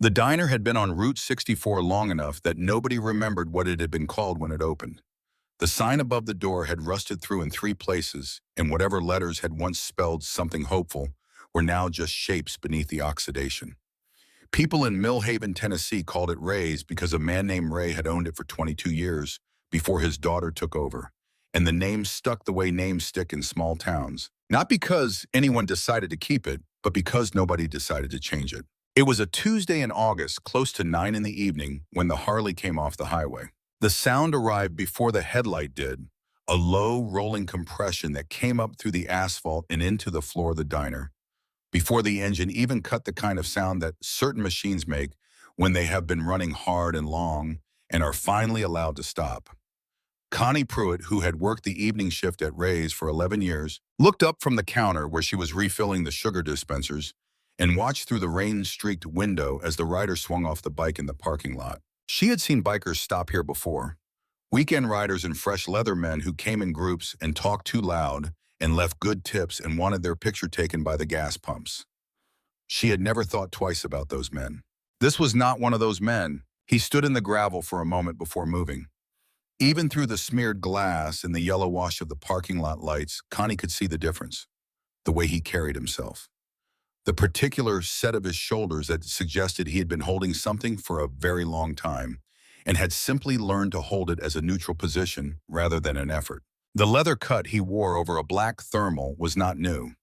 The diner had been on Route 64 long enough that nobody remembered what it had been called when it opened. The sign above the door had rusted through in 3 places, and whatever letters had once spelled something hopeful were now just shapes beneath the oxidation. People in Mill Haven, Tennessee called it Ray's because a man named Ray had owned it for 22 years before his daughter took over, and the name stuck the way names stick in small towns. Not because anyone decided to keep it, but because nobody decided to change it. It was a Tuesday in August, close to 9 in the evening, when the Harley came off the highway. The sound arrived before the headlight did, a low, rolling compression that came up through the asphalt and into the floor of the diner, before the engine even cut the kind of sound that certain machines make when they have been running hard and long and are finally allowed to stop. Connie Pruitt, who had worked the evening shift at Ray's for 11 years, looked up from the counter where she was refilling the sugar dispensers and watched through the rain-streaked window as the rider swung off the bike in the parking lot. She had seen bikers stop here before. Weekend riders and fresh leather men who came in groups and talked too loud and left good tips and wanted their picture taken by the gas pumps. She had never thought twice about those men. This was not one of those men. He stood in the gravel for a moment before moving. Even through the smeared glass and the yellow wash of the parking lot lights, Connie could see the difference, the way he carried himself. The particular set of his shoulders that suggested he had been holding something for a very long time and had simply learned to hold it as a neutral position rather than an effort. The leather cut he wore over a black thermal was not new.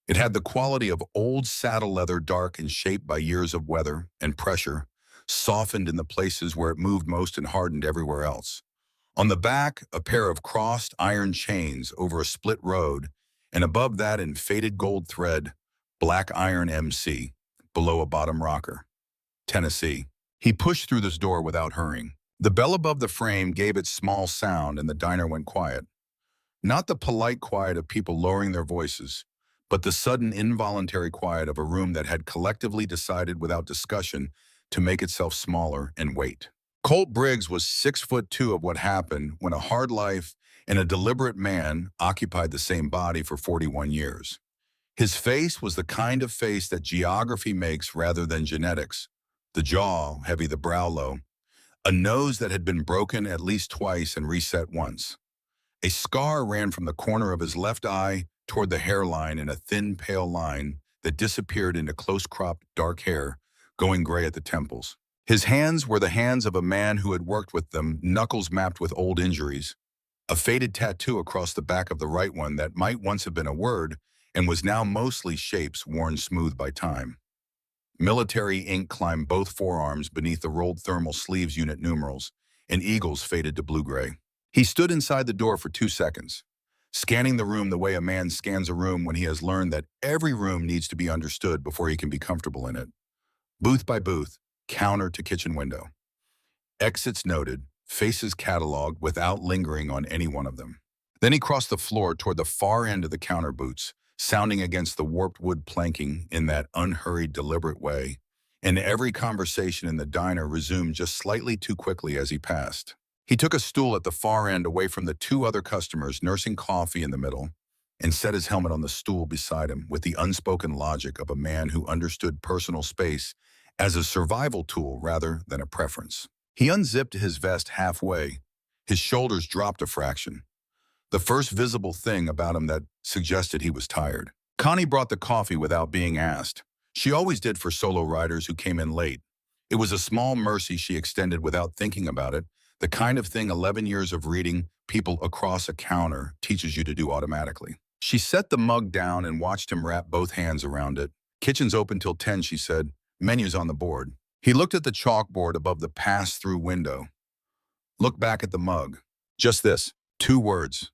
It had the quality of old saddle leather, dark and shaped by years of weather and pressure, softened in the places where it moved most and hardened everywhere else. On the back, a pair of crossed iron chains over a split road, and above that in faded gold thread, Black Iron MC, below a bottom rocker. Tennessee. He pushed through this door without hurrying. The bell above the frame gave its small sound and the diner went quiet. Not the polite quiet of people lowering their voices, but the sudden involuntary quiet of a room that had collectively decided without discussion to make itself smaller and wait. Colt Briggs was 6'2" of what happened when a hard life and a deliberate man occupied the same body for 41 years. His face was the kind of face that geography makes rather than genetics. The jaw, heavy, the brow low. A nose that had been broken at least twice and reset once. A scar ran from the corner of his left eye toward the hairline in a thin, pale line that disappeared into close-cropped dark hair, going gray at the temples. His hands were the hands of a man who had worked with them, knuckles mapped with old injuries. A faded tattoo across the back of the right one that might once have been a word and was now mostly shapes worn smooth by time. Military ink climbed both forearms beneath the rolled thermal sleeves unit numerals, and eagles faded to blue-gray. He stood inside the door for 2 seconds, scanning the room the way a man scans a room when he has learned that every room needs to be understood before he can be comfortable in it. Booth by booth, counter to kitchen window. Exits noted, faces cataloged without lingering on any one of them. Then he crossed the floor toward the far end of the counter boots, sounding against the warped wood planking in that unhurried, deliberate way, and every conversation in the diner resumed just slightly too quickly as he passed. He took a stool at the far end away from the 2 other customers nursing coffee in the middle and set his helmet on the stool beside him with the unspoken logic of a man who understood personal space as a survival tool rather than a preference. He unzipped his vest halfway. His shoulders dropped a fraction. The first visible thing about him that suggested he was tired. Connie brought the coffee without being asked. She always did for solo riders who came in late. It was a small mercy she extended without thinking about it, the kind of thing 11 years of reading people across a counter teaches you to do automatically. She set the mug down and watched him wrap both hands around it. "Kitchen's open till 10, she said. "Menu's on the board." He looked at the chalkboard above the pass-through window. Look back at the mug. Just this, 2 words.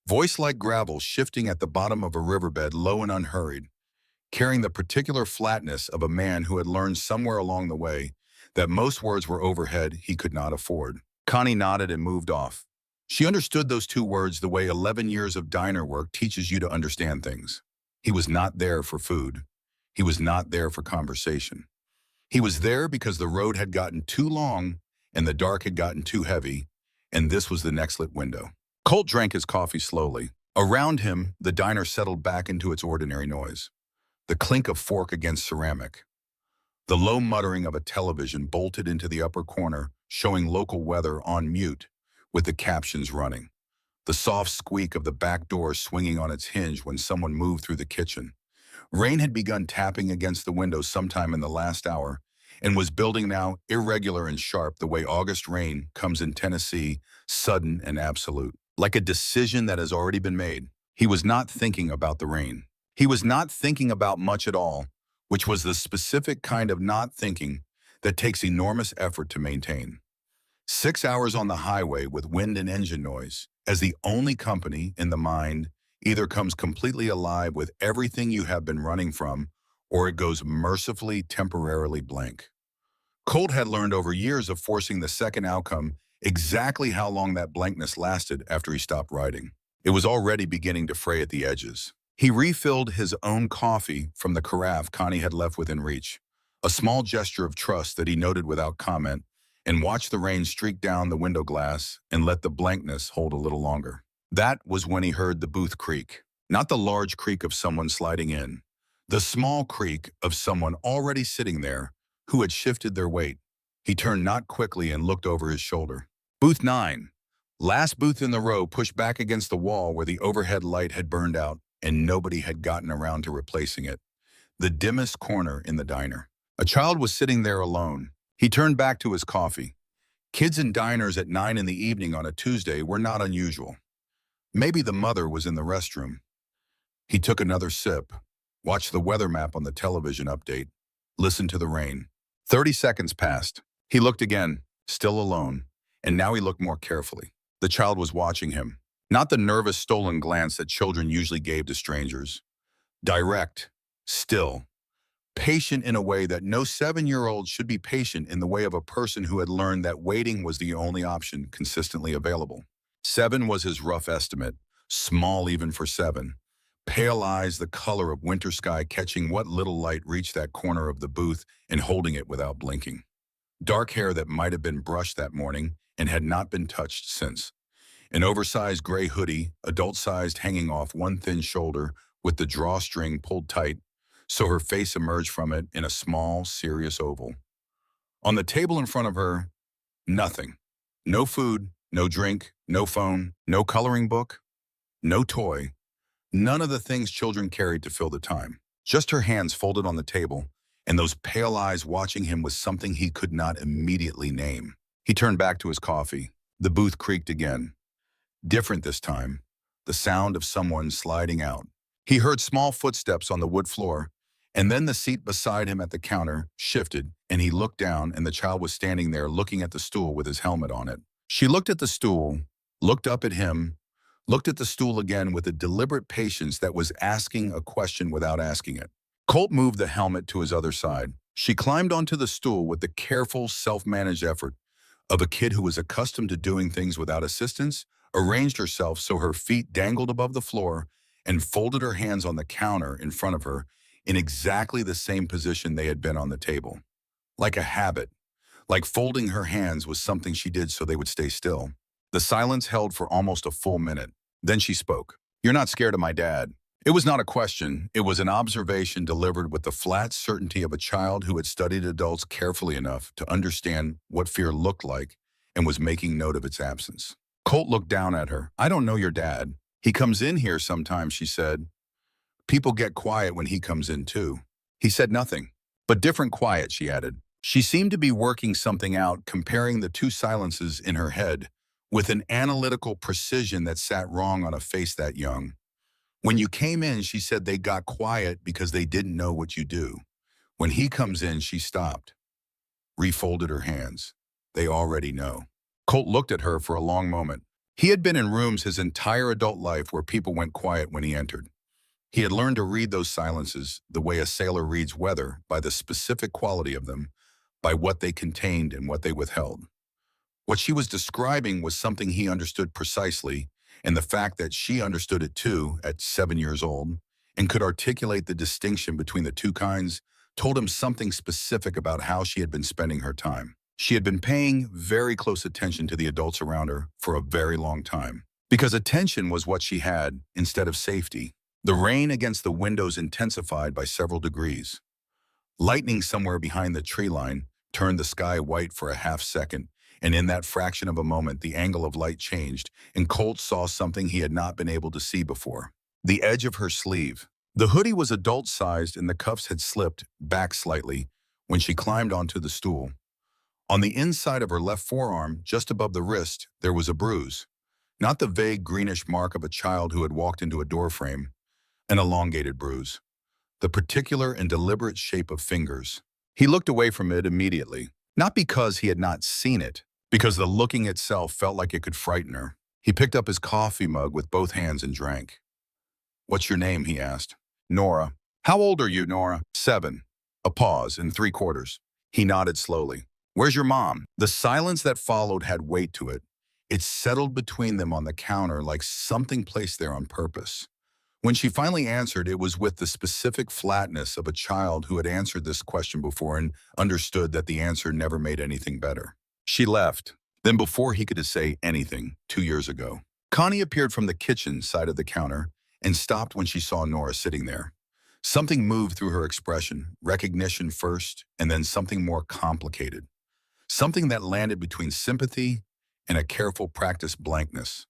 Voice like gravel shifting at the bottom of a riverbed, low and unhurried, carrying the particular flatness of a man who had learned somewhere along the way that most words were overhead he could not afford. Connie nodded and moved off. She understood those 2 words the way 11 years of diner work teaches you to understand things. He was not there for food. He was not there for conversation. He was there because the road had gotten too long and the dark had gotten too heavy, and this was the next lit window. Colt drank his coffee slowly. Around him, the diner settled back into its ordinary noise. The clink of fork against ceramic. The low muttering of a television bolted into the upper corner, showing local weather on mute, with the captions running. The soft squeak of the back door swinging on its hinge when someone moved through the kitchen. Rain had begun tapping against the window sometime in the last hour and was building now, irregular and sharp the way August rain comes in Tennessee, sudden and absolute. Like a decision that has already been made. He was not thinking about the rain. He was not thinking about much at all, which was the specific kind of not thinking that takes enormous effort to maintain. 6 hours on the highway with wind and engine noise, as the only company in the mind either comes completely alive with everything you have been running from, or it goes mercifully, temporarily blank. Colt had learned over years of forcing the second outcome exactly how long that blankness lasted after he stopped writing. It was already beginning to fray at the edges. He refilled his own coffee from the carafe Connie had left within reach, a small gesture of trust that he noted without comment, and watched the rain streak down the window glass and let the blankness hold a little longer. That was when he heard the booth creak, not the large creak of someone sliding in, the small creak of someone already sitting there who had shifted their weight. He turned not quickly and looked over his shoulder. Booth 9, last booth in the row, pushed back against the wall where the overhead light had burned out and nobody had gotten around to replacing it. The dimmest corner in the diner. A child was sitting there alone. He turned back to his coffee. Kids in diners at 9 in the evening on a Tuesday were not unusual. Maybe the mother was in the restroom. He took another sip, watched the weather map on the television update, listened to the rain. 30 seconds passed. He looked again, still alone, and now he looked more carefully. The child was watching him, not the nervous, stolen glance that children usually gave to strangers. Direct, still, patient in a way that no 7-year-old should be patient in the way of a person who had learned that waiting was the only option consistently available. 7 was his rough estimate, small even for 7. Pale eyes, the color of winter sky, catching what little light reached that corner of the booth and holding it without blinking. Dark hair that might have been brushed that morning and had not been touched since. An oversized gray hoodie, adult-sized, hanging off one thin shoulder with the drawstring pulled tight, so her face emerged from it in a small, serious oval. On the table in front of her, nothing. No food, no drink, no phone, no coloring book, no toy. None of the things children carried to fill the time. Just her hands folded on the table, and those pale eyes watching him with something he could not immediately name. He turned back to his coffee. The booth creaked again. Different this time. The sound of someone sliding out. He heard small footsteps on the wood floor, and then the seat beside him at the counter shifted, and he looked down, and the child was standing there looking at the stool with his helmet on it. She looked at the stool, looked up at him, looked at the stool again with a deliberate patience that was asking a question without asking it. Colt moved the helmet to his other side. She climbed onto the stool with the careful, self-managed effort of a kid who was accustomed to doing things without assistance, arranged herself so her feet dangled above the floor, and folded her hands on the counter in front of her in exactly the same position they had been on the table. Like a habit, like folding her hands was something she did so they would stay still. The silence held for almost a full minute. Then she spoke. "You're not scared of my dad." It was not a question. It was an observation delivered with the flat certainty of a child who had studied adults carefully enough to understand what fear looked like and was making note of its absence. Colt looked down at her. "I don't know your dad. He comes in here sometimes," she said. "People get quiet when he comes in too." He said nothing. "But different quiet," she added. She seemed to be working something out, comparing the two silences in her head with an analytical precision that sat wrong on a face that young. "When you came in," she said, "they got quiet because they didn't know what you do. When he comes in," she stopped, refolded her hands. "They already know." Colt looked at her for a long moment. He had been in rooms his entire adult life where people went quiet when he entered. He had learned to read those silences the way a sailor reads weather, by the specific quality of them, by what they contained and what they withheld. What she was describing was something he understood precisely, and the fact that she understood it too at 7 years old and could articulate the distinction between the two kinds told him something specific about how she had been spending her time. She had been paying very close attention to the adults around her for a very long time, because attention was what she had instead of safety. The rain against the windows intensified by several degrees. Lightning somewhere behind the tree line turned the sky white for a half second, and in that fraction of a moment, the angle of light changed, and Colt saw something he had not been able to see before. The edge of her sleeve. The hoodie was adult-sized and the cuffs had slipped back slightly when she climbed onto the stool. On the inside of her left forearm, just above the wrist, there was a bruise. Not the vague greenish mark of a child who had walked into a doorframe, an elongated bruise. The particular and deliberate shape of fingers. He looked away from it immediately, not because he had not seen it, because the looking itself felt like it could frighten her. He picked up his coffee mug with both hands and drank. "What's your name?" he asked. "Nora." "How old are you, Nora?" "7. A pause and 3/4. He nodded slowly. "Where's your mom?" The silence that followed had weight to it. It settled between them on the counter like something placed there on purpose. When she finally answered, it was with the specific flatness of a child who had answered this question before and understood that the answer never made anything better. She left. Then before he could say anything, 2 years ago. Connie appeared from the kitchen side of the counter and stopped when she saw Nora sitting there. Something moved through her expression, recognition first, and then something more complicated. Something that landed between sympathy and a careful practiced blankness.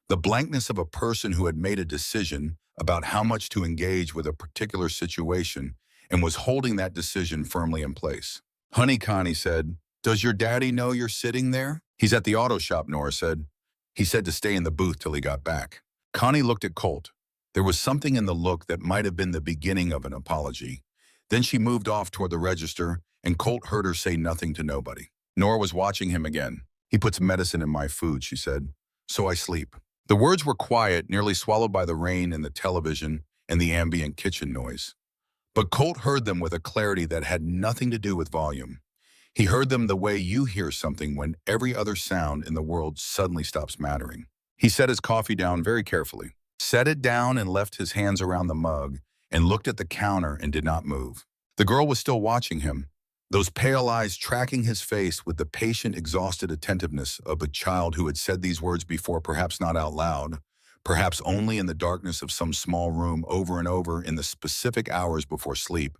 The blankness of a person who had made a decision about how much to engage with a particular situation and was holding that decision firmly in place. "Honey," Connie said, "does your daddy know you're sitting there?" "He's at the auto shop," Nora said. "He said to stay in the booth till he got back." Connie looked at Colt. There was something in the look that might have been the beginning of an apology. Then she moved off toward the register, and Colt heard her say nothing to nobody. Nora was watching him again. "He puts medicine in my food," she said, "so I sleep." The words were quiet, nearly swallowed by the rain and the television and the ambient kitchen noise. But Colt heard them with a clarity that had nothing to do with volume. He heard them the way you hear something when every other sound in the world suddenly stops mattering. He set his coffee down very carefully, set it down and left his hands around the mug and looked at the counter and did not move. The girl was still watching him, those pale eyes tracking his face with the patient, exhausted attentiveness of a child who had said these words before, perhaps not out loud, perhaps only in the darkness of some small room over and over in the specific hours before sleep,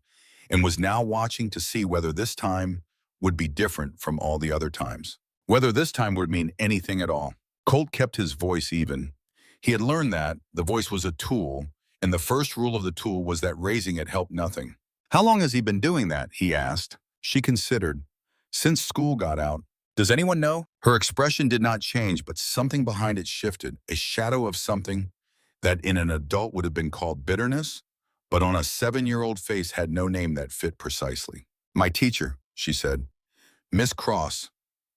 and was now watching to see whether this time would be different from all the other times. Whether this time would mean anything at all. Colt kept his voice even. He had learned that the voice was a tool, and the first rule of the tool was that raising it helped nothing. "How long has he been doing that?" he asked. She considered. "Since school got out." "Does anyone know?" Her expression did not change, but something behind it shifted, a shadow of something that in an adult would have been called bitterness, but on a 7-year-old face had no name that fit precisely. "My teacher," she said. "Miss Cross.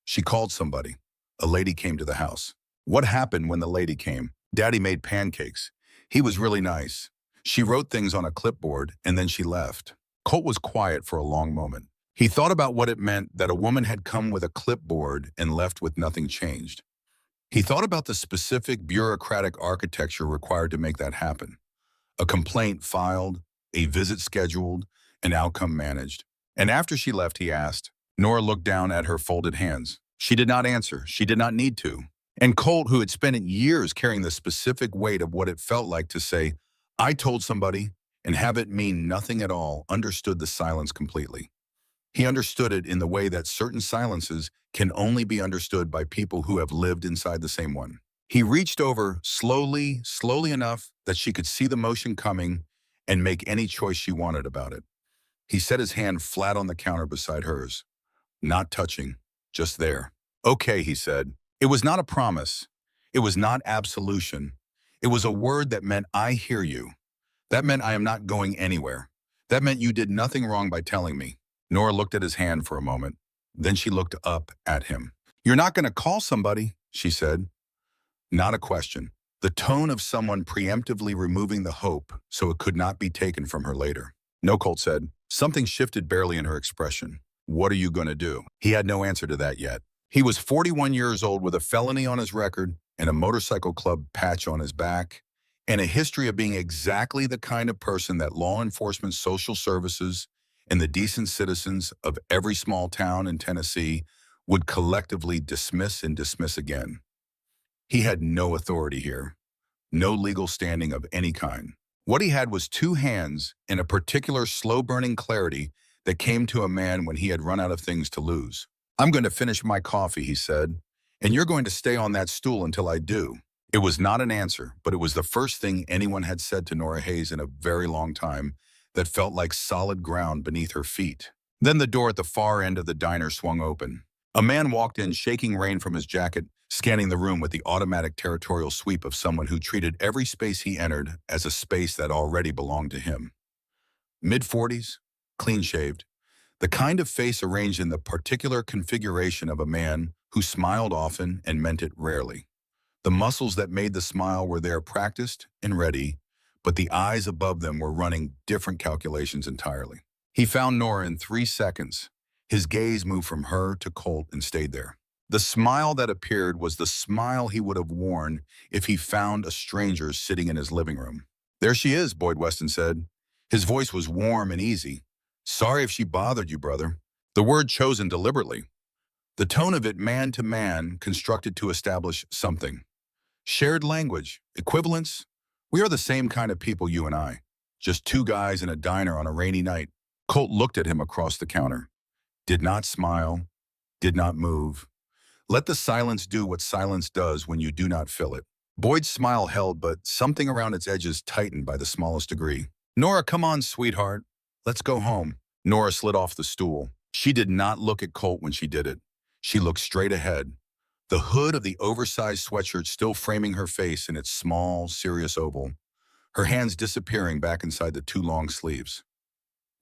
She called somebody. A lady came to the house." "What happened when the lady came?" "Daddy made pancakes. He was really nice. She wrote things on a clipboard, and then she left." Colt was quiet for a long moment. He thought about what it meant that a woman had come with a clipboard and left with nothing changed. He thought about the specific bureaucratic architecture required to make that happen. A complaint filed, a visit scheduled, an outcome managed. And after she left, he asked. Nora looked down at her folded hands. She did not answer. She did not need to. And Colt, who had spent years carrying the specific weight of what it felt like to say, "I told somebody," and have it mean nothing at all, understood the silence completely. He understood it in the way that certain silences can only be understood by people who have lived inside the same one. He reached over slowly, slowly enough that she could see the motion coming and make any choice she wanted about it. He set his hand flat on the counter beside hers, not touching, just there. "Okay," he said. It was not a promise. It was not absolution. It was a word that meant, "I hear you." That meant I am not going anywhere. That meant you did nothing wrong by telling me. Nora looked at his hand for a moment. Then she looked up at him. "You're not going to call somebody," she said. Not a question. The tone of someone preemptively removing the hope so it could not be taken from her later. "No," Colt said. Something shifted barely in her expression. "What are you going to do?" He had no answer to that yet. He was 41 years old with a felony on his record and a motorcycle club patch on his back, and a history of being exactly the kind of person that law enforcement, social services, and the decent citizens of every small town in Tennessee would collectively dismiss and dismiss again. He had no authority here, no legal standing of any kind. What he had was two hands and a particular slow-burning clarity that came to a man when he had run out of things to lose. "I'm going to finish my coffee," he said, "and you're going to stay on that stool until I do." It was not an answer, but it was the first thing anyone had said to Nora Hayes in a very long time that felt like solid ground beneath her feet. Then the door at the far end of the diner swung open. A man walked in, shaking rain from his jacket, scanning the room with the automatic territorial sweep of someone who treated every space he entered as a space that already belonged to him. Mid-40s, clean-shaved, the kind of face arranged in the particular configuration of a man who smiled often and meant it rarely. The muscles that made the smile were there, practiced and ready, but the eyes above them were running different calculations entirely. He found Nora in 3 seconds. His gaze moved from her to Colt and stayed there. The smile that appeared was the smile he would have worn if he found a stranger sitting in his living room. "There she is," Boyd Weston said. His voice was warm and easy. "Sorry if she bothered you, brother." The word chosen deliberately. The tone of it man to man, constructed to establish something. Shared language, equivalence. "We are the same kind of people, you and I. Just 2 guys in a diner on a rainy night." Colt looked at him across the counter. Did not smile, did not move. Let the silence do what silence does when you do not fill it. Boyd's smile held, but something around its edges tightened by the smallest degree. "Nora, come on, sweetheart. Let's go home." Nora slid off the stool. She did not look at Colt when she did it. She looked straight ahead, the hood of the oversized sweatshirt still framing her face in its small, serious oval, her hands disappearing back inside the 2 long sleeves.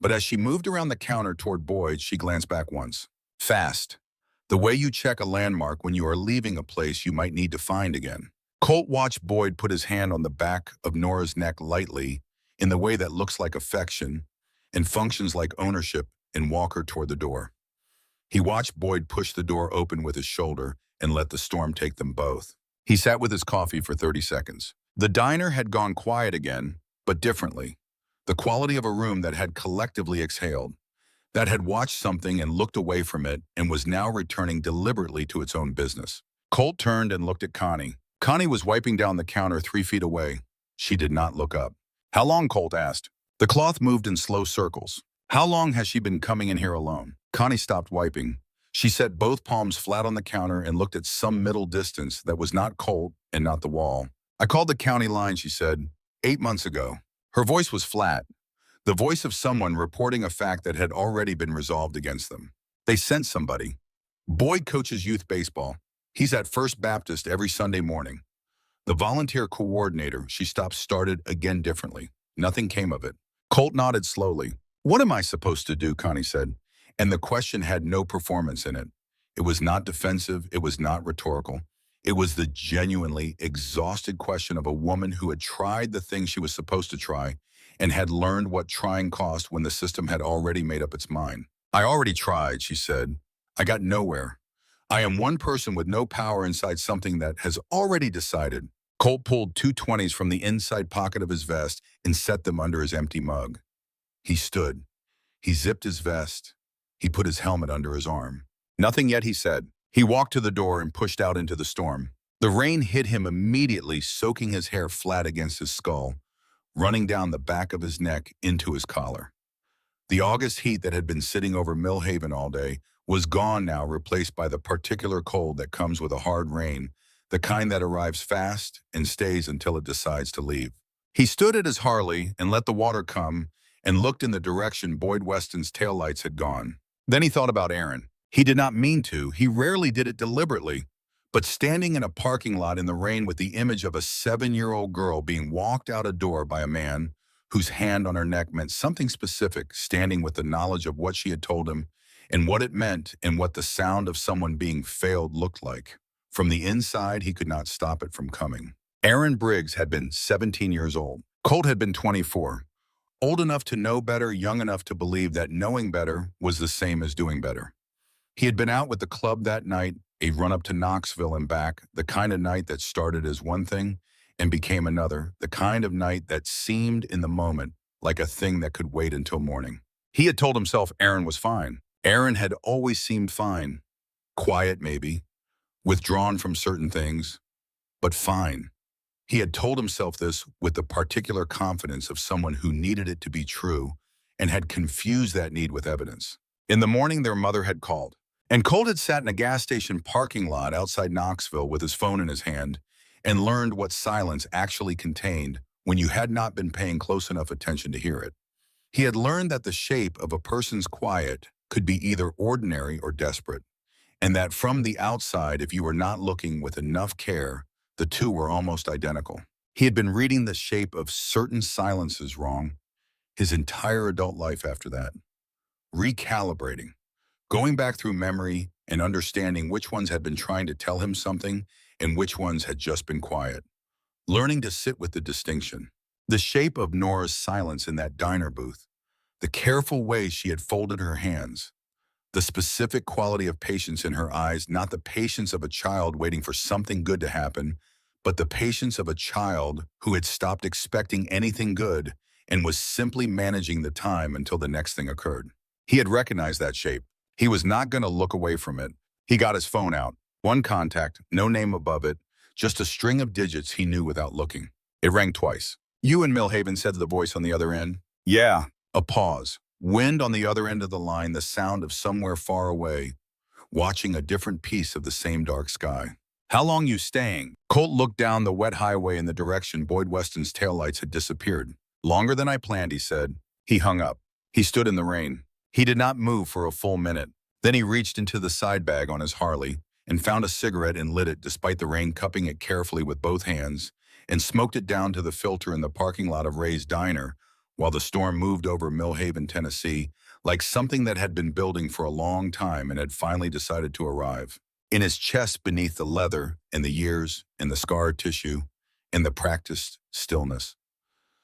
But as she moved around the counter toward Boyd, she glanced back once. Fast. The way you check a landmark when you are leaving a place you might need to find again. Colt watched Boyd put his hand on the back of Nora's neck lightly, in the way that looks like affection and functions like ownership, and walk her toward the door. He watched Boyd push the door open with his shoulder and let the storm take them both. He sat with his coffee for 30 seconds. The diner had gone quiet again, but differently. The quality of a room that had collectively exhaled, that had watched something and looked away from it and was now returning deliberately to its own business. Colt turned and looked at Connie. Connie was wiping down the counter 3 feet away. She did not look up. "How long?" Colt asked. The cloth moved in slow circles. "How long has she been coming in here alone?" Connie stopped wiping. She set both palms flat on the counter and looked at some middle distance that was not Colt and not the wall. "I called the county line," she said, 8 months ago. Her voice was flat, the voice of someone reporting a fact that had already been resolved against them. "They sent somebody. Boyd coaches youth baseball. He's at First Baptist every Sunday morning. The volunteer coordinator," she stopped, started again differently. Nothing came of it. Colt nodded slowly. "What am I supposed to do?" Connie said. And the question had no performance in it. It was not defensive. It was not rhetorical. It was the genuinely exhausted question of a woman who had tried the thing she was supposed to try and had learned what trying cost when the system had already made up its mind. "I already tried," she said. "I got nowhere. I am one person with no power inside something that has already decided." Colt pulled 2 20s from the inside pocket of his vest and set them under his empty mug. He stood. He zipped his vest. He put his helmet under his arm. "Nothing yet," he said. He walked to the door and pushed out into the storm. The rain hit him immediately, soaking his hair flat against his skull, running down the back of his neck into his collar. The August heat that had been sitting over Millhaven all day was gone now, replaced by the particular cold that comes with a hard rain, the kind that arrives fast and stays until it decides to leave. He stood at his Harley and let the water come and looked in the direction Boyd Weston's taillights had gone. Then he thought about Aaron. He did not mean to. He rarely did it deliberately. But standing in a parking lot in the rain with the image of a 7-year-old girl being walked out a door by a man whose hand on her neck meant something specific, standing with the knowledge of what she had told him and what it meant and what the sound of someone being failed looked like. From the inside, he could not stop it from coming. Aaron Briggs had been 17 years old. Colt had been 24. Old enough to know better, young enough to believe that knowing better was the same as doing better. He had been out with the club that night, a run-up to Knoxville and back, the kind of night that started as one thing and became another, the kind of night that seemed in the moment like a thing that could wait until morning. He had told himself Aaron was fine. Aaron had always seemed fine. Quiet, maybe. Withdrawn from certain things, but fine. He had told himself this with the particular confidence of someone who needed it to be true and had confused that need with evidence. In the morning, their mother had called, and Colt had sat in a gas station parking lot outside Knoxville with his phone in his hand and learned what silence actually contained when you had not been paying close enough attention to hear it. He had learned that the shape of a person's quiet could be either ordinary or desperate, and that from the outside, if you were not looking with enough care, the two were almost identical. He had been reading the shape of certain silences wrong his entire adult life after that, recalibrating, going back through memory and understanding which ones had been trying to tell him something and which ones had just been quiet, learning to sit with the distinction. The shape of Nora's silence in that diner booth, the careful way she had folded her hands, the specific quality of patience in her eyes, not the patience of a child waiting for something good to happen, but the patience of a child who had stopped expecting anything good and was simply managing the time until the next thing occurred. He had recognized that shape. He was not going to look away from it. He got his phone out. One contact, no name above it, just a string of digits he knew without looking. It rang twice. "You in Millhaven," said the voice on the other end. "Yeah." A pause. Wind on the other end of the line, the sound of somewhere far away, watching a different piece of the same dark sky. "How long you staying?" Colt looked down the wet highway in the direction Boyd Weston's taillights had disappeared. "Longer than I planned," he said. He hung up. He stood in the rain. He did not move for a full minute. Then he reached into the side bag on his Harley and found a cigarette and lit it despite the rain, cupping it carefully with both hands, and smoked it down to the filter in the parking lot of Ray's Diner while the storm moved over Millhaven, Tennessee, like something that had been building for a long time and had finally decided to arrive. In his chest, beneath the leather and the years and the scar tissue and the practiced stillness,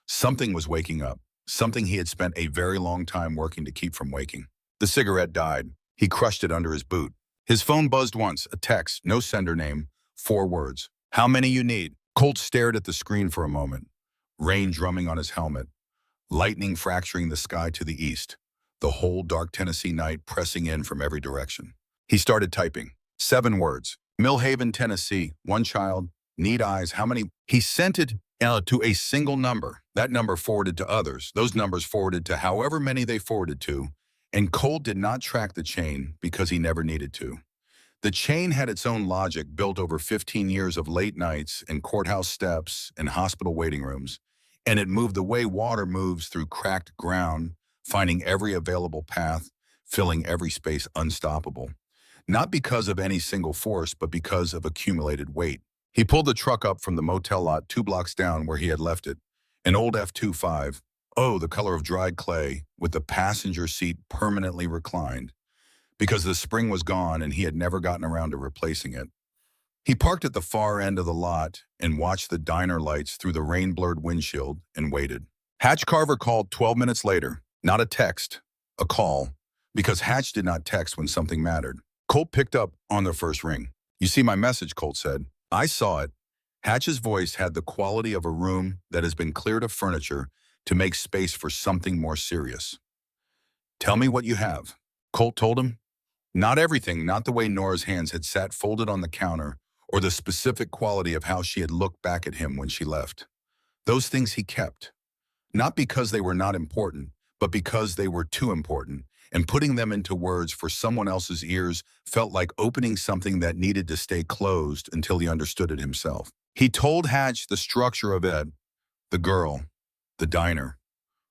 something was waking up, something he had spent a very long time working to keep from waking. The cigarette died. He crushed it under his boot. His phone buzzed once, a text, no sender name, 4 words. "How many you need?" Colt stared at the screen for a moment, rain drumming on his helmet, lightning fracturing the sky to the east, the whole dark Tennessee night pressing in from every direction. He started typing. 7 words. "Millhaven, Tennessee, 1 child, need eyes, how many?" He sent it to a single number. That number forwarded to others. Those numbers forwarded to however many they forwarded to. And Colt did not track the chain because he never needed to. The chain had its own logic built over 15 years of late nights and courthouse steps and hospital waiting rooms, and it moved the way water moves through cracked ground, finding every available path, filling every space unstoppable. Not because of any single force, but because of accumulated weight. He pulled the truck up from the motel lot 2 blocks down where he had left it, an old F25, the color of dried clay, with the passenger seat permanently reclined, because the spring was gone and he had never gotten around to replacing it. He parked at the far end of the lot and watched the diner lights through the rain-blurred windshield and waited. Hatch Carver called 12 minutes later. Not a text, a call, because Hatch did not text when something mattered. Colt picked up on the first ring. "You see my message," Colt said. "I saw it." Hatch's voice had the quality of a room that has been cleared of furniture to make space for something more serious. "Tell me what you have." Colt told him. Not everything, not the way Nora's hands had sat folded on the counter, or the specific quality of how she had looked back at him when she left. Those things he kept. Not because they were not important, but because they were too important, and putting them into words for someone else's ears felt like opening something that needed to stay closed until he understood it himself. He told Hatch the structure of it, the girl, the diner,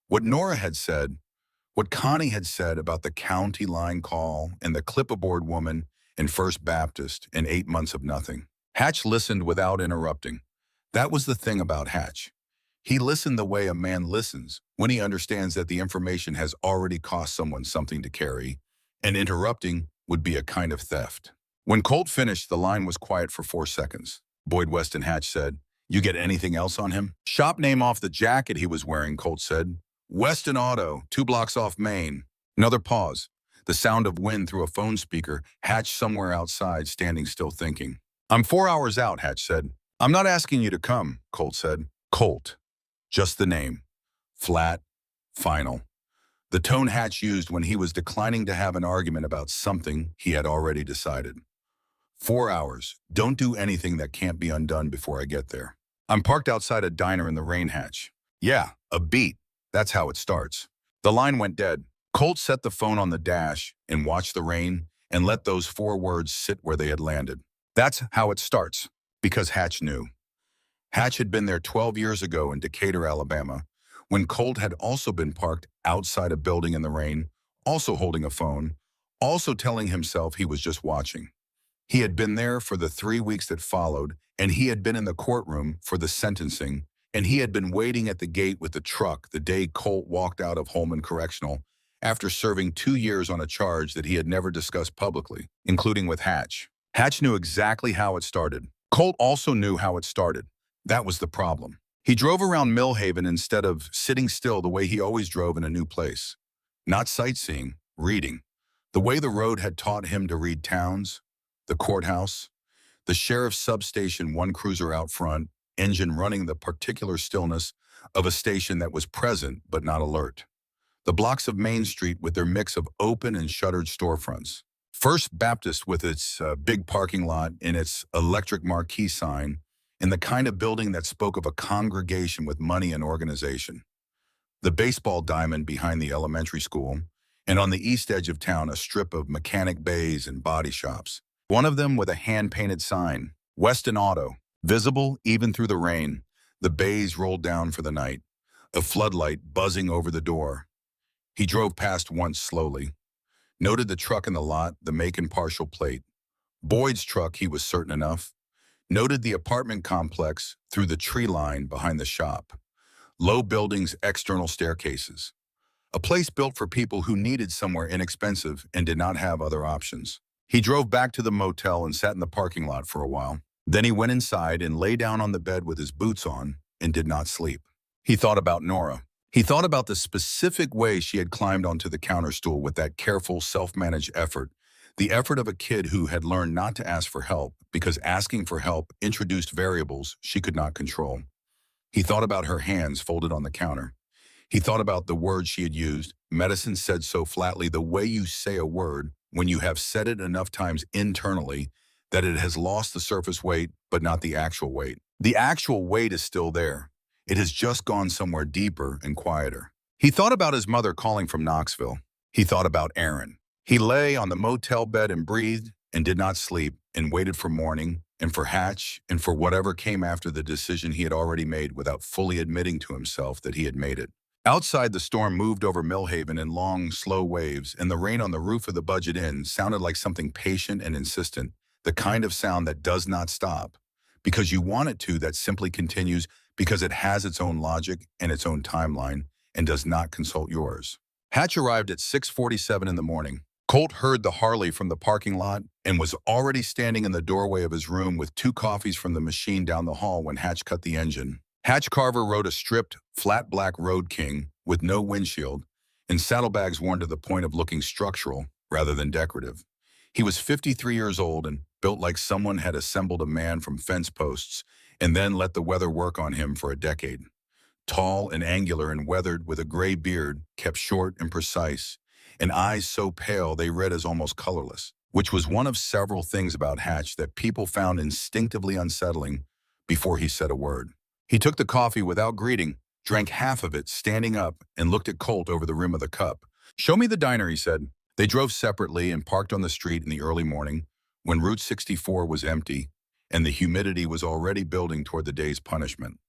what Nora had said, what Connie had said about the county line call and the clipboard woman in First Baptist and 8 months of nothing. Hatch listened without interrupting. That was the thing about Hatch. He listened the way a man listens when he understands that the information has already cost someone something to carry, and interrupting would be a kind of theft. When Colt finished, the line was quiet for 4 seconds. Boyd Weston Hatch said, "You get anything else on him?" "Shop name off the jacket he was wearing," Colt said. "Weston Auto, 2 blocks off Main." Another pause. The sound of wind through a phone speaker, Hatch somewhere outside, standing still thinking. "I'm 4 hours out," Hatch said. "I'm not asking you to come," Colt said. Colt. Just the name. Flat. Final. The tone Hatch used when he was declining to have an argument about something he had already decided. 4 hours. Don't do anything that can't be undone before I get there. I'm parked outside a diner in the rain, Hatch. Yeah, a beat. That's how it starts. The line went dead. Colt set the phone on the dash and watched the rain and let those 4 words sit where they had landed. That's how it starts, because Hatch knew. Hatch had been there 12 years ago in Decatur, Alabama, when Colt had also been parked outside a building in the rain, also holding a phone, also telling himself he was just watching. He had been there for the 3 weeks that followed, and he had been in the courtroom for the sentencing, and he had been waiting at the gate with the truck the day Colt walked out of Holman Correctional after serving 2 years on a charge that he had never discussed publicly, including with Hatch. Hatch knew exactly how it started. Colt also knew how it started. That was the problem. He drove around Millhaven instead of sitting still the way he always drove in a new place. Not sightseeing, reading. The way the road had taught him to read towns, the courthouse, the sheriff's substation, one cruiser out front, engine running, the particular stillness of a station that was present but not alert. The blocks of Main Street with their mix of open and shuttered storefronts. First Baptist with its big parking lot and its electric marquee sign, and the kind of building that spoke of a congregation with money and organization. The baseball diamond behind the elementary school, and on the east edge of town a strip of mechanic bays and body shops. One of them with a hand-painted sign, Weston Auto, visible even through the rain. The bays rolled down for the night, a floodlight buzzing over the door. He drove past once slowly, noted the truck in the lot, the make and partial plate. Boyd's truck, he was certain enough. Noted the apartment complex through the tree line behind the shop. Low buildings, external staircases. A place built for people who needed somewhere inexpensive and did not have other options. He drove back to the motel and sat in the parking lot for a while. Then he went inside and lay down on the bed with his boots on and did not sleep. He thought about Nora. He thought about the specific way she had climbed onto the counter stool with that careful, self-managed effort, the effort of a kid who had learned not to ask for help because asking for help introduced variables she could not control. He thought about her hands folded on the counter. He thought about the words she had used. Medicine said so flatly, the way you say a word when you have said it enough times internally that it has lost the surface weight but not the actual weight. The actual weight is still there. It has just gone somewhere deeper and quieter. He thought about his mother calling from Knoxville. He thought about Aaron. He lay on the motel bed and breathed and did not sleep and waited for morning and for Hatch and for whatever came after the decision he had already made without fully admitting to himself that he had made it. Outside, the storm moved over Millhaven in long, slow waves, and the rain on the roof of the Budget Inn sounded like something patient and insistent, the kind of sound that does not stop, because you want it to, that simply continues because it has its own logic and its own timeline and does not consult yours. Hatch arrived at 6:47 in the morning. Colt heard the Harley from the parking lot and was already standing in the doorway of his room with 2 coffees from the machine down the hall when Hatch cut the engine. Hatch Carver rode a stripped, flat black Road King with no windshield and saddlebags worn to the point of looking structural rather than decorative. He was 53 years old and built like someone had assembled a man from fence posts and then let the weather work on him for a decade. Tall and angular and weathered with a gray beard, kept short and precise, and eyes so pale they read as almost colorless, which was one of several things about Hatch that people found instinctively unsettling before he said a word. He took the coffee without greeting, drank half of it, standing up, and looked at Colt over the rim of the cup. "Show me the diner," he said. They drove separately and parked on the street in the early morning when Route 64 was empty and the humidity was already building toward the day's punishment.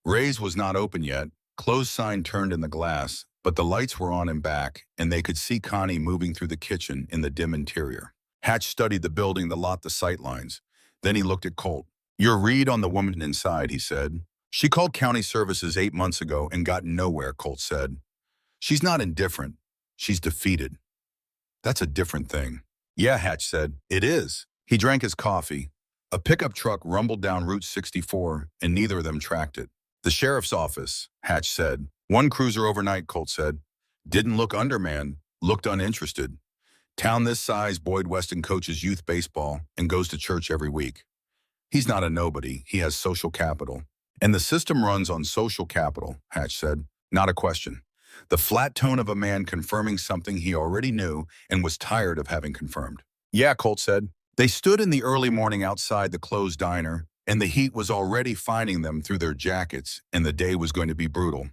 Ray's was not open yet, closed sign turned in the glass, but the lights were on and back, and they could see Connie moving through the kitchen in the dim interior. Hatch studied the building, the lot, the sight lines. Then he looked at Colt. "Your read on the woman inside," he said. "She called county services 8 months ago and got nowhere," Colt said. "She's not indifferent. She's defeated." "That's a different thing." "Yeah," Hatch said. "It is." He drank his coffee. A pickup truck rumbled down Route 64, and neither of them tracked it. "The sheriff's office," Hatch said. "1 cruiser overnight," Colt said. "Didn't look undermanned, looked uninterested. Town this size, Boyd Weston coaches youth baseball and goes to church every week. He's not a nobody, he has social capital. And the system runs on social capital," Hatch said. "Not a question." The flat tone of a man confirming something he already knew and was tired of having confirmed. "Yeah," Colt said. They stood in the early morning outside the closed diner, and the heat was already finding them through their jackets, and the day was going to be brutal.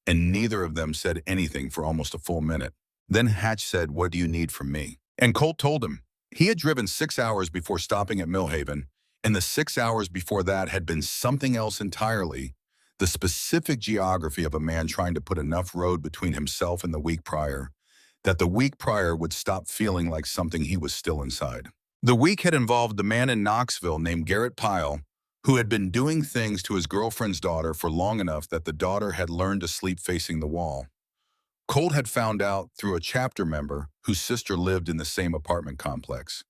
and neither of them said anything for almost a full minute. Then Hatch said, "What do you need from me?" And Colt told him. He had driven 6 hours before stopping at Millhaven, and the 6 hours before that had been something else entirely, the specific geography of a man trying to put enough road between himself and the week prior, that the week prior would stop feeling like something he was still inside. The week had involved a man in Knoxville named Garrett Pyle, who had been doing things to his girlfriend's daughter for long enough that the daughter had learned to sleep facing the wall. Colt had found out through a chapter member whose sister lived in the same apartment complex.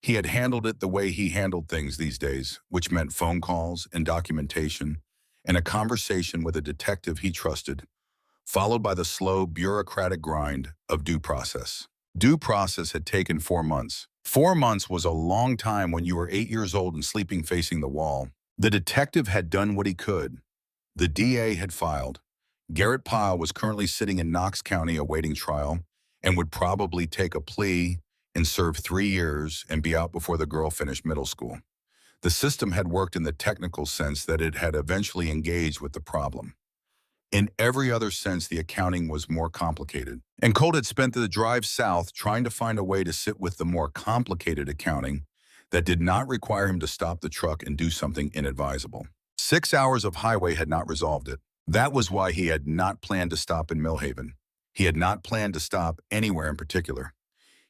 He had handled it the way he handled things these days, which meant phone calls and documentation and a conversation with a detective he trusted, followed by the slow, bureaucratic grind of due process. Due process had taken 4 months. 4 months was a long time when you were 8 years old and sleeping facing the wall. The detective had done what he could. The DA had filed. Garrett Pyle was currently sitting in Knox County awaiting trial and would probably take a plea and serve 3 years and be out before the girl finished middle school. The system had worked in the technical sense that it had eventually engaged with the problem. In every other sense, the accounting was more complicated. And Colt had spent the drive south trying to find a way to sit with the more complicated accounting that did not require him to stop the truck and do something inadvisable. 6 hours of highway had not resolved it. That was why he had not planned to stop in Millhaven. He had not planned to stop anywhere in particular.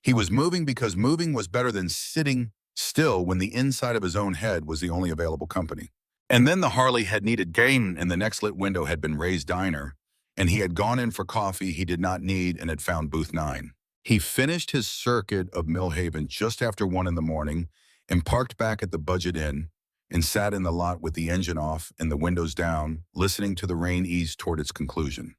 He was moving because moving was better than sitting still when the inside of his own head was the only available company. And then the Harley had needed gain and the next lit window had been Ray's Diner, and he had gone in for coffee he did not need and had found booth 9. He finished his circuit of Millhaven just after 1 in the morning and parked back at the Budget Inn and sat in the lot with the engine off and the windows down, listening to the rain ease toward its conclusion.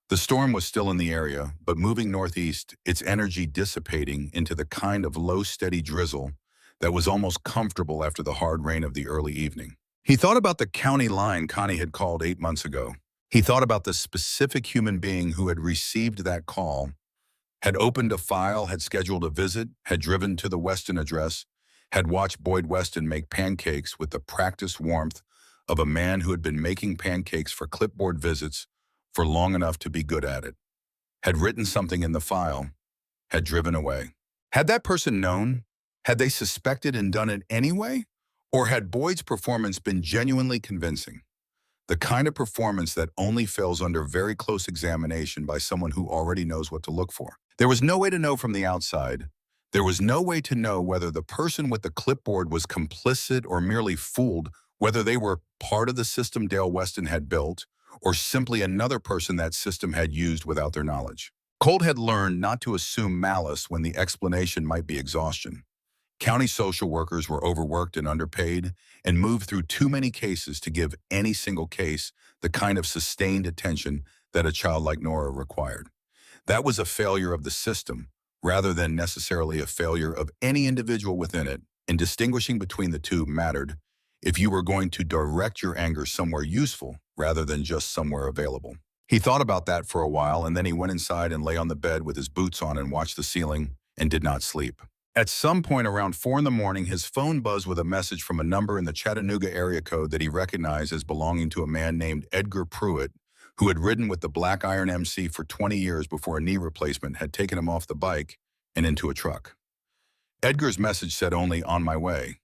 The storm was still in the area, but moving northeast, its energy dissipating into the kind of low, steady drizzle that was almost comfortable after the hard rain of the early evening. He thought about the county line Connie had called 8 months ago. He thought about the specific human being who had received that call, had opened a file, had scheduled a visit, had driven to the Weston address, had watched Boyd Weston make pancakes with the practiced warmth of a man who had been making pancakes for clipboard visits for long enough to be good at it, had written something in the file, had driven away. Had that person known? Had they suspected and done it anyway? Or had Boyd's performance been genuinely convincing? The kind of performance that only fails under very close examination by someone who already knows what to look for. There was no way to know from the outside. There was no way to know whether the person with the clipboard was complicit or merely fooled, whether they were part of the system Dale Weston had built, or simply another person that system had used without their knowledge. Colt had learned not to assume malice when the explanation might be exhaustion. County social workers were overworked and underpaid and moved through too many cases to give any single case the kind of sustained attention that a child like Nora required. That was a failure of the system rather than necessarily a failure of any individual within it, and distinguishing between the two mattered if you were going to direct your anger somewhere useful rather than just somewhere available. He thought about that for a while, and then he went inside and lay on the bed with his boots on and watched the ceiling and did not sleep. At some point around 4 in the morning, his phone buzzed with a message from a number in the Chattanooga area code that he recognized as belonging to a man named Edgar Pruitt, who had ridden with the Black Iron MC for 20 years before a knee replacement had taken him off the bike and into a truck. Edgar's message said only "on my way,"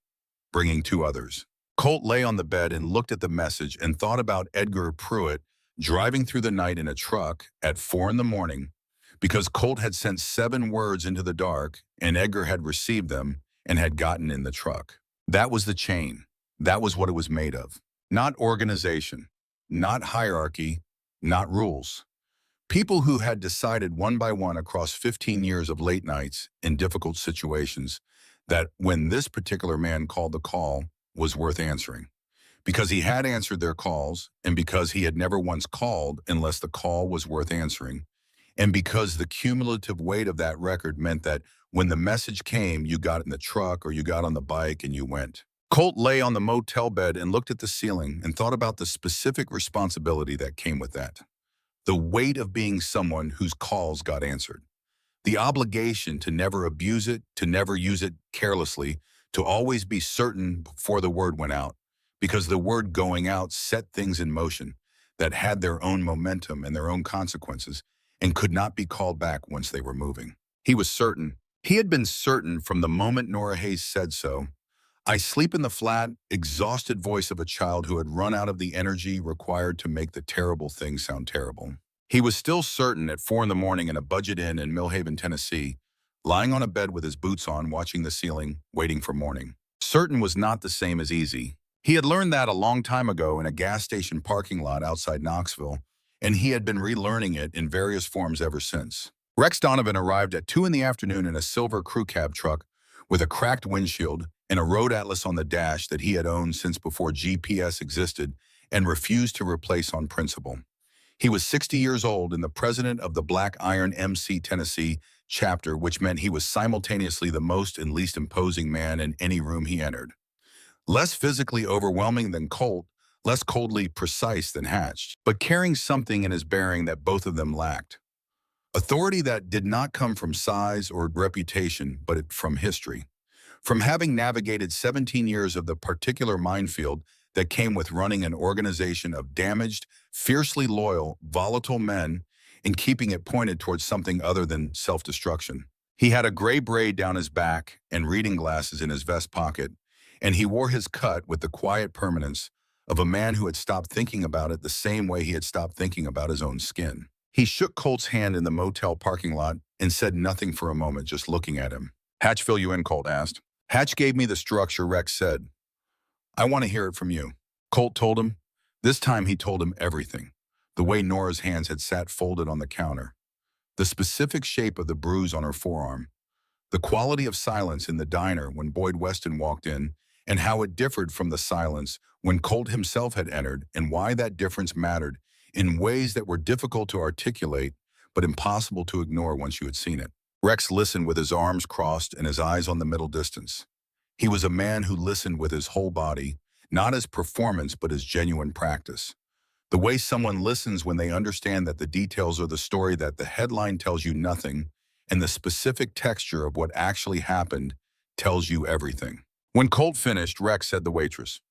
bringing 2 others. Colt lay on the bed and looked at the message and thought about Edgar Pruitt driving through the night in a truck at 4 in the morning because Colt had sent 7 words into the dark and Edgar had received them and had gotten in the truck. That was the chain. That was what it was made of. Not organization, not hierarchy, not rules. People who had decided one by one across 15 years of late nights in difficult situations that when this particular man called the call was worth answering. Because he had answered their calls, and because he had never once called unless the call was worth answering, and because the cumulative weight of that record meant that when the message came, you got in the truck or you got on the bike and you went. Colt lay on the motel bed and looked at the ceiling and thought about the specific responsibility that came with that. The weight of being someone whose calls got answered. The obligation to never abuse it, to never use it carelessly, to always be certain before the word went out, because the word going out set things in motion. that had their own momentum and their own consequences and could not be called back once they were moving. He was certain. He had been certain from the moment Nora Hayes said so. I sleep in the flat, exhausted voice of a child who had run out of the energy required to make the terrible thing sound terrible. He was still certain at 4 in the morning in a budget inn in Millhaven, Tennessee, lying on a bed with his boots on, watching the ceiling, waiting for morning. Certain was not the same as easy. He had learned that a long time ago in a gas station parking lot outside Knoxville, and he had been relearning it in various forms ever since. Rex Donovan arrived at 2 in the afternoon in a silver crew cab truck with a cracked windshield and a road atlas on the dash that he had owned since before GPS existed and refused to replace on principle. He was 60 years old and the president of the Black Iron MC Tennessee chapter, which meant he was simultaneously the most and least imposing man in any room he entered. Less physically overwhelming than Colt, less coldly precise than Hatch, but carrying something in his bearing that both of them lacked. Authority that did not come from size or reputation, but from history. From having navigated 17 years of the particular minefield that came with running an organization of damaged, fiercely loyal, volatile men and keeping it pointed towards something other than self-destruction. He had a gray braid down his back and reading glasses in his vest pocket, and he wore his cut with the quiet permanence of a man who had stopped thinking about it the same way he had stopped thinking about his own skin. He shook Colt's hand in the motel parking lot and said nothing for a moment, just looking at him. "Hatch fill you in?" Colt asked. "Hatch gave me the structure," Rex said. "I want to hear it from you." Colt told him. This time he told him everything. The way Nora's hands had sat folded on the counter. The specific shape of the bruise on her forearm. The quality of silence in the diner when Boyd Weston walked in, and how it differed from the silence when Colt himself had entered, and why that difference mattered in ways that were difficult to articulate, but impossible to ignore once you had seen it. Rex listened with his arms crossed and his eyes on the middle distance. He was a man who listened with his whole body, not as performance but as genuine practice. The way someone listens when they understand that the details are the story, that the headline tells you nothing, and the specific texture of what actually happened tells you everything. When Colt finished, Rex said the waitress,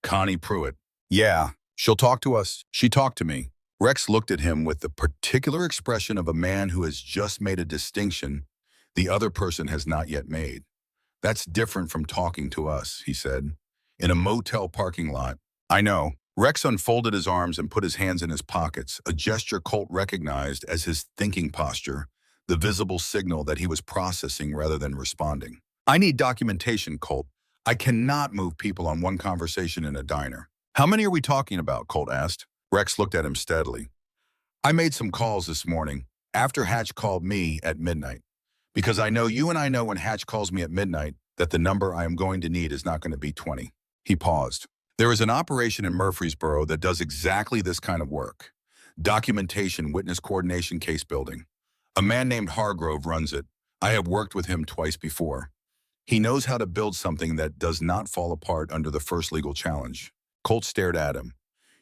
"Connie Pruitt." "Yeah, she'll talk to us. She talked to me." Rex looked at him with the particular expression of a man who has just made a distinction the other person has not yet made. "That's different from talking to us," he said. "In a motel parking lot." "I know." Rex unfolded his arms and put his hands in his pockets, a gesture Colt recognized as his thinking posture, the visible signal that he was processing rather than responding. "I need documentation, Colt. I cannot move people on one conversation in a diner." "How many are we talking about?" Colt asked. Rex looked at him steadily. "I made some calls this morning, after Hatch called me at midnight. Because I know you and I know when Hatch calls me at midnight that the number I am going to need is not going to be 20. He paused. "There is an operation in Murfreesboro that does exactly this kind of work. Documentation, witness coordination, case building. A man named Hargrove runs it. I have worked with him twice before. He knows how to build something that does not fall apart under the first legal challenge." Colt stared at him.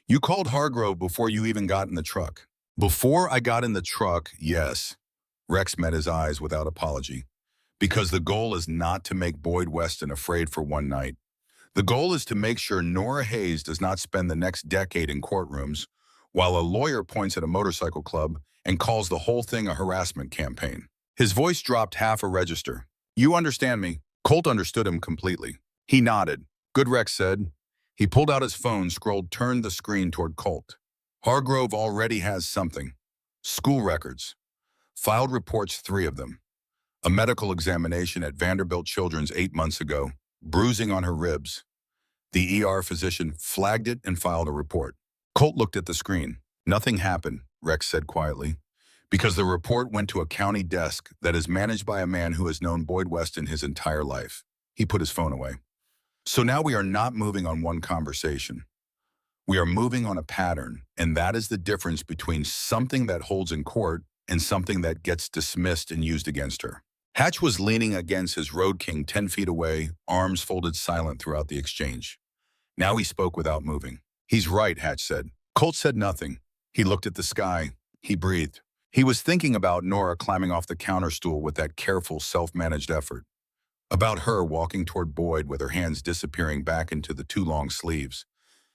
"You called Hargrove before you even got in the truck?" "Before I got in the truck, yes." Rex met his eyes without apology. "Because the goal is not to make Boyd Weston afraid for one night. The goal is to make sure Nora Hayes does not spend the next decade in courtrooms while a lawyer points at a motorcycle club and calls the whole thing a harassment campaign." His voice dropped half a register. "You understand me?" Colt understood him completely. He nodded. "Good," Rex said. He pulled out his phone, turned the screen toward Colt. "Hargrove already has something. School records. Filed reports, 3 of them. A medical examination at Vanderbilt Children's 8 months ago. Bruising on her ribs. The ER physician flagged it and filed a report." Colt looked at the screen. "Nothing happened," Rex said quietly, "because the report went to a county desk that is managed by a man who has known Boyd Weston his entire life." He put his phone away. "So now we are not moving on one conversation. We are moving on a pattern, and that is the difference between something that holds in court and something that gets dismissed and used against her." Hatch was leaning against his Road King 10 feet away, arms folded, silent throughout the exchange. Now he spoke without moving. "He's right," Hatch said. Colt said nothing. He looked at the sky. He breathed. He was thinking about Nora climbing off the counter stool with that careful, self-managed effort. About her walking toward Boyd with her hands disappearing back into the too long sleeves.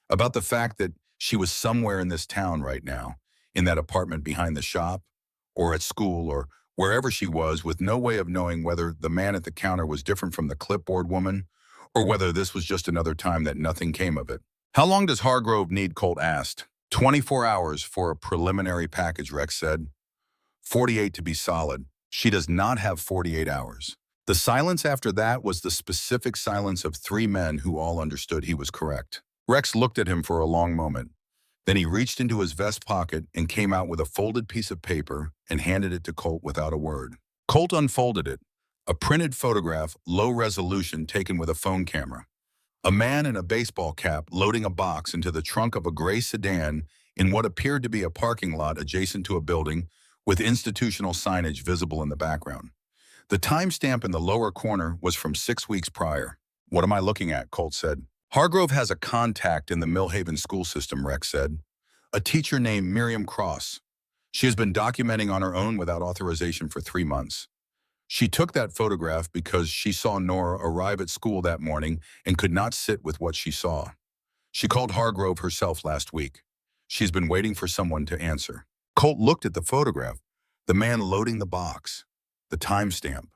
About the fact that She was somewhere in this town right now, in that apartment behind the shop, or at school, or wherever she was, with no way of knowing whether the man at the counter was different from the clipboard woman, or whether this was just another time that nothing came of it. How long does Hargrove need? Colt asked. 24 hours for a preliminary package, Rex said. 48 to be solid. She does not have 48 hours. The silence after that was the specific silence of three men who all understood he was correct. Rex looked at him for a long moment. Then he reached into his vest pocket and came out with a folded piece of paper and handed it to Colt without a word. Colt unfolded it. A printed photograph, low resolution, taken with a phone camera. A man in a baseball cap loading a box into the trunk of a gray sedan in what appeared to be a parking lot adjacent to a building with institutional signage visible in the background. The timestamp in the lower corner was from 6 weeks prior. What am I looking at? Colt said. Hargrove has a contact in the Millhaven school system, Rex said. A teacher named Miriam Cross. She has been documenting on her own without authorization for 3 months. She took that photograph because she saw Nora arrive at school that morning and could not sit with what she saw. She called Hargrove herself last week. She's been waiting for someone to answer. Colt looked at the photograph, the man loading the box, the timestamp.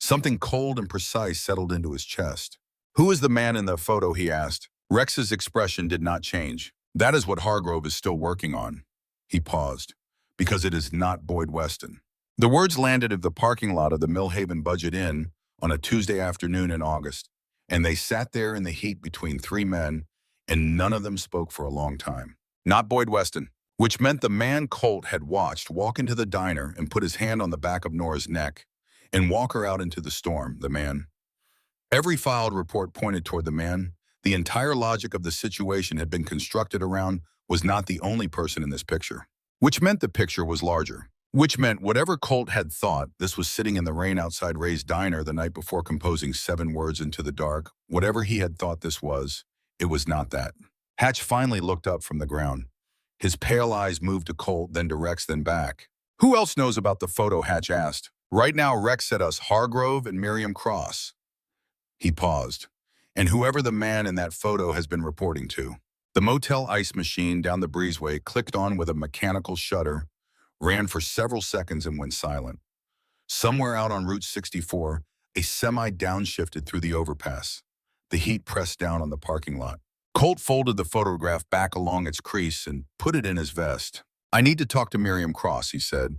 Something cold and precise settled into his chest. Who is the man in the photo, he asked. Rex's expression did not change. That is what Hargrove is still working on. He paused. Because it is not Boyd Weston. The words landed at the parking lot of the Millhaven Budget Inn on a Tuesday afternoon in August, and they sat there in the heat between three men, and none of them spoke for a long time. Not Boyd Weston, which meant the man Colt had watched walk into the diner and put his hand on the back of Nora's neck and walk her out into the storm, the man. Every filed report pointed toward the man. The entire logic of the situation had been constructed around was not the only person in this picture, which meant the picture was larger. Which meant whatever Colt had thought, this was sitting in the rain outside Ray's diner the night before composing 7 words into the dark, whatever he had thought this was, it was not that. Hatch finally looked up from the ground. His pale eyes moved to Colt, then to Rex, then back. Who else knows about the photo? Hatch asked. Right now, Rex said us Hargrove and Miriam Cross. He paused. And whoever the man in that photo has been reporting to. The motel ice machine down the breezeway clicked on with a mechanical shutter, ran for several seconds and went silent. Somewhere out on Route 64, a semi downshifted through the overpass. The heat pressed down on the parking lot. Colt folded the photograph back along its crease and put it in his vest. I need to talk to Miriam Cross, he said.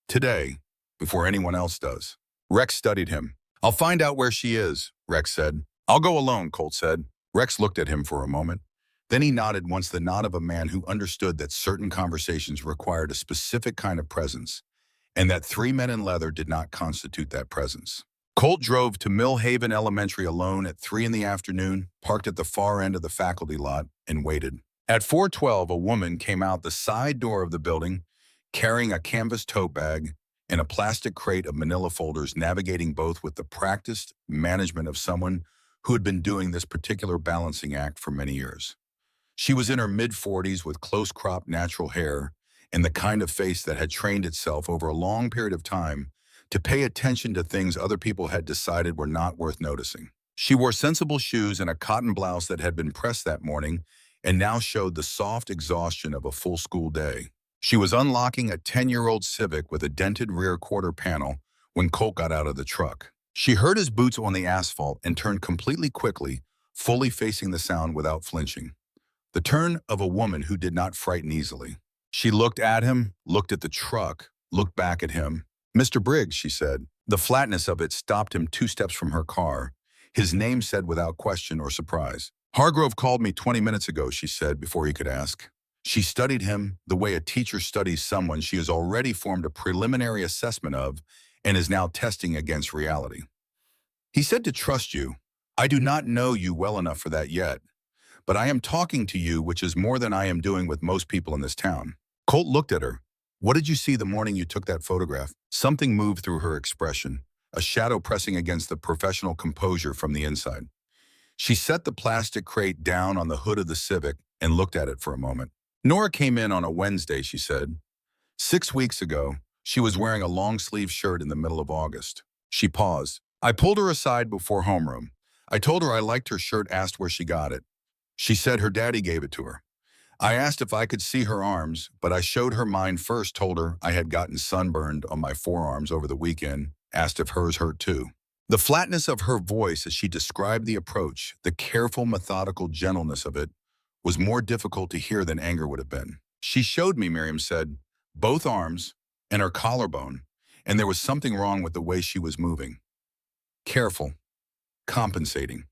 Today, before anyone else does. Rex studied him. I'll find out where she is, Rex said. I'll go alone, Colt said. Rex looked at him for a moment. Then he nodded, once the nod of a man who understood that certain conversations required a specific kind of presence, and that 3 men in leather did not constitute that presence. Colt drove to Millhaven Elementary alone at 3 in the afternoon, parked at the far end of the faculty lot, and waited. At 4:12, a woman came out the side door of the building, carrying a canvas tote bag and a plastic crate of manila folders, navigating both with the practiced management of someone who had been doing this particular balancing act for many years. She was in her mid-40s with close-cropped natural hair and the kind of face that had trained itself over a long period of time to pay attention to things other people had decided were not worth noticing. She wore sensible shoes and a cotton blouse that had been pressed that morning and now showed the soft exhaustion of a full school day. She was unlocking a 10-year-old Civic with a dented rear quarter panel when Colt got out of the truck. She heard his boots on the asphalt and turned completely quickly, fully facing the sound without flinching. The turn of a woman who did not frighten easily. She looked at him, looked at the truck, looked back at him. Mr. Briggs, she said. The flatness of it stopped him 2 steps from her car. His name said without question or surprise. Hargrove called me 20 minutes ago, she said before he could ask. She studied him the way a teacher studies someone she has already formed a preliminary assessment of and is now testing against reality. He said to trust you. I do not know you well enough for that yet. But I am talking to you, which is more than I am doing with most people in this town. Colt looked at her. What did you see the morning you took that photograph? Something moved through her expression, a shadow pressing against the professional composure from the inside. She set the plastic crate down on the hood of the Civic and looked at it for a moment. Nora came in on a Wednesday, she said. 6 weeks ago, she was wearing a long-sleeve shirt in the middle of August. She paused. I pulled her aside before homeroom. I told her I liked her shirt, asked where she got it. She said her daddy gave it to her. I asked if I could see her arms, but I showed her mine first, told her I had gotten sunburned on my forearms over the weekend, asked if hers hurt too. The flatness of her voice as she described the approach, the careful, methodical gentleness of it, was more difficult to hear than anger would have been. She showed me, Miriam said, both arms and her collarbone, and there was something wrong with the way she was moving. Careful, compensating.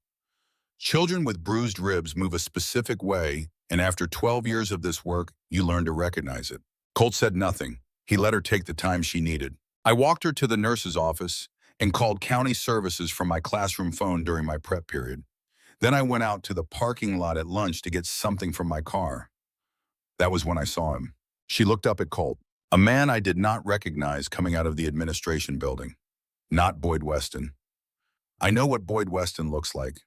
Children with bruised ribs move a specific way, and after 12 years of this work, you learn to recognize it. Colt said nothing. He let her take the time she needed. I walked her to the nurse's office and called county services from my classroom phone during my prep period. Then I went out to the parking lot at lunch to get something from my car. That was when I saw him. She looked up at Colt, a man I did not recognize coming out of the administration building. Not Boyd Weston. I know what Boyd Weston looks like.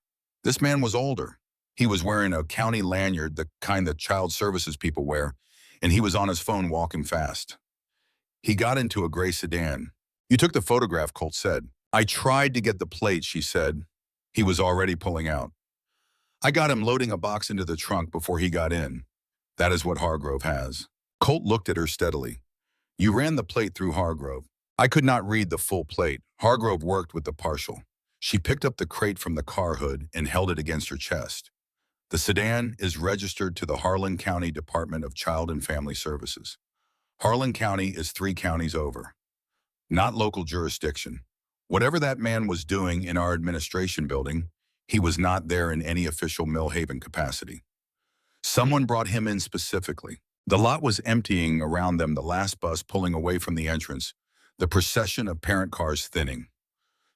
This man was older. He was wearing a county lanyard, the kind that child services people wear, and he was on his phone walking fast. He got into a gray sedan. You took the photograph, Colt said. I tried to get the plate, she said. He was already pulling out. I got him loading a box into the trunk before he got in. That is what Hargrove has. Colt looked at her steadily. You ran the plate through Hargrove. I could not read the full plate. Hargrove worked with the partial. She picked up the crate from the car hood and held it against her chest. The sedan is registered to the Harlan County Department of Child and Family Services. Harlan County is 3 counties over. Not local jurisdiction. Whatever that man was doing in our administration building, he was not there in any official Millhaven capacity. Someone brought him in specifically. The lot was emptying around them, the last bus pulling away from the entrance, the procession of parent cars thinning.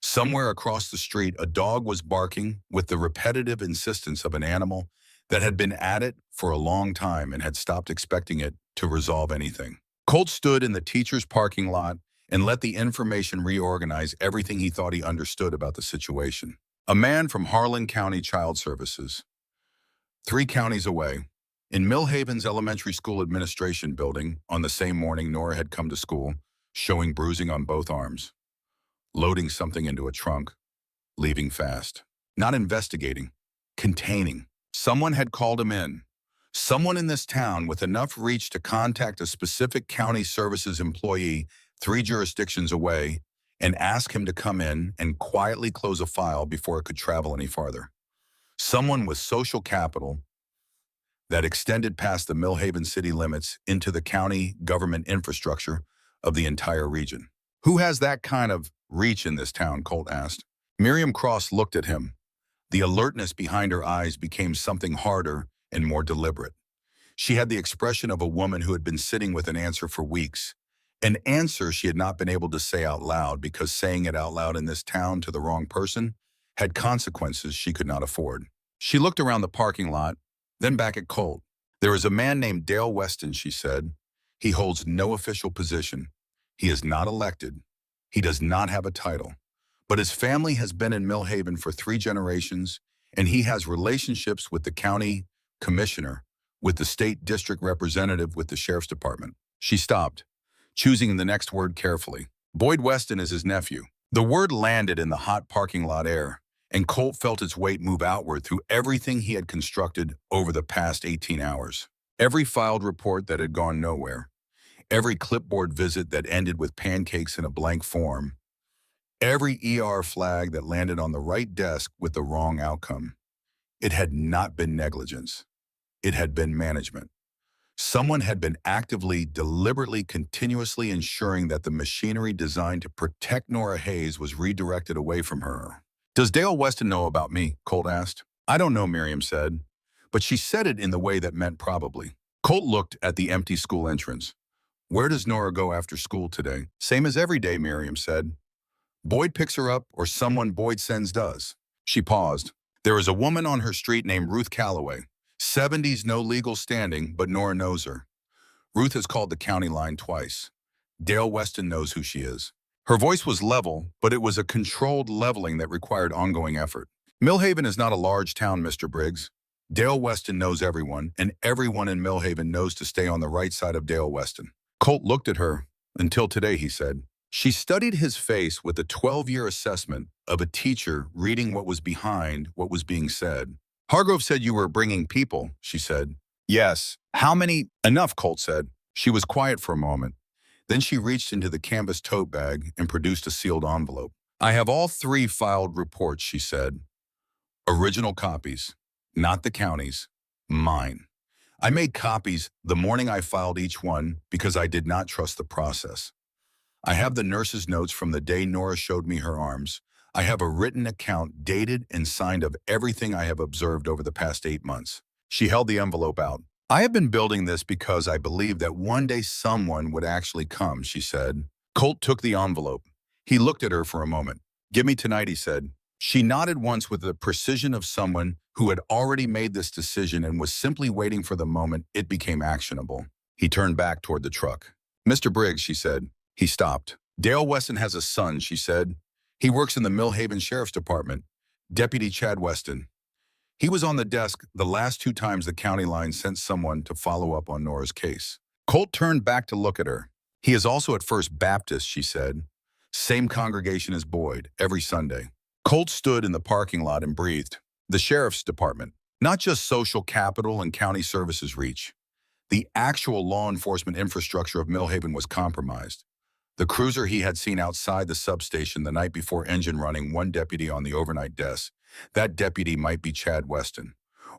Somewhere across the street, a dog was barking with the repetitive insistence of an animal that had been at it for a long time and had stopped expecting it to resolve anything. Colt stood in the teacher's parking lot and let the information reorganize everything he thought he understood about the situation. A man from Harlan County Child Services, 3 counties away, in Millhaven's elementary school administration building on the same morning Nora had come to school, showing bruising on both arms. Loading something into a trunk, leaving fast. Not investigating, containing. Someone had called him in. Someone in this town with enough reach to contact a specific county services employee 3 jurisdictions away and ask him to come in and quietly close a file before it could travel any farther. Someone with social capital that extended past the Millhaven city limits into the county government infrastructure of the entire region. Who has that kind of reach in this town? Colt asked. Miriam Cross looked at him. The alertness behind her eyes became something harder and more deliberate. She had the expression of a woman who had been sitting with an answer for weeks, an answer she had not been able to say out loud because saying it out loud in this town to the wrong person had consequences she could not afford. She looked around the parking lot, then back at Colt. There is a man named Dale Weston, she said. He holds no official position. He is not elected. He does not have a title. But his family has been in Millhaven for 3 generations, and he has relationships with the county commissioner, with the state district representative, with the sheriff's department. She stopped, choosing the next word carefully. Boyd Weston is his nephew. The word landed in the hot parking lot air, and Colt felt its weight move outward through everything he had constructed over the past 18 hours. Every filed report that had gone nowhere, every clipboard visit that ended with pancakes in a blank form, every ER flag that landed on the right desk with the wrong outcome. It had not been negligence. It had been management. Someone had been actively, deliberately, continuously ensuring that the machinery designed to protect Nora Hayes was redirected away from her. Does Dale Weston know about me? Colt asked. I don't know, Miriam said, but she said it in the way that meant probably. Colt looked at the empty school entrance. Where does Nora go after school today? Same as every day, Miriam said. Boyd picks her up, or someone Boyd sends does. She paused. There is a woman on her street named Ruth Calloway. 70s, no legal standing, but Nora knows her. Ruth has called the county line twice. Dale Weston knows who she is. Her voice was level, but it was a controlled leveling that required ongoing effort. Millhaven is not a large town, Mr. Briggs. Dale Weston knows everyone, and everyone in Millhaven knows to stay on the right side of Dale Weston. Colt looked at her. Until today, he said. She studied his face with a 12-year assessment of a teacher reading what was behind what was being said. Hargrove said you were bringing people, she said. Yes. How many? Enough, Colt said. She was quiet for a moment. Then she reached into the canvas tote bag and produced a sealed envelope. I have all 3 filed reports, she said. Original copies, not the county's, mine. I made copies the morning I filed each one because I did not trust the process. I have the nurse's notes from the day Nora showed me her arms. I have a written account dated and signed of everything I have observed over the past 8 months. She held the envelope out. I have been building this because I believe that one day someone would actually come, she said. Colt took the envelope. He looked at her for a moment. Give me tonight, he said. She nodded once with the precision of someone who had already made this decision and was simply waiting for the moment it became actionable. He turned back toward the truck. Mr. Briggs, she said. He stopped. Dale Weston has a son, she said. He works in the Millhaven Sheriff's Department. Deputy Chad Weston. He was on the desk the last 2 times the county line sent someone to follow up on Nora's case. Colt turned back to look at her. He is also at First Baptist, she said. Same congregation as Boyd, every Sunday. Colt stood in the parking lot and breathed. The Sheriff's Department. Not just social capital and county services reach. The actual law enforcement infrastructure of Millhaven was compromised. The cruiser he had seen outside the substation the night before engine running one deputy on the overnight desk. That deputy might be Chad Weston,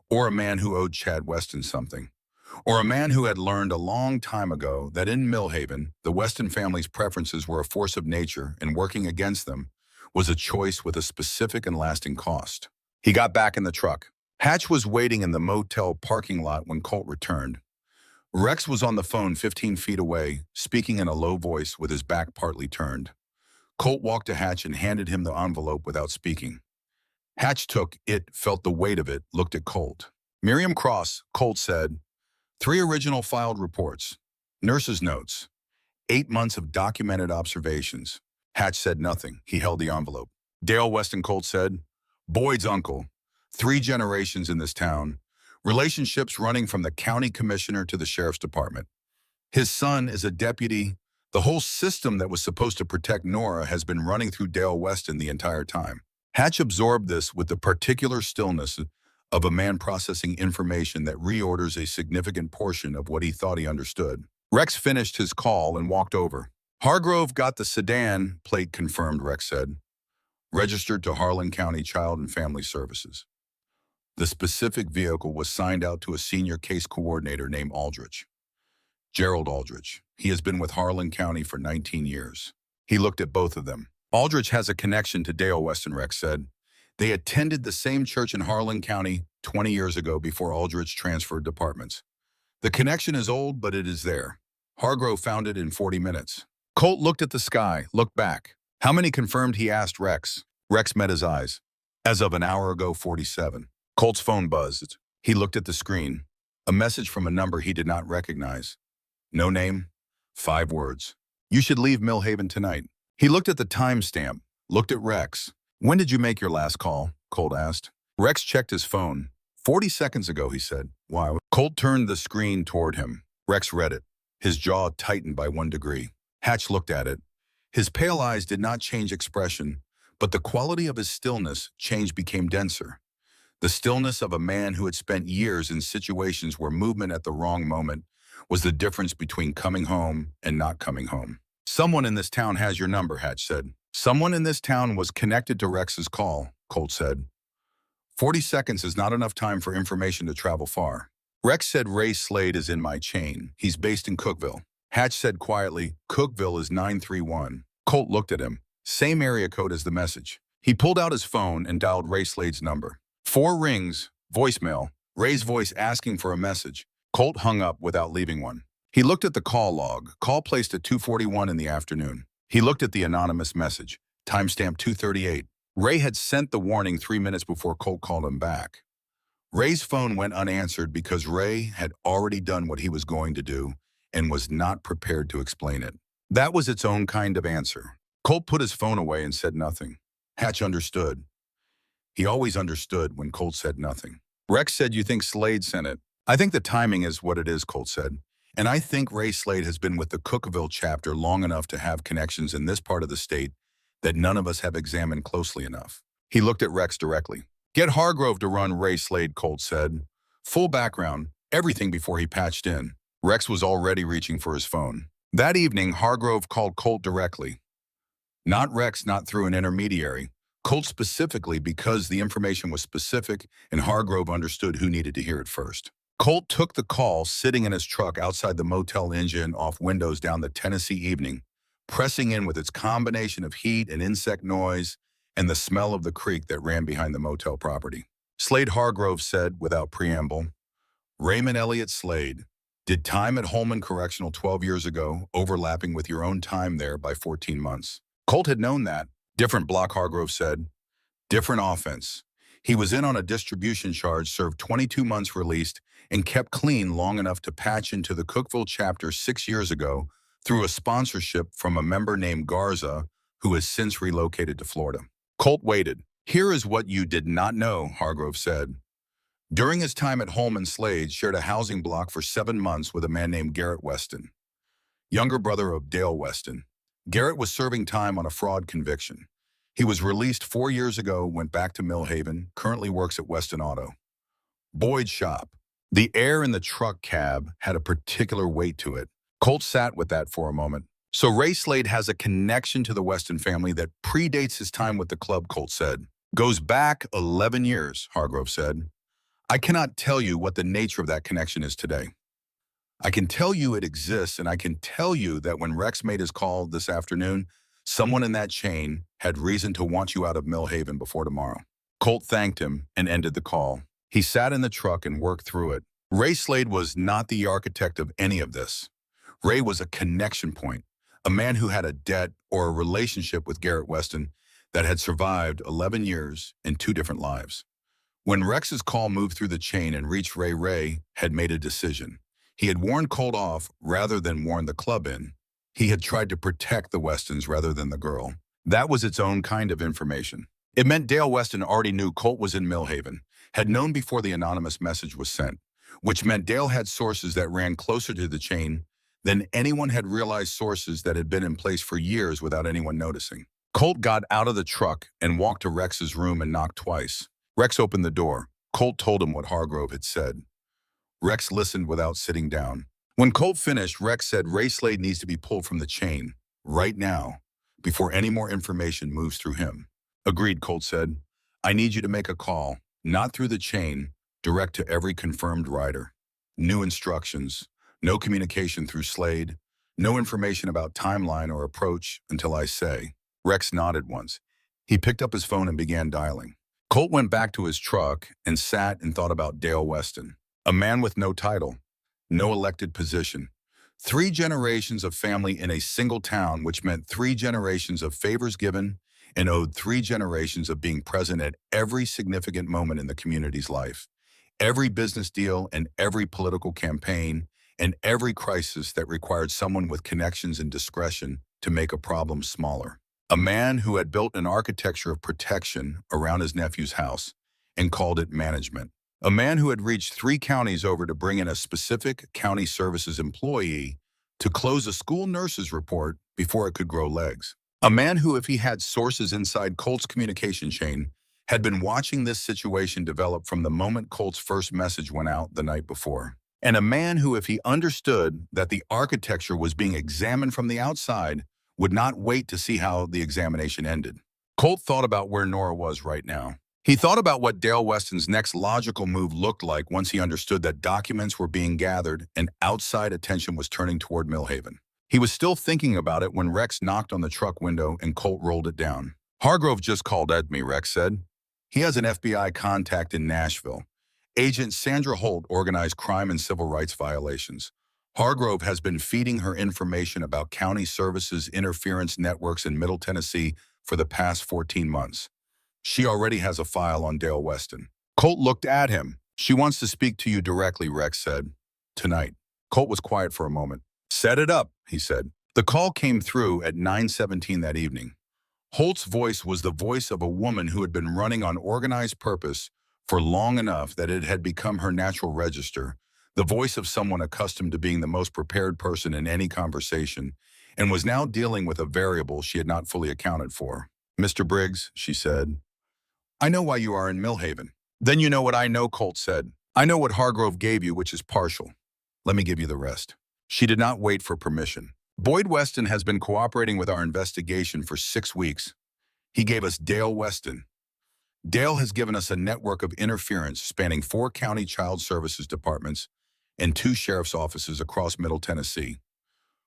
or a man who owed Chad Weston something, or a man who had learned a long time ago that in Millhaven, the Weston family's preferences were a force of nature and working against them was a choice with a specific and lasting cost. He got back in the truck. Hatch was waiting in the motel parking lot when Colt returned. Rex was on the phone 15 feet away, speaking in a low voice with his back partly turned. Colt walked to Hatch and handed him the envelope without speaking. Hatch took it, felt the weight of it, looked at Colt. Miriam Cross, Colt said, 3 original filed reports, nurse's notes, 8 months of documented observations. Hatch said nothing. He held the envelope. Dale Weston, Colt said, Boyd's uncle, 3 generations in this town, relationships running from the county commissioner to the sheriff's department. His son is a deputy. The whole system that was supposed to protect Nora has been running through Dale Weston the entire time. Hatch absorbed this with the particular stillness of a man processing information that reorders a significant portion of what he thought he understood. Rex finished his call and walked over. Hargrove got the sedan, plate confirmed, Rex said. Registered to Harlan County Child and Family Services. The specific vehicle was signed out to a senior case coordinator named Aldrich. Gerald Aldrich. He has been with Harlan County for 19 years. He looked at both of them. Aldrich has a connection to Dale Weston, Rex said. They attended the same church in Harlan County 20 years ago before Aldrich transferred departments. The connection is old, but it is there. Hargrove found it in 40 minutes. Colt looked at the sky, looked back. How many confirmed, he asked Rex. Rex met his eyes. As of an hour ago, 47. Colt's phone buzzed. He looked at the screen. A message from a number he did not recognize. No name, 5 words. You should leave Millhaven tonight. He looked at the timestamp, looked at Rex. When did you make your last call? Colt asked. Rex checked his phone. 40 seconds ago, he said. Why? Colt turned the screen toward him. Rex read it. His jaw tightened by 1 degree. Hatch looked at it. His pale eyes did not change expression, but the quality of his stillness became denser. The stillness of a man who had spent years in situations where movement at the wrong moment was the difference between coming home and not coming home. Someone in this town has your number, Hatch said. Someone in this town was connected to Rex's call, Colt said. 40 seconds is not enough time for information to travel far. Rex said Ray Slade is in my chain. He's based in Cookville. Hatch said quietly, Cookville is 931. Colt looked at him. Same area code as the message. He pulled out his phone and dialed Ray Slade's number. 4 rings, voicemail, Ray's voice asking for a message. Colt hung up without leaving one. He looked at the call log, call placed at 2:41 in the afternoon. He looked at the anonymous message, timestamp 2:38. Ray had sent the warning 3 minutes before Colt called him back. Ray's phone went unanswered because Ray had already done what he was going to do and was not prepared to explain it. That was its own kind of answer. Colt put his phone away and said nothing. Hatch understood. He always understood when Colt said nothing. Rex said, you think Slade sent it? I think the timing is what it is, Colt said. And I think Ray Slade has been with the Cookville chapter long enough to have connections in this part of the state that none of us have examined closely enough. He looked at Rex directly. Get Hargrove to run Ray Slade, Colt said. Full background, everything before he patched in. Rex was already reaching for his phone. That evening, Hargrove called Colt directly. Not Rex, not through an intermediary. Colt specifically because the information was specific and Hargrove understood who needed to hear it first. Colt took the call sitting in his truck outside the motel engine off windows down the Tennessee evening, pressing in with its combination of heat and insect noise and the smell of the creek that ran behind the motel property. Slade Hargrove said, without preamble, Raymond Elliott Slade, did time at Holman Correctional 12 years ago, overlapping with your own time there by 14 months. Colt had known that. Different block, Hargrove said. Different offense. He was in on a distribution charge, served 22 months released, and kept clean long enough to patch into the Cookeville chapter 6 years ago through a sponsorship from a member named Garza, who has since relocated to Florida. Colt waited. Here is what you did not know, Hargrove said. During his time at Holman, Slade shared a housing block for 7 months with a man named Garrett Weston, younger brother of Dale Weston. Garrett was serving time on a fraud conviction. He was released 4 years ago, went back to Millhaven, currently works at Weston Auto. Boyd's shop. The air in the truck cab had a particular weight to it. Colt sat with that for a moment. So Ray Slade has a connection to the Weston family that predates his time with the club, Colt said. Goes back 11 years, Hargrove said. I cannot tell you what the nature of that connection is today. I can tell you it exists, and I can tell you that when Rex made his call this afternoon, someone in that chain had reason to want you out of Millhaven before tomorrow. Colt thanked him and ended the call. He sat in the truck and worked through it. Ray Slade was not the architect of any of this. Ray was a connection point, a man who had a debt or a relationship with Garrett Weston that had survived 11 years and 2 different lives. When Rex's call moved through the chain and reached Ray, Ray had made a decision. He had warned Colt off rather than warn the club in. He had tried to protect the Westons rather than the girl. That was its own kind of information. It meant Dale Weston already knew Colt was in Millhaven, had known before the anonymous message was sent, which meant Dale had sources that ran closer to the chain than anyone had realized, sources that had been in place for years without anyone noticing. Colt got out of the truck and walked to Rex's room and knocked twice. Rex opened the door. Colt told him what Hargrove had said. Rex listened without sitting down. When Colt finished, Rex said Ray Slade needs to be pulled from the chain, right now, before any more information moves through him. Agreed, Colt said. I need you to make a call, not through the chain, direct to every confirmed rider. New instructions, no communication through Slade, no information about timeline or approach until I say. Rex nodded once. He picked up his phone and began dialing. Colt went back to his truck and sat and thought about Dale Weston, a man with no title, no elected position. 3 generations of family in a single town, which meant 3 generations of favors given and owed 3 generations of being present at every significant moment in the community's life, every business deal and every political campaign, and every crisis that required someone with connections and discretion to make a problem smaller. A man who had built an architecture of protection around his nephew's house and called it management. A man who had reached 3 counties over to bring in a specific county services employee to close a school nurse's report before it could grow legs. A man who, if he had sources inside Colt's communication chain, had been watching this situation develop from the moment Colt's first message went out the night before. And a man who, if he understood that the architecture was being examined from the outside, would not wait to see how the examination ended. Colt thought about where Nora was right now. He thought about what Dale Weston's next logical move looked like once he understood that documents were being gathered and outside attention was turning toward Millhaven. He was still thinking about it when Rex knocked on the truck window and Colt rolled it down. Hargrove just called me, Rex said. He has an FBI contact in Nashville. Agent Sandra Holt organized crime and civil rights violations. Hargrove has been feeding her information about county services interference networks in Middle Tennessee for the past 14 months. She already has a file on Dale Weston. Colt looked at him. She wants to speak to you directly, Rex said. Tonight. Colt was quiet for a moment. Set it up, he said. The call came through at 9:17 that evening. Holt's voice was the voice of a woman who had been running on organized purpose for long enough that it had become her natural register, the voice of someone accustomed to being the most prepared person in any conversation, and was now dealing with a variable she had not fully accounted for. Mr. Briggs, she said, I know why you are in Millhaven. Then you know what I know, Colt said. I know what Hargrove gave you, which is partial. Let me give you the rest. She did not wait for permission. Boyd Weston has been cooperating with our investigation for 6 weeks. He gave us Dale Weston. Dale has given us a network of interference spanning 4 county child services departments and 2 sheriff's offices across Middle Tennessee.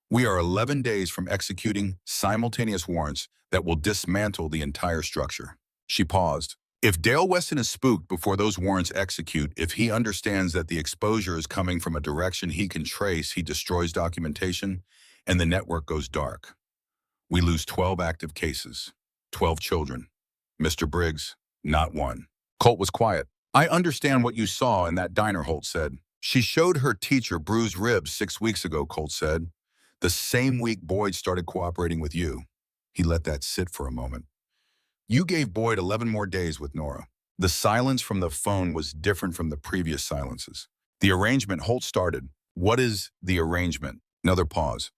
We are 11 days from executing simultaneous warrants that will dismantle the entire structure. She paused. If Dale Weston is spooked before those warrants execute, if he understands that the exposure is coming from a direction he can trace, he destroys documentation, and the network goes dark. We lose 12 active cases, 12 children. Mr. Briggs, not one. Colt was quiet. I understand what you saw in that diner, Holt said. She showed her teacher bruised ribs 6 weeks ago, Colt said. The same week Boyd started cooperating with you. He let that sit for a moment. You gave Boyd 11 more days with Nora. The silence from the phone was different from the previous silences. The arrangement, Holt started. What is the arrangement? Another pause.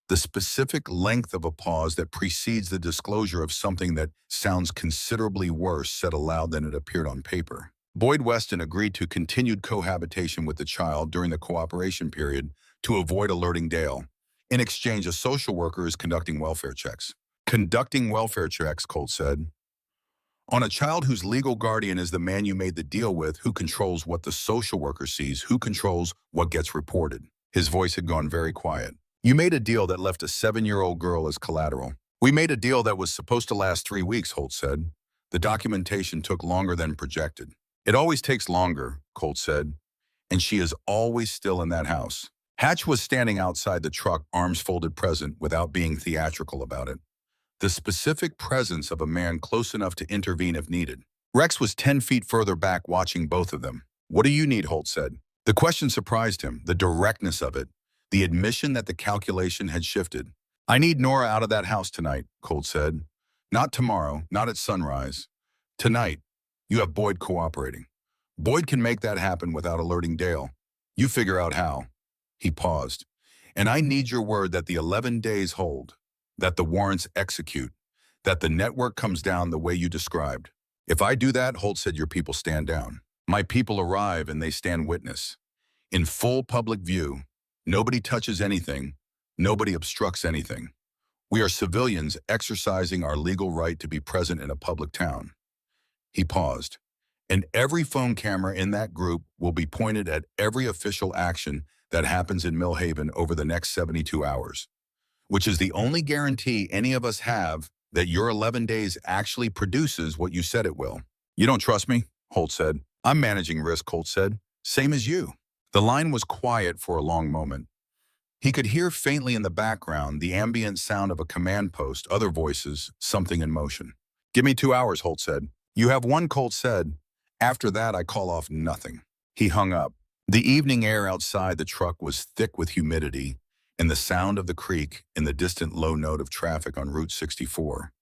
The specific length of a pause that precedes the disclosure of something that sounds considerably worse said aloud than it appeared on paper. Boyd Weston agreed to continued cohabitation with the child during the cooperation period to avoid alerting Dale. In exchange, a social worker is conducting welfare checks. Conducting welfare checks, Colt said. On a child whose legal guardian is the man you made the deal with, who controls what the social worker sees, who controls what gets reported. His voice had gone very quiet. You made a deal that left a 7-year-old girl as collateral. We made a deal that was supposed to last 3 weeks, Holt said. The documentation took longer than projected. It always takes longer, Colt said, and she is always still in that house. Hatch was standing outside the truck, arms folded present, without being theatrical about it. The specific presence of a man close enough to intervene if needed. Rex was 10 feet further back watching both of them. What do you need, Holt said. The question surprised him, the directness of it, the admission that the calculation had shifted. I need Nora out of that house tonight, Colt said. Not tomorrow, not at sunrise. Tonight, you have Boyd cooperating. Boyd can make that happen without alerting Dale. You figure out how. He paused. And I need your word that the 11 days hold, that the warrants execute, that the network comes down the way you described. If I do that, Holt said, your people stand down. My people arrive and they stand witness. In full public view, nobody touches anything, nobody obstructs anything. We are civilians exercising our legal right to be present in a public town. He paused. And every phone camera in that group will be pointed at every official action that happens in Millhaven over the next 72 hours, which is the only guarantee any of us have that your 11 days actually produces what you said it will. You don't trust me? Holt said. I'm managing risk, Colt said. Same as you. The line was quiet for a long moment. He could hear faintly in the background the ambient sound of a command post, other voices, something in motion. Give me 2 hours, Holt said. You have one, Colt said. After that, I call off nothing. He hung up. The evening air outside the truck was thick with humidity, and the sound of the creek in the distant low note of traffic on Route 64.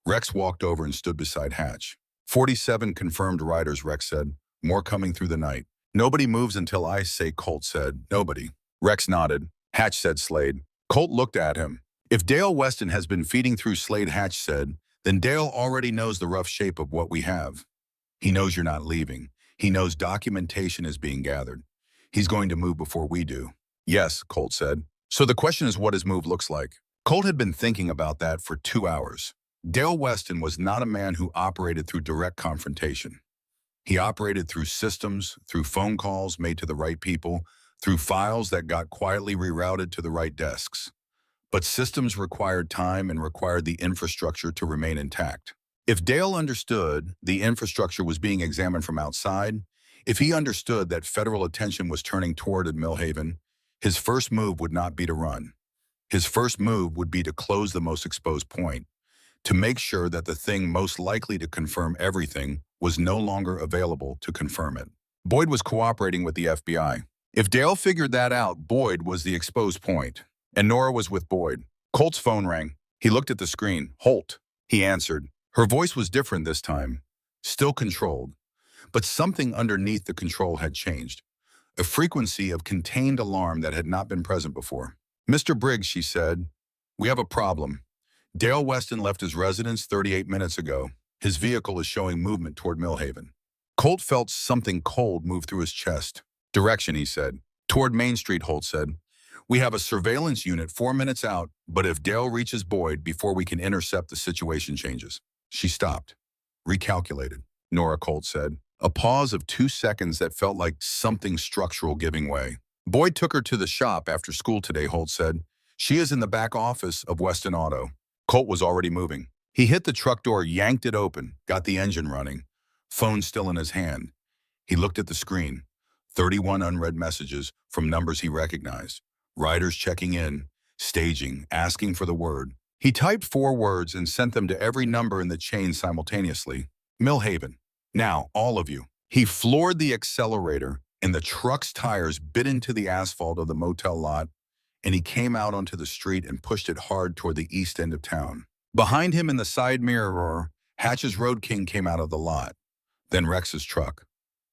Rex walked over and stood beside Hatch. 47 confirmed riders, Rex said. More coming through the night. Nobody moves until I say, Colt said. Nobody. Rex nodded. Hatch said, Slade. Colt looked at him. If Dale Weston has been feeding through Slade, Hatch said, then Dale already knows the rough shape of what we have. He knows you're not leaving. He knows documentation is being gathered. He's going to move before we do. Yes, Colt said. So the question is what his move looks like. Colt had been thinking about that for 2 hours. Dale Weston was not a man who operated through direct confrontation. He operated through systems, through phone calls made to the right people, through files that got quietly rerouted to the right desks. But systems required time and required the infrastructure to remain intact. If Dale understood the infrastructure was being examined from outside, if he understood that federal attention was turning toward Millhaven, his first move would not be to run. His first move would be to close the most exposed point, to make sure that the thing most likely to confirm everything was no longer available to confirm it. Boyd was cooperating with the FBI. If Dale figured that out, Boyd was the exposed point, and Nora was with Boyd. Colt's phone rang. He looked at the screen. Holt. He answered. Her voice was different this time, still controlled, but something underneath the control had changed, a frequency of contained alarm that had not been present before. Mr. Briggs, she said, we have a problem. Dale Weston left his residence 38 minutes ago. His vehicle is showing movement toward Millhaven. Colt felt something cold move through his chest. Direction, he said. Toward Main Street, Holt said. We have a surveillance unit 4 minutes out, but if Dale reaches Boyd before we can intercept, the situation changes. She stopped. Recalculated, Nora Colt said. A pause of 2 seconds that felt like something structural giving way. Boyd took her to the shop after school today, Holt said. She is in the back office of Weston Auto. Colt was already moving. He hit the truck door, yanked it open, got the engine running. Phone still in his hand. He looked at the screen. 31 unread messages from numbers he recognized. Riders checking in, staging, asking for the word. He typed 4 words and sent them to every number in the chain simultaneously. Millhaven. Now, all of you. He floored the accelerator, and the truck's tires bit into the asphalt of the motel lot, and he came out onto the street and pushed it hard toward the east end of town. Behind him in the side mirror, Hatch's Road King came out of the lot. Then Rex's truck.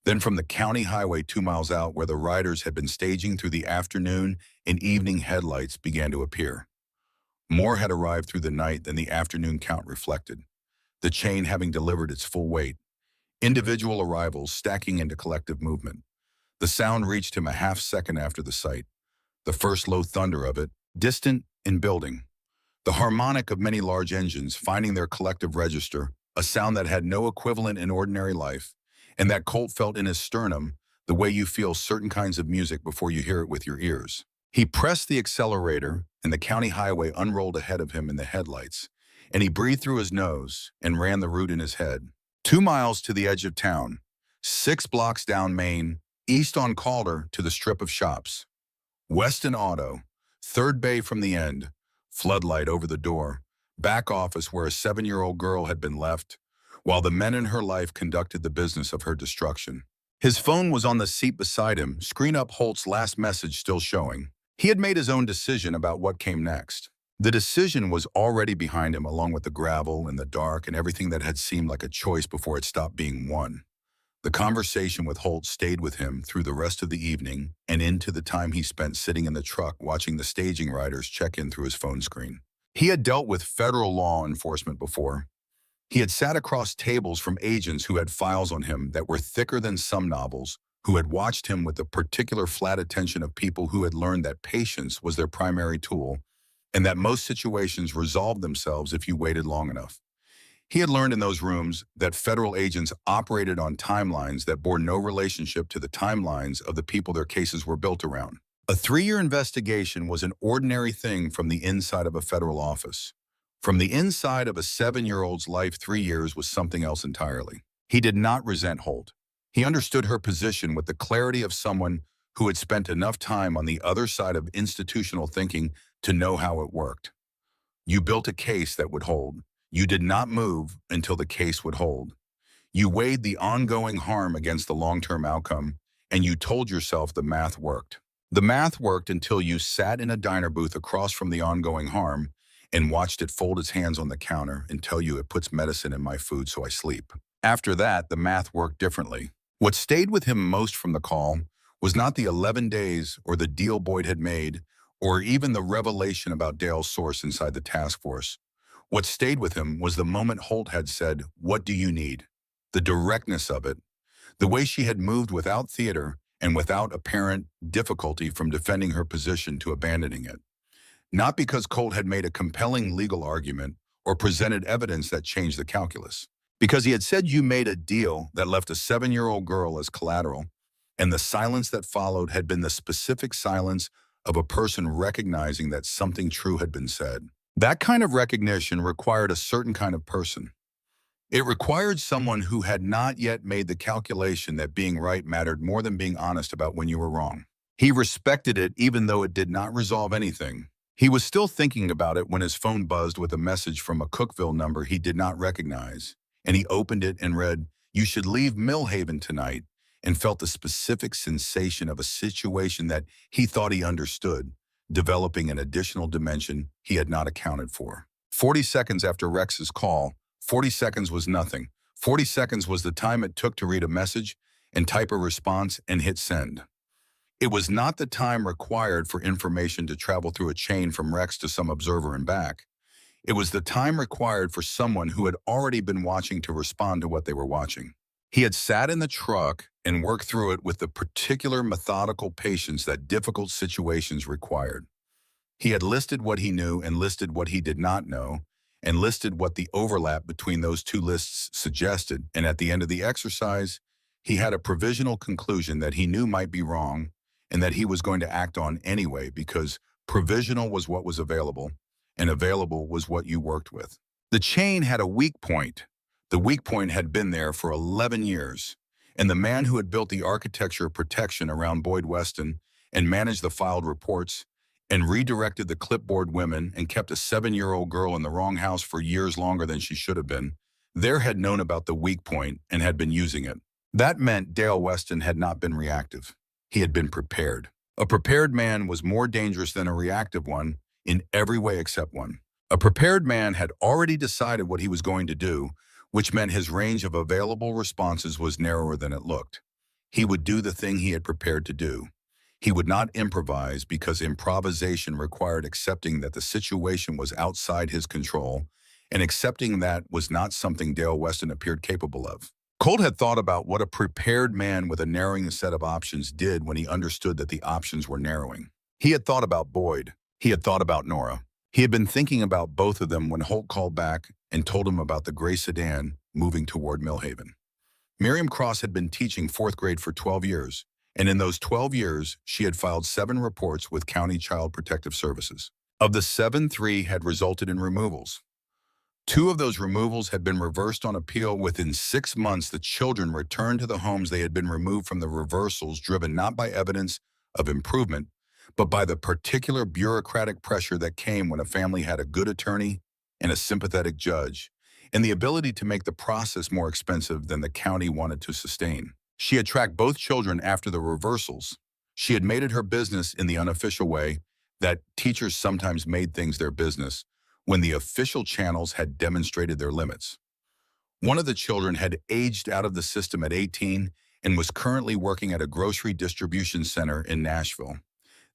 Then from the county highway 2 miles out where the riders had been staging through the afternoon and evening, headlights began to appear. More had arrived through the night than the afternoon count reflected, the chain having delivered its full weight. Individual arrivals stacking into collective movement. The sound reached him a half-second after the sight. The first low thunder of it, distant and building. The harmonic of many large engines finding their collective register, a sound that had no equivalent in ordinary life, and that Colt felt in his sternum the way you feel certain kinds of music before you hear it with your ears. He pressed the accelerator, and the county highway unrolled ahead of him in the headlights, and he breathed through his nose and ran the route in his head. 2 miles to the edge of town, 6 blocks down Main, east on Calder to the strip of shops. Weston Auto, third bay from the end, floodlight over the door, back office where a 7-year-old girl had been left, while the men in her life conducted the business of her destruction. His phone was on the seat beside him, screen up, Holt's last message still showing. He had made his own decision about what came next. The decision was already behind him, along with the gravel and the dark and everything that had seemed like a choice before it stopped being one. The conversation with Holt stayed with him through the rest of the evening and into the time he spent sitting in the truck watching the staging riders check in through his phone screen. He had dealt with federal law enforcement before. He had sat across tables from agents who had files on him that were thicker than some novels, who had watched him with the particular flat attention of people who had learned that patience was their primary tool and that most situations resolved themselves if you waited long enough. He had learned in those rooms that federal agents operated on timelines that bore no relationship to the timelines of the people their cases were built around. A 3-year investigation was an ordinary thing from the inside of a federal office. From the inside of a 7-year-old's life, 3 years was something else entirely. He did not resent Holt. He understood her position with the clarity of someone who had spent enough time on the other side of institutional thinking to know how it worked. You built a case that would hold. You did not move until the case would hold. You weighed the ongoing harm against the long-term outcome, and you told yourself the math worked. The math worked until you sat in a diner booth across from the ongoing harm and watched it fold its hands on the counter and tell you it puts medicine in my food so I sleep. After that, the math worked differently. What stayed with him most from the call was not the 11 days or the deal Boyd had made, or even the revelation about Dale's source inside the task force. What stayed with him was the moment Holt had said, "What do you need?" The directness of it, the way she had moved without theater and without apparent difficulty from defending her position to abandoning it. Not because Colt had made a compelling legal argument or presented evidence that changed the calculus. Because he had said, "You made a deal that left a 7-year-old girl as collateral," and the silence that followed had been the specific silence of a person recognizing that something true had been said. That kind of recognition required a certain kind of person. It required someone who had not yet made the calculation that being right mattered more than being honest about when you were wrong. He respected it even though it did not resolve anything. He was still thinking about it when his phone buzzed with a message from a Cookville number he did not recognize, and he opened it and read, "You should leave Millhaven tonight," and felt the specific sensation of a situation that he thought he understood, developing an additional dimension he had not accounted for. 40 seconds after Rex's call, 40 seconds was nothing. 40 seconds was the time it took to read a message and type a response and hit send. It was not the time required for information to travel through a chain from Rex to some observer and back. It was the time required for someone who had already been watching to respond to what they were watching. He had sat in the truck and worked through it with the particular methodical patience that difficult situations required. He had listed what he knew and listed what he did not know, and listed what the overlap between those two lists suggested, and at the end of the exercise, he had a provisional conclusion that he knew might be wrong and that he was going to act on anyway because provisional was what was available, and available was what you worked with. The chain had a weak point. The weak point had been there for 11 years, and the man who had built the architecture of protection around Boyd Weston and managed the filed reports and redirected the clipboard women and kept a 7-year-old girl in the wrong house for years longer than she should have been, there had known about the weak point and had been using it. That meant Dale Weston had not been reactive. He had been prepared. A prepared man was more dangerous than a reactive one in every way except one. A prepared man had already decided what he was going to do, which meant his range of available responses was narrower than it looked. He would do the thing he had prepared to do. He would not improvise because improvisation required accepting that the situation was outside his control, and accepting that was not something Dale Weston appeared capable of. Colt had thought about what a prepared man with a narrowing set of options did when he understood that the options were narrowing. He had thought about Boyd. He had thought about Nora. He had been thinking about both of them when Holt called back and told him about the gray sedan moving toward Millhaven. Miriam Cross had been teaching 4th grade for 12 years, and in those 12 years, she had filed 7 reports with County Child Protective Services. Of the 7, 3 had resulted in removals. 2 of those removals had been reversed on appeal. Within 6 months, the children returned to the homes they had been removed from. The reversals driven not by evidence of improvement, but by the particular bureaucratic pressure that came when a family had a good attorney and a sympathetic judge, and the ability to make the process more expensive than the county wanted to sustain. She had tracked both children after the reversals. She had made it her business in the unofficial way that teachers sometimes made things their business when the official channels had demonstrated their limits. One of the children had aged out of the system at 18 and was currently working at a grocery distribution center in Nashville.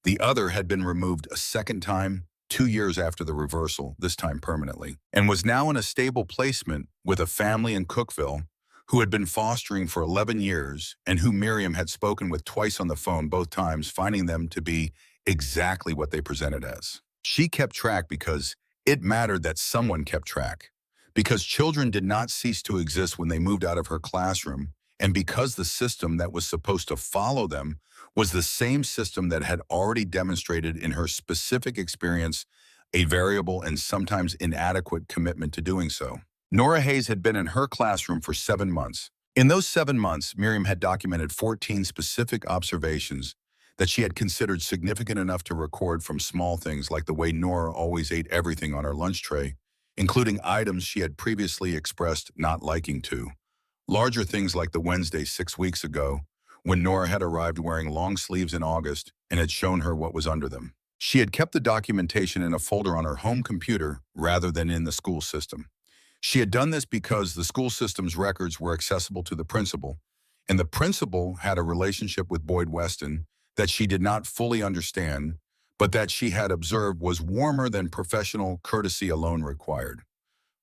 The other had been removed a second time 2 years after the reversal, this time permanently, and was now in a stable placement with a family in Cookville who had been fostering for 11 years and who Miriam had spoken with twice on the phone, both times finding them to be exactly what they presented as. She kept track because it mattered that someone kept track, because children did not cease to exist when they moved out of her classroom, and because the system that was supposed to follow them was the same system that had already demonstrated in her specific experience a variable and sometimes inadequate commitment to doing so. Nora Hayes had been in her classroom for 7 months. In those 7 months, Miriam had documented 14 specific observations that she had considered significant enough to record, from small things like the way Nora always ate everything on her lunch tray, including items she had previously expressed not liking to, larger things like the Wednesday 6 weeks ago when Nora had arrived wearing long sleeves in August and had shown her what was under them. She had kept the documentation in a folder on her home computer rather than in the school system. She had done this because the school system's records were accessible to the principal, and the principal had a relationship with Boyd Weston that she did not fully understand, but that she had observed was warmer than professional courtesy alone required.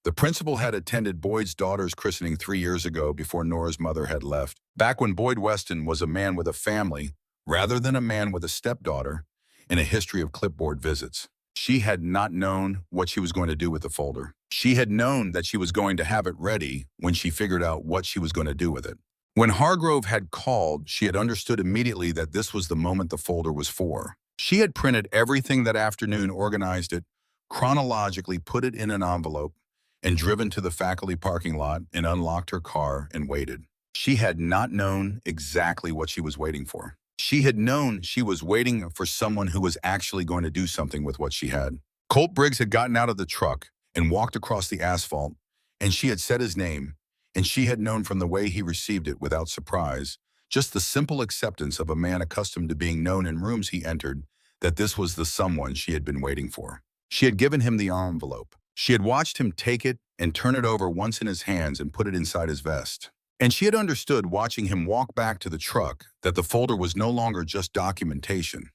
The principal had attended Boyd's daughter's christening 3 years ago before Nora's mother had left, back when Boyd Weston was a man with a family rather than a man with a stepdaughter and a history of clipboard visits. She had not known what she was going to do with the folder. She had known that she was going to have it ready when she figured out what she was going to do with it. When Hargrove had called, she had understood immediately that this was the moment the folder was for. She had printed everything that afternoon, organized it, chronologically put it in an envelope, and driven to the faculty parking lot and unlocked her car and waited. She had not known exactly what she was waiting for. She had known she was waiting for someone who was actually going to do something with what she had. Colt Briggs had gotten out of the truck and walked across the asphalt, and she had said his name, and she had known from the way he received it without surprise, just the simple acceptance of a man accustomed to being known in rooms he entered, that this was the someone she had been waiting for. She had given him the envelope. She had watched him take it and turn it over once in his hands and put it inside his vest. And she had understood, watching him walk back to the truck, that the folder was no longer just documentation.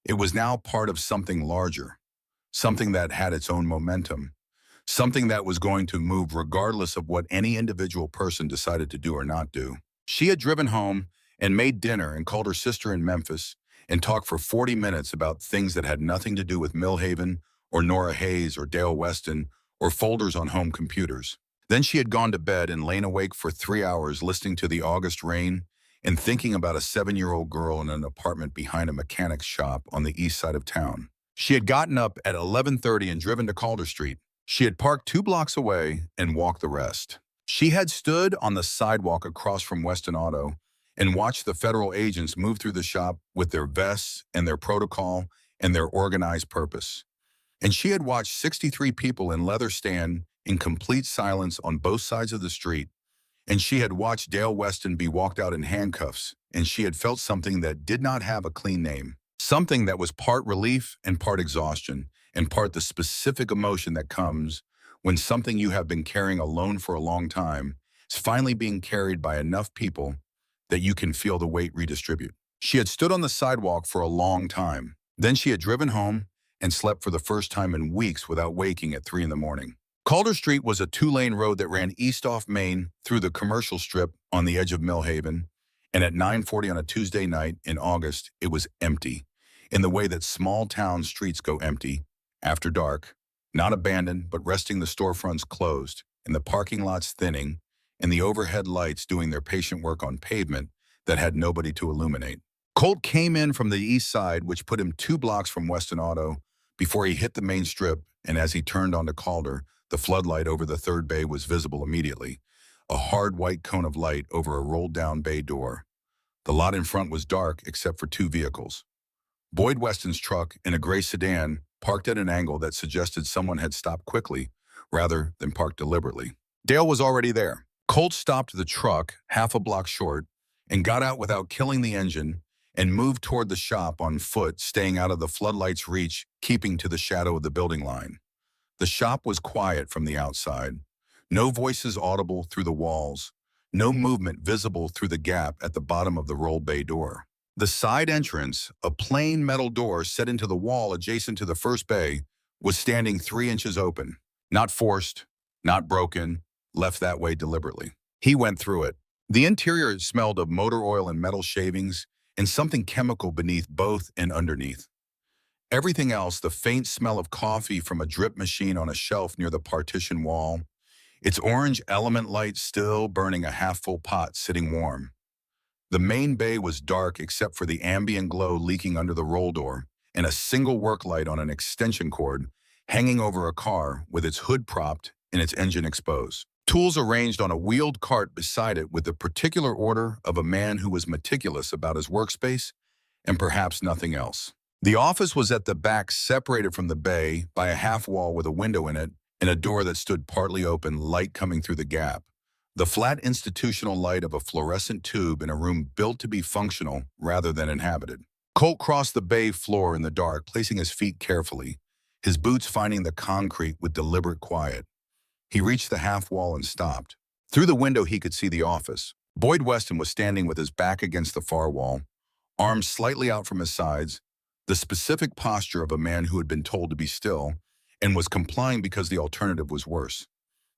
It was now part of something larger, something that had its own momentum, something that was going to move regardless of what any individual person decided to do or not do. She had driven home and made dinner and called her sister in Memphis and talked for 40 minutes about things that had nothing to do with Millhaven or Nora Hayes or Dale Weston or folders on home computers. Then she had gone to bed and lain awake for 3 hours listening to the August rain and thinking about a 7-year-old girl in an apartment behind a mechanic's shop on the east side of town. She had gotten up at 11:30 and driven to Calder Street. She had parked 2 blocks away and walked the rest. She had stood on the sidewalk across from Weston Auto and watched the federal agents move through the shop with their vests and their protocol and their organized purpose. And she had watched 63 people in leather stand in complete silence on both sides of the street. And she had watched Dale Weston be walked out in handcuffs, and she had felt something that did not have a clean name. Something that was part relief and part exhaustion, and part the specific emotion that comes when something you have been carrying alone for a long time is finally being carried by enough people that you can feel the weight redistribute. She had stood on the sidewalk for a long time. Then she had driven home and slept for the first time in weeks without waking at 3 in the morning. Calder Street was a 2-lane road that ran east off Main through the commercial strip on the edge of Millhaven, and at 9:40 on a Tuesday night in August, it was empty, in the way that small town streets go empty after dark, not abandoned, but resting the storefronts closed, and the parking lots thinning, and the overhead lights doing their patient work on pavement that had nobody to illuminate. Colt came in from the east side, which put him 2 blocks from Weston Auto, before he hit the main strip, and as he turned onto Calder, the floodlight over the third bay was visible immediately, a hard white cone of light over a rolled-down bay door. The lot in front was dark except for 2 vehicles. Boyd Weston's truck and a gray sedan parked at an angle that suggested someone had stopped quickly rather than parked deliberately. Dale was already there. Colt stopped the truck half a block short and got out without killing the engine and moved toward the shop on foot, staying out of the floodlight's reach, keeping to the shadow of the building line. The shop was quiet from the outside. No voices audible through the walls. No movement visible through the gap at the bottom of the rolled bay door. The side entrance, a plain metal door set into the wall adjacent to the first bay, was standing 3 inches open. Not forced, not broken, left that way deliberately. He went through it. The interior smelled of motor oil and metal shavings and something chemical beneath both and underneath. Everything else, the faint smell of coffee from a drip machine on a shelf near the partition wall, its orange element light still burning a half-full pot sitting warm. The main bay was dark except for the ambient glow leaking under the roll door and a single work light on an extension cord hanging over a car with its hood propped and its engine exposed. Tools arranged on a wheeled cart beside it with the particular order of a man who was meticulous about his workspace and perhaps nothing else. The office was at the back, separated from the bay by a half wall with a window in it and a door that stood partly open, light coming through the gap. The flat institutional light of a fluorescent tube in a room built to be functional rather than inhabited. Colt crossed the bay floor in the dark, placing his feet carefully, his boots finding the concrete with deliberate quiet. He reached the half wall and stopped. Through the window he could see the office. Boyd Weston was standing with his back against the far wall, arms slightly out from his sides, the specific posture of a man who had been told to be still and was complying because the alternative was worse.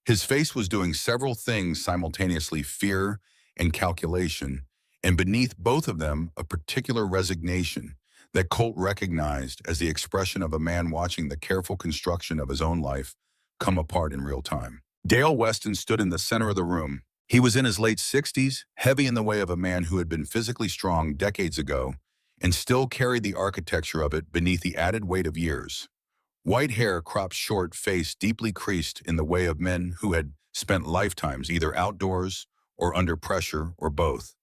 His face was doing several things simultaneously, fear and calculation, and beneath both of them a particular resignation that Colt recognized as the expression of a man watching the careful construction of his own life come apart in real time. Dale Weston stood in the center of the room. He was in his late 60s, heavy in the way of a man who had been physically strong decades ago and still carried the architecture of it beneath the added weight of years. White hair cropped short, face deeply creased in the way of men who had spent lifetimes either outdoors or under pressure or both.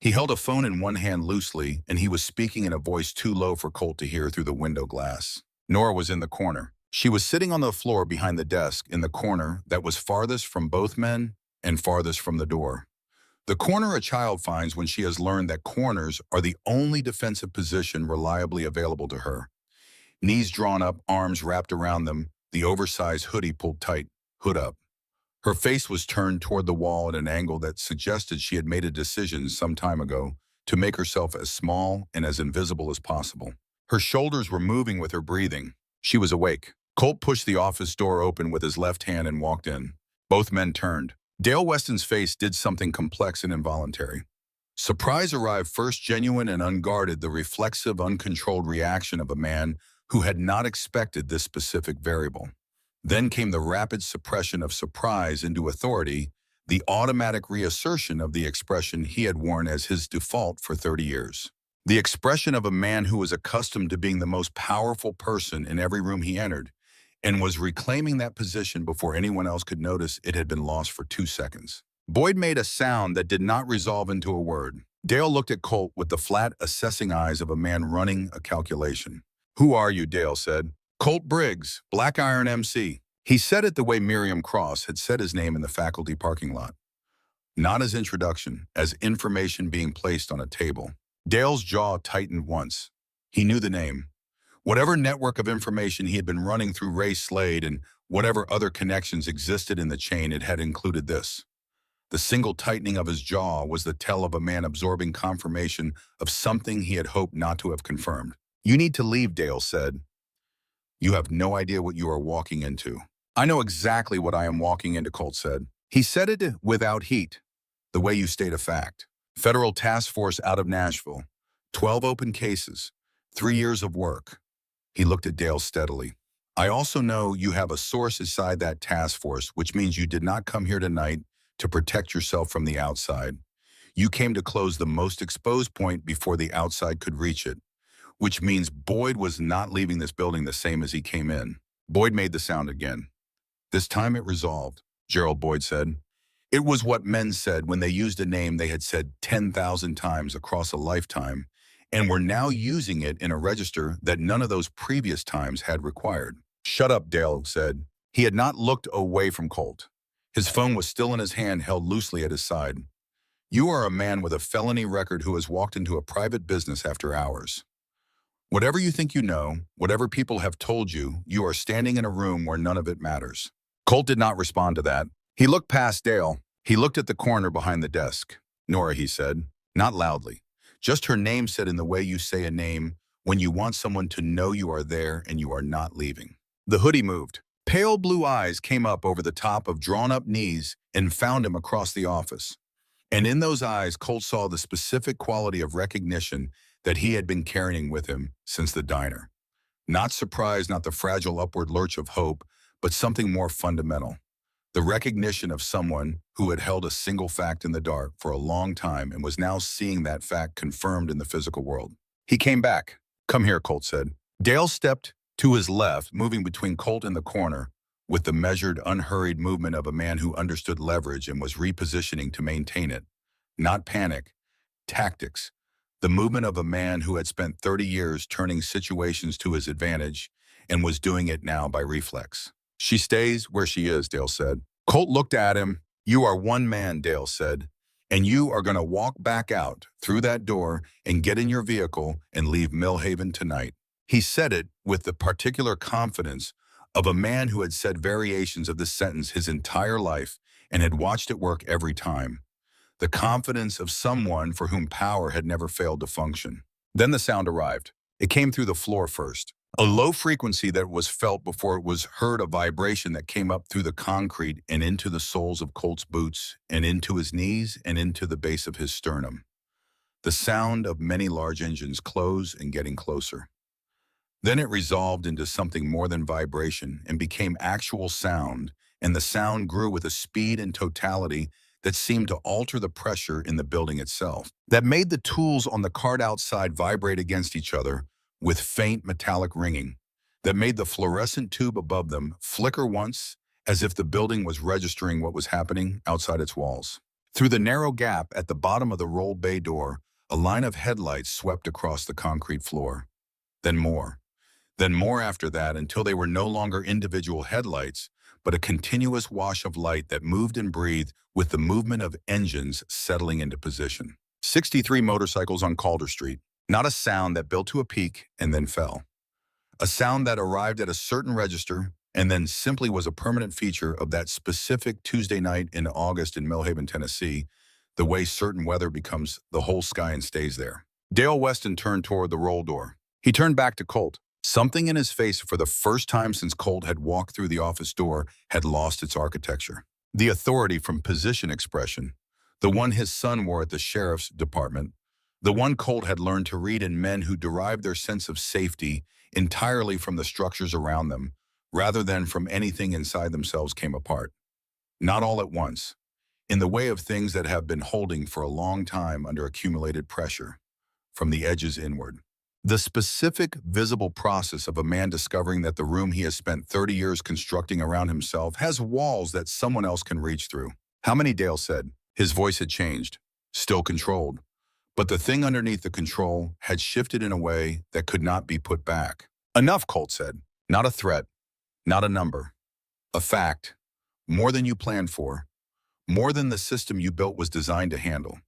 He held a phone in one hand loosely, and he was speaking in a voice too low for Colt to hear through the window glass. Nora was in the corner. She was sitting on the floor behind the desk in the corner that was farthest from both men and farthest from the door. The corner a child finds when she has learned that corners are the only defensive position reliably available to her. Knees drawn up, arms wrapped around them, the oversized hoodie pulled tight, hood up. Her face was turned toward the wall at an angle that suggested she had made a decision some time ago to make herself as small and as invisible as possible. Her shoulders were moving with her breathing. She was awake. Colt pushed the office door open with his left hand and walked in. Both men turned. Dale Weston's face did something complex and involuntary. Surprise arrived first, genuine and unguarded, the reflexive, uncontrolled reaction of a man who had not expected this specific variable. Then came the rapid suppression of surprise into authority, the automatic reassertion of the expression he had worn as his default for 30 years. The expression of a man who was accustomed to being the most powerful person in every room he entered, and was reclaiming that position before anyone else could notice it had been lost for 2 seconds. Boyd made a sound that did not resolve into a word. Dale looked at Colt with the flat, assessing eyes of a man running a calculation. "Who are you?" Dale said. "Colt Briggs, Black Iron MC." He said it the way Miriam Cross had said his name in the faculty parking lot. Not as introduction, as information being placed on a table. Dale's jaw tightened once. He knew the name. Whatever network of information he had been running through Ray Slade and whatever other connections existed in the chain, it had included this. The single tightening of his jaw was the tell of a man absorbing confirmation of something he had hoped not to have confirmed. "You need to leave," Dale said. "You have no idea what you are walking into." "I know exactly what I am walking into," Colt said. He said it without heat, the way you state a fact. Federal task force out of Nashville. 12 open cases. 3 years of work. He looked at Dale steadily. "I also know you have a source inside that task force, which means you did not come here tonight to protect yourself from the outside. You came to close the most exposed point before the outside could reach it, which means Boyd was not leaving this building the same as he came in." Boyd made the sound again. "This time it resolved," Gerald Boyd said. It was what men said when they used a name they had said 10,000 times across a lifetime, and were now using it in a register that none of those previous times had required. "Shut up," Dale said. He had not looked away from Colt. His phone was still in his hand, held loosely at his side. "You are a man with a felony record who has walked into a private business after hours. Whatever you think you know, whatever people have told you, you are standing in a room where none of it matters." Colt did not respond to that. He looked past Dale. He looked at the corner behind the desk. "Nora," he said, not loudly. Just her name said in the way you say a name when you want someone to know you are there and you are not leaving. The hoodie moved. Pale blue eyes came up over the top of drawn-up knees and found him across the office. And in those eyes, Colt saw the specific quality of recognition that he had been carrying with him since the diner. Not surprise, not the fragile upward lurch of hope, but something more fundamental. The recognition of someone who had held a single fact in the dark for a long time and was now seeing that fact confirmed in the physical world. He came back. "Come here," Colt said. Dale stepped to his left, moving between Colt and the corner, with the measured, unhurried movement of a man who understood leverage and was repositioning to maintain it. Not panic, tactics. The movement of a man who had spent 30 years turning situations to his advantage and was doing it now by reflex. "She stays where she is," Dale said. Colt looked at him. "You are one man," Dale said, "and you are going to walk back out through that door and get in your vehicle and leave Millhaven tonight." He said it with the particular confidence of a man who had said variations of this sentence his entire life and had watched it work every time. The confidence of someone for whom power had never failed to function. Then the sound arrived. It came through the floor first. A low frequency that was felt before it was heard, a vibration that came up through the concrete and into the soles of Colt's boots and into his knees and into the base of his sternum. The sound of many large engines close and getting closer. Then it resolved into something more than vibration and became actual sound, and the sound grew with a speed and totality that seemed to alter the pressure in the building itself, that made the tools on the cart outside vibrate against each other with faint metallic ringing, that made the fluorescent tube above them flicker once, as if the building was registering what was happening outside its walls. Through the narrow gap at the bottom of the rolled bay door, a line of headlights swept across the concrete floor. Then more. Then more after that, until they were no longer individual headlights, but a continuous wash of light that moved and breathed with the movement of engines settling into position. 63 motorcycles on Calder Street. Not a sound that built to a peak and then fell. A sound that arrived at a certain register and then simply was a permanent feature of that specific Tuesday night in August in Millhaven, Tennessee, the way certain weather becomes the whole sky and stays there. Dale Weston turned toward the roll door. He turned back to Colt. Something in his face, for the first time since Colt had walked through the office door, had lost its architecture. The authority from position expression, the one his son wore at the sheriff's department, the one Colt had learned to read in men who derived their sense of safety entirely from the structures around them, rather than from anything inside themselves, came apart. Not all at once, in the way of things that have been holding for a long time under accumulated pressure, from the edges inward. The specific, visible process of a man discovering that the room he has spent 30 years constructing around himself has walls that someone else can reach through. "How many?" Dale said. His voice had changed, still controlled. But the thing underneath the control had shifted in a way that could not be put back. "Enough," Colt said. Not a threat, not a number. A fact. More than you planned for. More than the system you built was designed to handle.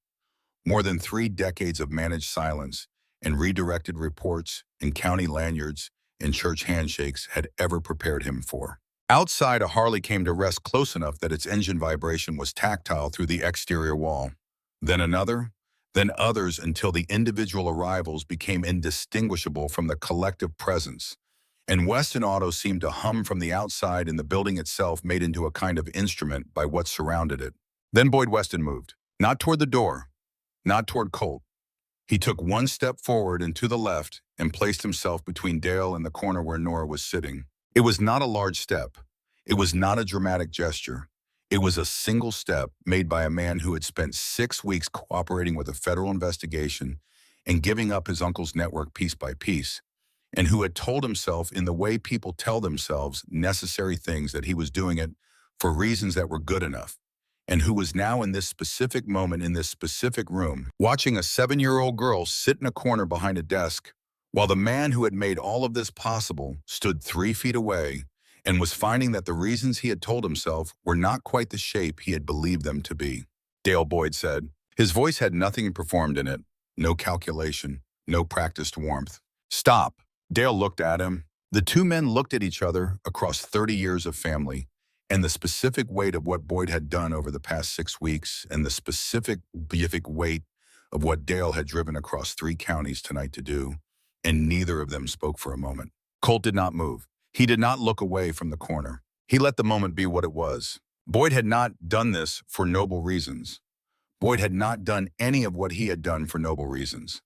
More than 3 decades of managed silence and redirected reports and county lanyards and church handshakes had ever prepared him for. Outside, a Harley came to rest close enough that its engine vibration was tactile through the exterior wall. Then another, then others, until the individual arrivals became indistinguishable from the collective presence. And Weston auto seemed to hum from the outside, and the building itself made into a kind of instrument by what surrounded it. Then Boyd Weston moved, not toward the door, not toward Colt. He took one step forward and to the left and placed himself between Dale and the corner where Nora was sitting. It was not a large step. It was not a dramatic gesture. It was a single step made by a man who had spent 6 weeks cooperating with a federal investigation and giving up his uncle's network piece by piece, and who had told himself, in the way people tell themselves necessary things, that he was doing it for reasons that were good enough, and who was now in this specific moment in this specific room, watching a 7-year-old girl sit in a corner behind a desk, while the man who had made all of this possible stood 3 feet away and was finding that the reasons he had told himself were not quite the shape he had believed them to be. "Dale," Boyd said. His voice had nothing performed in it, no calculation, no practiced warmth. "Stop." Dale looked at him. The two men looked at each other across 30 years of family, and the specific weight of what Boyd had done over the past 6 weeks, and the specific weight of what Dale had driven across 3 counties tonight to do, and neither of them spoke for a moment. Colt did not move. He did not look away from the corner. He let the moment be what it was. Boyd had not done this for noble reasons. Boyd had not done any of what he had done for noble reasons.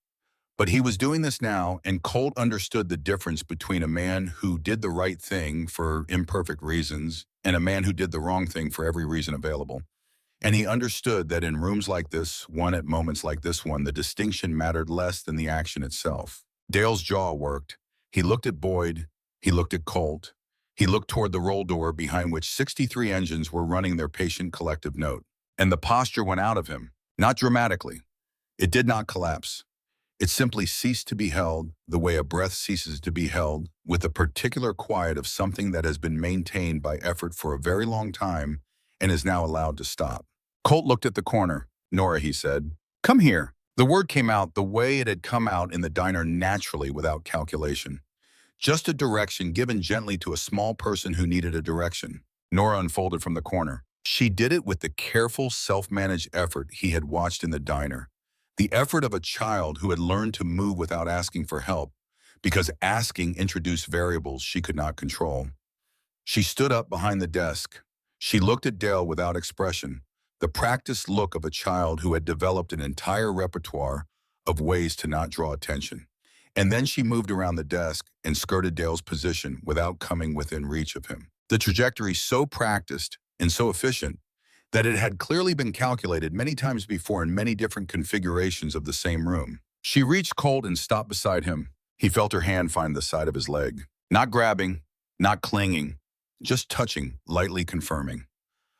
But he was doing this now, and Colt understood the difference between a man who did the right thing for imperfect reasons and a man who did the wrong thing for every reason available. And he understood that in rooms like this one, at moments like this one, the distinction mattered less than the action itself. Dale's jaw worked. He looked at Boyd. He looked at Colt. He looked toward the roll door behind which 63 engines were running their patient collective note. And the posture went out of him, not dramatically. It did not collapse. It simply ceased to be held the way a breath ceases to be held, with the particular quiet of something that has been maintained by effort for a very long time and is now allowed to stop. Colt looked at the corner. "Nora," he said, "come here." The word came out the way it had come out in the diner, naturally, without calculation. Just a direction given gently to a small person who needed a direction. Nora unfolded from the corner. She did it with the careful, self-managed effort he had watched in the diner. The effort of a child who had learned to move without asking for help, because asking introduced variables she could not control. She stood up behind the desk. She looked at Dale without expression, the practiced look of a child who had developed an entire repertoire of ways to not draw attention. And then she moved around the desk and skirted Dale's position without coming within reach of him. The trajectory so practiced and so efficient that it had clearly been calculated many times before in many different configurations of the same room. She reached Colt and stopped beside him. He felt her hand find the side of his leg. Not grabbing, not clinging, just touching, lightly confirming.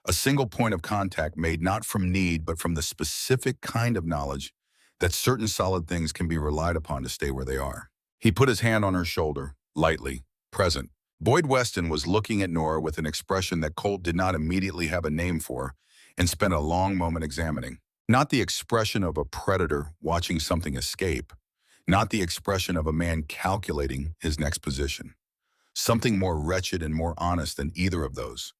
A single point of contact made not from need but from the specific kind of knowledge that certain solid things can be relied upon to stay where they are. He put his hand on her shoulder, lightly, present. Boyd Weston was looking at Nora with an expression that Colt did not immediately have a name for, and spent a long moment examining. Not the expression of a predator watching something escape, not the expression of a man calculating his next position. Something more wretched and more honest than either of those.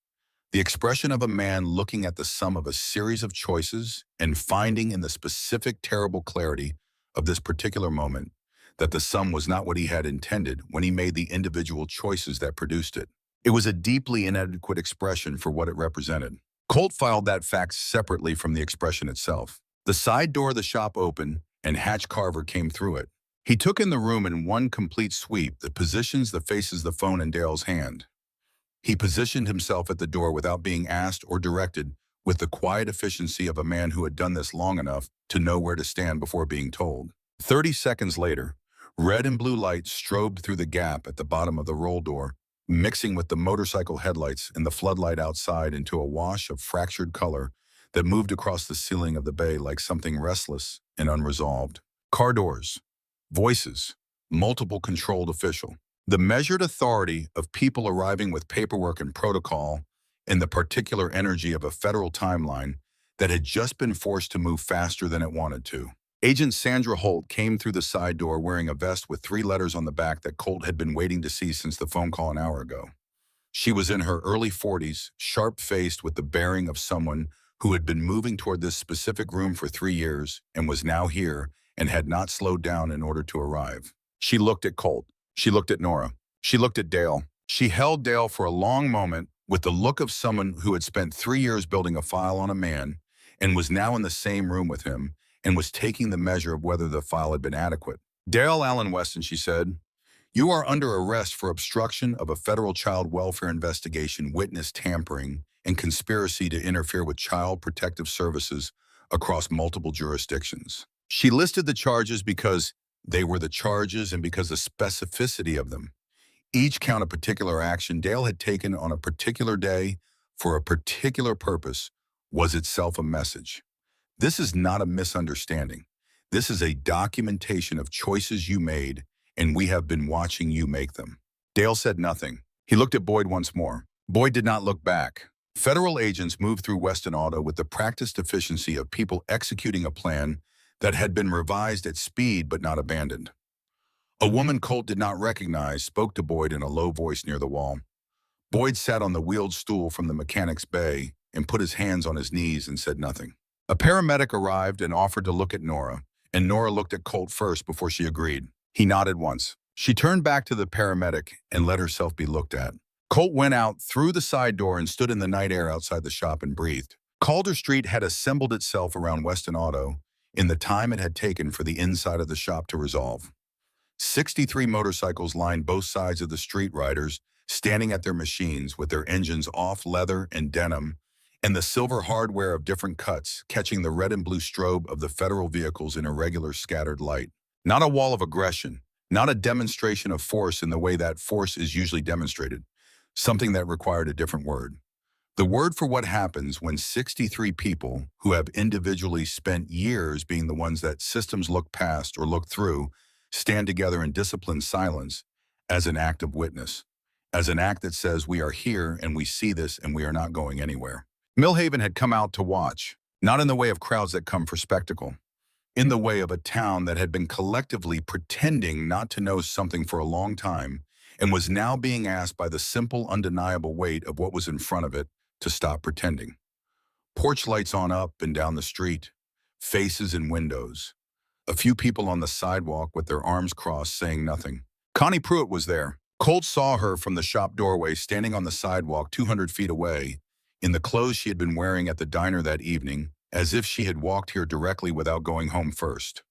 The expression of a man looking at the sum of a series of choices and finding in the specific terrible clarity of this particular moment that the sum was not what he had intended when he made the individual choices that produced it. It was a deeply inadequate expression for what it represented. Colt filed that fact separately from the expression itself. The side door of the shop opened, and Hatch Carver came through it. He took in the room in one complete sweep that positions the faces the phone in Dale's hand. He positioned himself at the door without being asked or directed, with the quiet efficiency of a man who had done this long enough to know where to stand before being told. 30 seconds later, red and blue lights strobed through the gap at the bottom of the roll door, mixing with the motorcycle headlights and the floodlight outside into a wash of fractured color that moved across the ceiling of the bay like something restless and unresolved. Car doors, voices, multiple controlled official. The measured authority of people arriving with paperwork and protocol, and the particular energy of a federal timeline that had just been forced to move faster than it wanted to. Agent Sandra Holt came through the side door wearing a vest with 3 letters on the back that Colt had been waiting to see since the phone call an hour ago. She was in her early 40s, sharp-faced with the bearing of someone who had been moving toward this specific room for 3 years and was now here and had not slowed down in order to arrive. She looked at Colt. She looked at Nora. She looked at Dale. She held Dale for a long moment with the look of someone who had spent 3 years building a file on a man and was now in the same room with him and was taking the measure of whether the file had been adequate. Dale Allen Weston, she said, you are under arrest for obstruction of a federal child welfare investigation, witness tampering, and conspiracy to interfere with child protective services across multiple jurisdictions. She listed the charges because they were the charges and because the specificity of them. Each count a particular action Dale had taken on a particular day for a particular purpose was itself a message. This is not a misunderstanding. This is a documentation of choices you made, and we have been watching you make them. Dale said nothing. He looked at Boyd once more. Boyd did not look back. Federal agents moved through Weston Auto with the practiced efficiency of people executing a plan that had been revised at speed but not abandoned. A woman Colt did not recognize spoke to Boyd in a low voice near the wall. Boyd sat on the wheeled stool from the mechanic's bay and put his hands on his knees and said nothing. A paramedic arrived and offered to look at Nora, and Nora looked at Colt first before she agreed. He nodded once. She turned back to the paramedic and let herself be looked at. Colt went out through the side door and stood in the night air outside the shop and breathed. Calder Street had assembled itself around Weston Auto in the time it had taken for the inside of the shop to resolve. 63 motorcycles lined both sides of the street, riders standing at their machines with their engines off leather and denim, and the silver hardware of different cuts catching the red and blue strobe of the federal vehicles in irregular scattered light. Not a wall of aggression, not a demonstration of force in the way that force is usually demonstrated, something that required a different word. The word for what happens when 63 people who have individually spent years being the ones that systems look past or look through stand together in disciplined silence as an act of witness, as an act that says we are here and we see this and we are not going anywhere. Millhaven had come out to watch, not in the way of crowds that come for spectacle, in the way of a town that had been collectively pretending not to know something for a long time and was now being asked by the simple, undeniable weight of what was in front of it to stop pretending. Porch lights on up and down the street, faces in windows. A few people on the sidewalk with their arms crossed saying nothing. Connie Pruitt was there. Colt saw her from the shop doorway standing on the sidewalk 200 feet away, in the clothes she had been wearing at the diner that evening, as if she had walked here directly without going home first.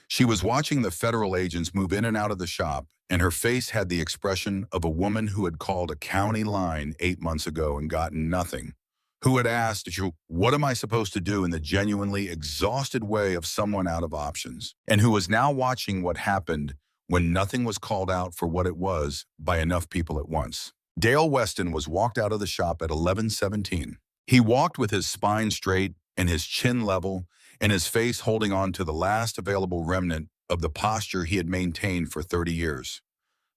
She was watching the federal agents move in and out of the shop, and her face had the expression of a woman who had called a county line 8 months ago and gotten nothing, who had asked, what am I supposed to do, in the genuinely exhausted way of someone out of options, and who was now watching what happened when nothing was called out for what it was by enough people at once. Dale Weston was walked out of the shop at 11:17. He walked with his spine straight and his chin level and his face holding on to the last available remnant of the posture he had maintained for 30 years.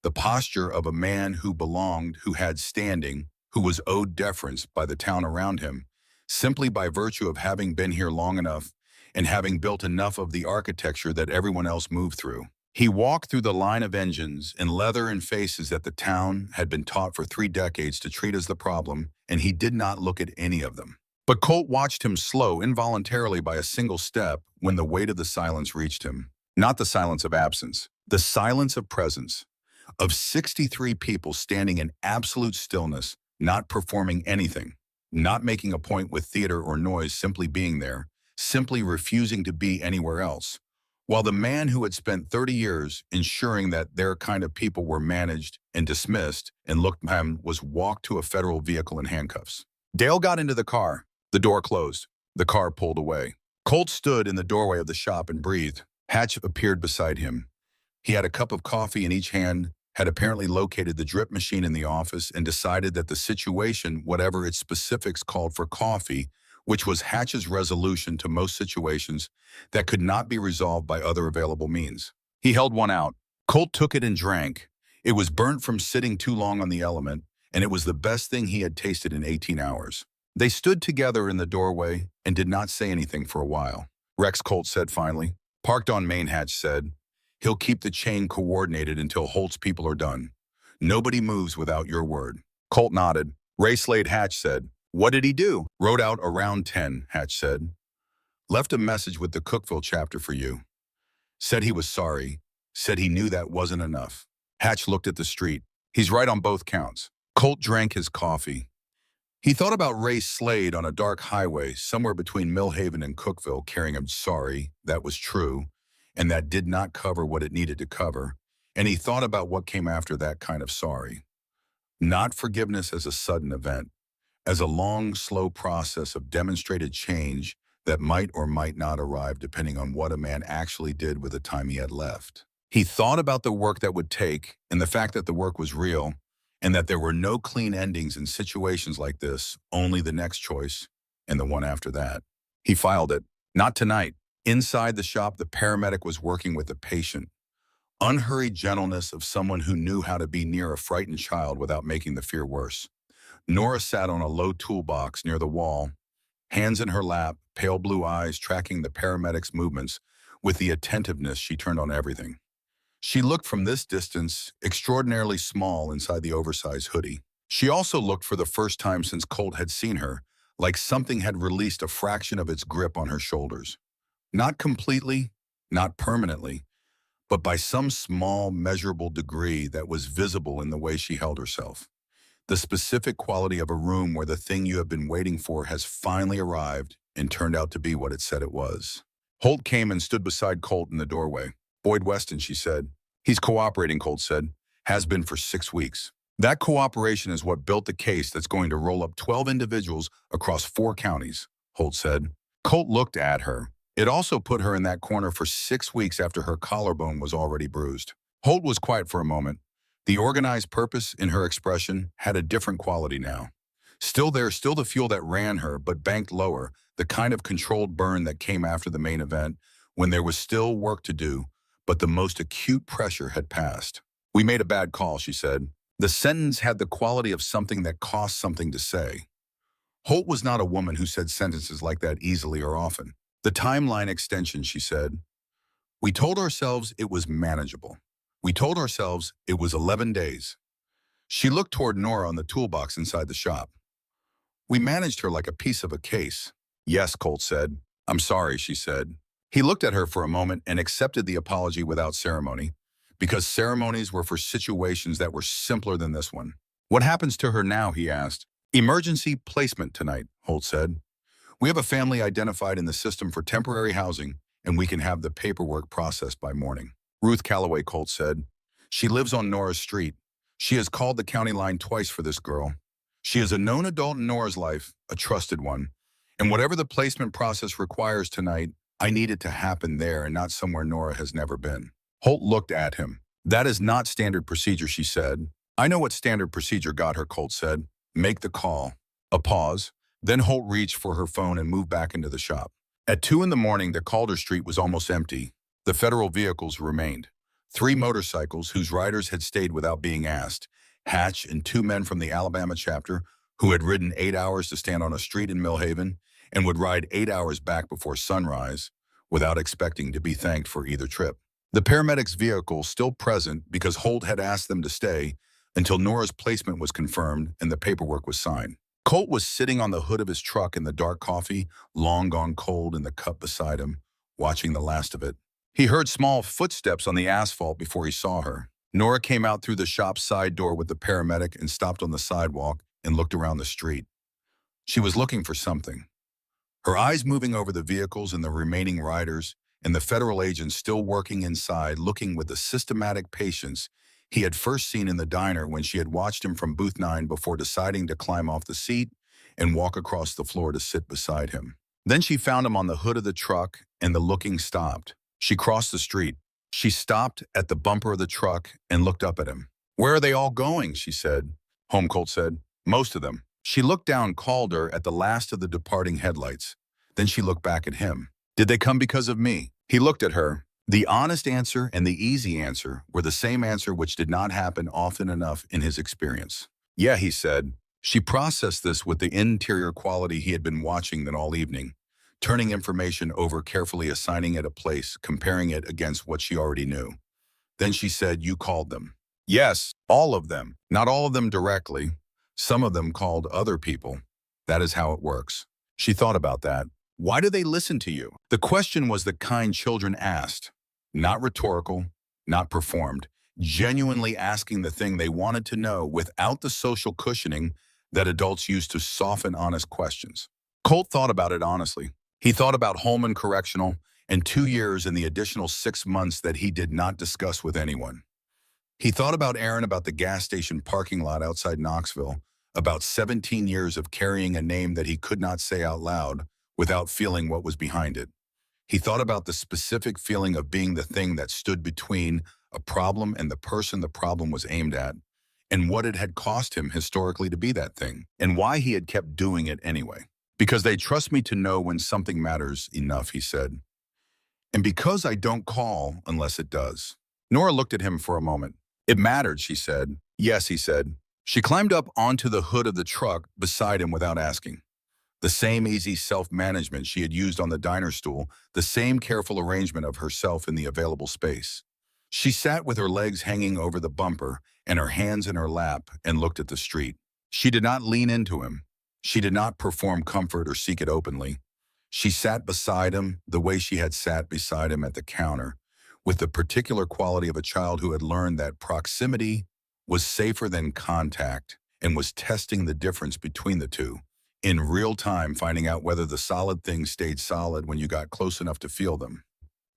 The posture of a man who belonged, who had standing, who was owed deference by the town around him, simply by virtue of having been here long enough and having built enough of the architecture that everyone else moved through. He walked through the line of engines and leather and faces that the town had been taught for 3 decades to treat as the problem, and he did not look at any of them. But Colt watched him slow involuntarily by a single step when the weight of the silence reached him. Not the silence of absence, The silence of presence, of 63 people standing in absolute stillness, not performing anything, not making a point with theater or noise, simply being there, simply refusing to be anywhere else. While the man who had spent 30 years ensuring that their kind of people were managed and dismissed and looked at him was walked to a federal vehicle in handcuffs. Dale got into the car. The door closed. The car pulled away. Colt stood in the doorway of the shop and breathed. Hatch appeared beside him. He had a cup of coffee in each hand, had apparently located the drip machine in the office, and decided that the situation, whatever its specifics, called for coffee, which was Hatch's resolution to most situations that could not be resolved by other available means. He held one out. Colt took it and drank. It was burnt from sitting too long on the element, and it was the best thing he had tasted in 18 hours. They stood together in the doorway and did not say anything for a while. Rex, Colt said finally. Parked on Main, Hatch said. He'll keep the chain coordinated until Holt's people are done. Nobody moves without your word. Colt nodded. Ray Slade, Hatch said. What did he do? Wrote out around 10, Hatch said. Left a message with the Cookville chapter for you. Said he was sorry. Said he knew that wasn't enough. Hatch looked at the street. He's right on both counts. Colt drank his coffee. He thought about Ray Slade on a dark highway somewhere between Millhaven and Cookville carrying a sorry, that was true, and that did not cover what it needed to cover, and he thought about what came after that kind of sorry. Not forgiveness as a sudden event, as a long, slow process of demonstrated change that might or might not arrive depending on what a man actually did with the time he had left. He thought about the work that would take and the fact that the work was real and that there were no clean endings in situations like this, only the next choice and the one after that. He filed it. Not tonight. Inside the shop, the paramedic was working with the patient. Unhurried gentleness of someone who knew how to be near a frightened child without making the fear worse. Nora sat on a low toolbox near the wall, hands in her lap, pale blue eyes tracking the paramedic's movements with the attentiveness she turned on everything. She looked from this distance extraordinarily small inside the oversized hoodie. She also looked for the first time since Colt had seen her, like something had released a fraction of its grip on her shoulders. Not completely, not permanently, but by some small, measurable degree that was visible in the way she held herself. The specific quality of a room where the thing you have been waiting for has finally arrived and turned out to be what it said it was. Holt came and stood beside Colt in the doorway. Boyd Weston, she said. He's cooperating, Colt said. Has been for 6 weeks. That cooperation is what built the case that's going to roll up 12 individuals across 4 counties, Holt said. Colt looked at her. It also put her in that corner for 6 weeks after her collarbone was already bruised. Holt was quiet for a moment. The organized purpose in her expression had a different quality now. Still there, still the fuel that ran her, but banked lower, the kind of controlled burn that came after the main event, when there was still work to do, but the most acute pressure had passed. We made a bad call, she said. The sentence had the quality of something that cost something to say. Holt was not a woman who said sentences like that easily or often. The timeline extension, she said. We told ourselves it was manageable. We told ourselves it was 11 days. She looked toward Nora on the toolbox inside the shop. We managed her like a piece of a case. Yes, Colt said. I'm sorry, she said. He looked at her for a moment and accepted the apology without ceremony, because ceremonies were for situations that were simpler than this one. What happens to her now, he asked. Emergency placement tonight, Holt said. We have a family identified in the system for temporary housing, and we can have the paperwork processed by morning. Ruth Calloway, Colt said. She lives on Nora's street. She has called the county line twice for this girl. She is a known adult in Nora's life, a trusted one. And whatever the placement process requires tonight, I need it to happen there and not somewhere Nora has never been. Holt looked at him. That is not standard procedure, she said. I know what standard procedure got her, Colt said. Make the call. A pause. Then Holt reached for her phone and moved back into the shop. At 2 in the morning, the Calder Street was almost empty. The federal vehicles remained. 3 motorcycles whose riders had stayed without being asked. Hatch and 2 men from the Alabama chapter who had ridden 8 hours to stand on a street in Millhaven and would ride 8 hours back before sunrise without expecting to be thanked for either trip. The paramedics' vehicle still present because Holt had asked them to stay until Nora's placement was confirmed and the paperwork was signed. Colt was sitting on the hood of his truck in the dark coffee, long gone cold in the cup beside him, watching the last of it. He heard small footsteps on the asphalt before he saw her. Nora came out through the shop's side door with the paramedic and stopped on the sidewalk and looked around the street. She was looking for something. Her eyes moving over the vehicles and the remaining riders, and the federal agent still working inside, looking with the systematic patience he had first seen in the diner when she had watched him from booth 9 before deciding to climb off the seat and walk across the floor to sit beside him. Then she found him on the hood of the truck, and the looking stopped. She crossed the street. She stopped at the bumper of the truck and looked up at him. "Where are they all going?" she said. Home, Colt said. "Most of them." She looked down Calder at the last of the departing headlights. Then she looked back at him. "Did they come because of me?" He looked at her. The honest answer and the easy answer were the same answer, which did not happen often enough in his experience. "Yeah," he said. She processed this with the interior quality he had been watching then all evening, turning information over carefully, assigning it a place, comparing it against what she already knew. Then she said, "You called them." "Yes, all of them. Not all of them directly. Some of them called other people. That is how it works." She thought about that. Why do they listen to you? The question was the kind children asked. Not rhetorical, not performed. Genuinely asking the thing they wanted to know without the social cushioning that adults use to soften honest questions. Colt thought about it honestly. He thought about Holman Correctional and 2 years and the additional 6 months that he did not discuss with anyone. He thought about Aaron, about the gas station parking lot outside Knoxville, about 17 years of carrying a name that he could not say out loud without feeling what was behind it. He thought about the specific feeling of being the thing that stood between a problem and the person the problem was aimed at, and what it had cost him historically to be that thing, and why he had kept doing it anyway. "Because they trust me to know when something matters enough," he said. "And because I don't call unless it does." Nora looked at him for a moment. "It mattered," she said. "Yes," he said. She climbed up onto the hood of the truck beside him without asking. The same easy self-management she had used on the diner stool, the same careful arrangement of herself in the available space. She sat with her legs hanging over the bumper and her hands in her lap and looked at the street. She did not lean into him. She did not perform comfort or seek it openly. She sat beside him the way she had sat beside him at the counter, with the particular quality of a child who had learned that proximity was safer than contact and was testing the difference between the two. In real time, finding out whether the solid things stayed solid when you got close enough to feel them.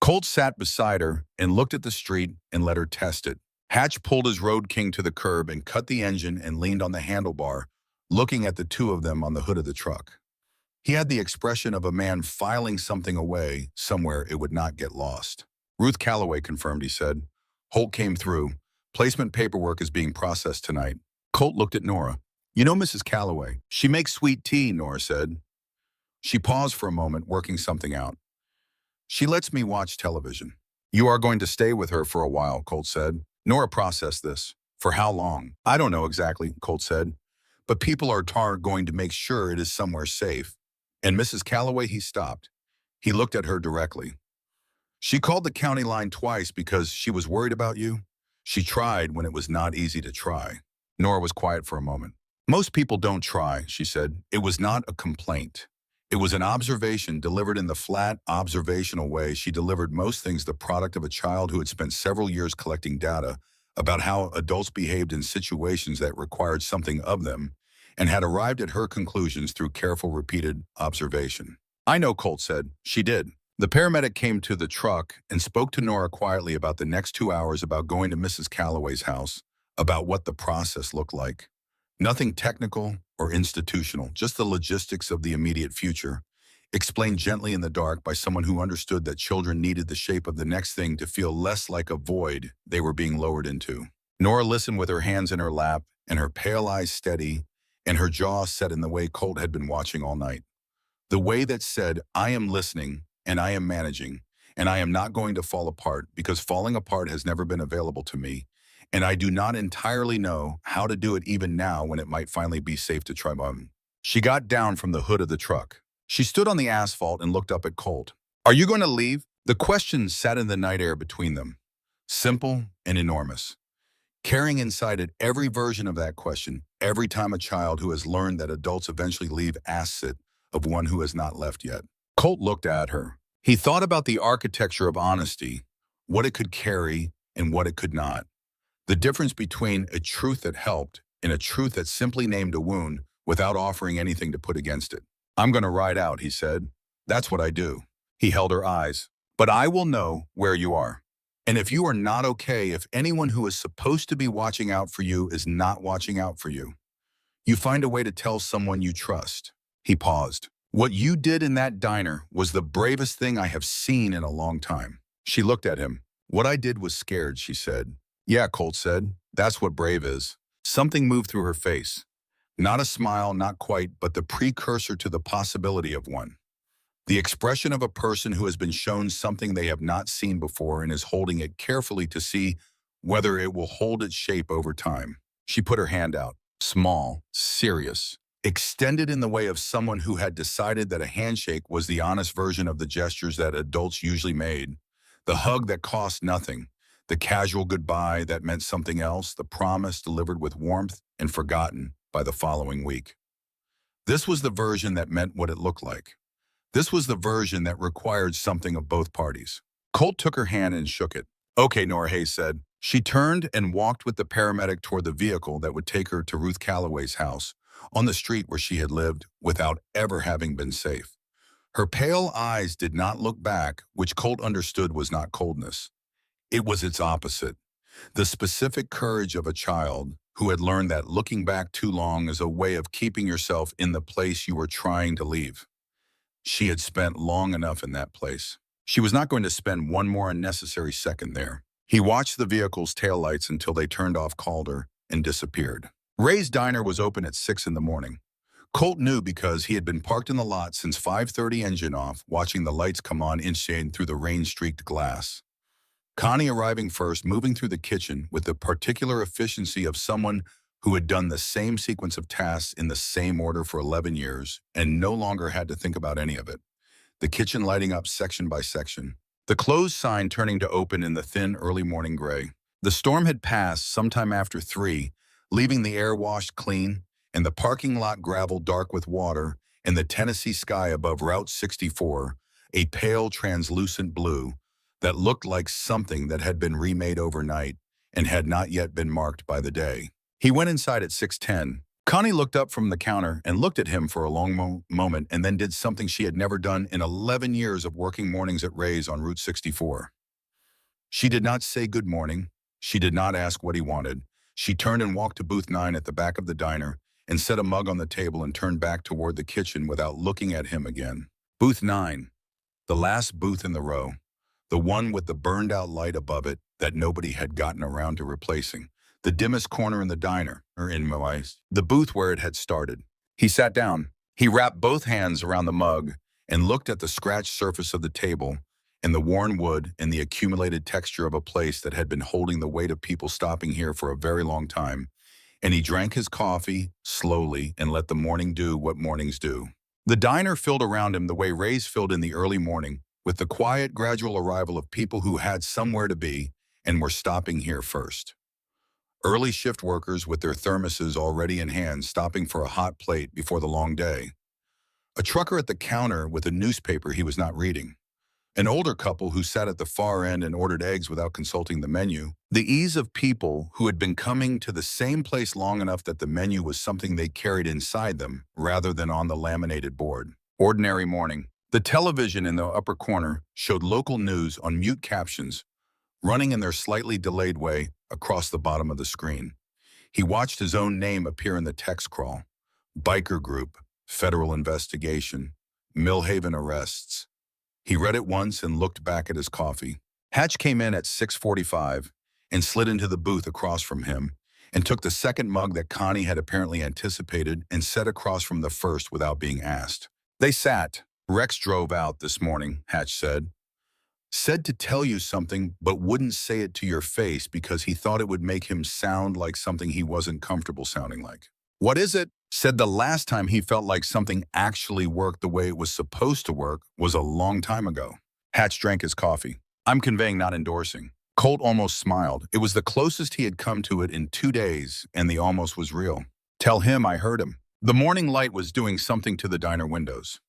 Colt sat beside her and looked at the street and let her test it. Hatch pulled his Road King to the curb and cut the engine and leaned on the handlebar, looking at the two of them on the hood of the truck. He had the expression of a man filing something away somewhere it would not get lost. "Ruth Calloway confirmed," he said. "Holt came through. Placement paperwork is being processed tonight." Colt looked at Nora. "You know Mrs. Calloway. She makes sweet tea," Nora said. She paused for a moment, working something out. "She lets me watch television." "You are going to stay with her for a while," Colt said. Nora processed this. "For how long?" "I don't know exactly," Colt said. "But people are going to make sure it is somewhere safe." "And Mrs. Calloway," he stopped. He looked at her directly. "She called the county line twice because she was worried about you." "She tried when it was not easy to try." Nora was quiet for a moment. "Most people don't try," she said. "It was not a complaint. It was an observation delivered in the flat, observational way she delivered most things, the product of a child who had spent several years collecting data about how adults behaved in situations that required something of them, and had arrived at her conclusions through careful, repeated observation." "I know," Colt said. "She did." The paramedic came to the truck and spoke to Nora quietly about the next 2 hours, about going to Mrs. Calloway's house, about what the process looked like. Nothing technical or institutional, just the logistics of the immediate future, explained gently in the dark by someone who understood that children needed the shape of the next thing to feel less like a void they were being lowered into. Nora listened with her hands in her lap and her pale eyes steady and her jaw set in the way Colt had been watching all night. The way that said, "I am listening and I am managing, and I am not going to fall apart because falling apart has never been available to me. And I do not entirely know how to do it even now when it might finally be safe to try." She got down from the hood of the truck. She stood on the asphalt and looked up at Colt. "Are you going to leave?" The question sat in the night air between them, simple and enormous, carrying inside it every version of that question, every time a child who has learned that adults eventually leave asks it of one who has not left yet. Colt looked at her. He thought about the architecture of honesty, what it could carry and what it could not. The difference between a truth that helped and a truth that simply named a wound without offering anything to put against it. I'm going to ride out, he said. That's what I do. He held her eyes. But I will know where you are. And if you are not okay, if anyone who is supposed to be watching out for you is not watching out for you, you find a way to tell someone you trust. He paused. What you did in that diner was the bravest thing I have seen in a long time. She looked at him. What I did was scared, she said. Yeah, Colt said. That's what brave is. Something moved through her face. Not a smile, not quite, but the precursor to the possibility of one. The expression of a person who has been shown something they have not seen before and is holding it carefully to see whether it will hold its shape over time. She put her hand out, small, serious, extended in the way of someone who had decided that a handshake was the honest version of the gestures that adults usually made. The hug that cost nothing, the casual goodbye that meant something else, the promise delivered with warmth and forgotten by the following week. This was the version that meant what it looked like. This was the version that required something of both parties. Colt took her hand and shook it. Okay, Nora Hayes said. She turned and walked with the paramedic toward the vehicle that would take her to Ruth Calloway's house, on the street where she had lived without ever having been safe. Her pale eyes did not look back, which Colt understood was not coldness. It was its opposite. The specific courage of a child who had learned that looking back too long is a way of keeping yourself in the place you were trying to leave. She had spent long enough in that place. She was not going to spend one more unnecessary second there. He watched the vehicle's taillights until they turned off Calder and disappeared. Ray's diner was open at 6 in the morning. Colt knew because he had been parked in the lot since 5:30 engine off, watching the lights come on inching through the rain-streaked glass. Connie arriving first, moving through the kitchen with the particular efficiency of someone who had done the same sequence of tasks in the same order for 11 years and no longer had to think about any of it. The kitchen lighting up section by section. The closed sign turning to open in the thin early morning gray. The storm had passed sometime after 3, leaving the air washed clean and the parking lot gravel dark with water and the Tennessee sky above Route 64, a pale translucent blue that looked like something that had been remade overnight and had not yet been marked by the day. He went inside at 6:10. Connie looked up from the counter and looked at him for a long moment and then did something she had never done in 11 years of working mornings at Ray's on Route 64. She did not say good morning. She did not ask what he wanted. She turned and walked to booth 9 at the back of the diner and set a mug on the table and turned back toward the kitchen without looking at him again. Booth 9, the last booth in the row, the one with the burned-out light above it that nobody had gotten around to replacing. The dimmest corner in the diner, or in my eyes, the booth where it had started. He sat down. He wrapped both hands around the mug and looked at the scratched surface of the table and the worn wood and the accumulated texture of a place that had been holding the weight of people stopping here for a very long time. And he drank his coffee slowly and let the morning do what mornings do. The diner filled around him the way Ray's filled in the early morning, with the quiet, gradual arrival of people who had somewhere to be and were stopping here first. Early shift workers with their thermoses already in hand, stopping for a hot plate before the long day. A trucker at the counter with a newspaper he was not reading. An older couple who sat at the far end and ordered eggs without consulting the menu. The ease of people who had been coming to the same place long enough that the menu was something they carried inside them rather than on the laminated board. Ordinary morning. The television in the upper corner showed local news on mute captions, running in their slightly delayed way across the bottom of the screen. He watched his own name appear in the text crawl. Biker group, federal investigation, Millhaven arrests. He read it once and looked back at his coffee. Hatch came in at 6:45 and slid into the booth across from him and took the second mug that Connie had apparently anticipated and set across from the first without being asked. They sat. Rex drove out this morning, Hatch said. Said to tell you something, but wouldn't say it to your face because he thought it would make him sound like something he wasn't comfortable sounding like. What is it? Said the last time he felt like something actually worked the way it was supposed to work was a long time ago. Hatch drank his coffee. I'm conveying, not endorsing. Colt almost smiled. It was the closest he had come to it in 2 days, and the almost was real. Tell him I heard him. The morning light was doing something to the diner windows.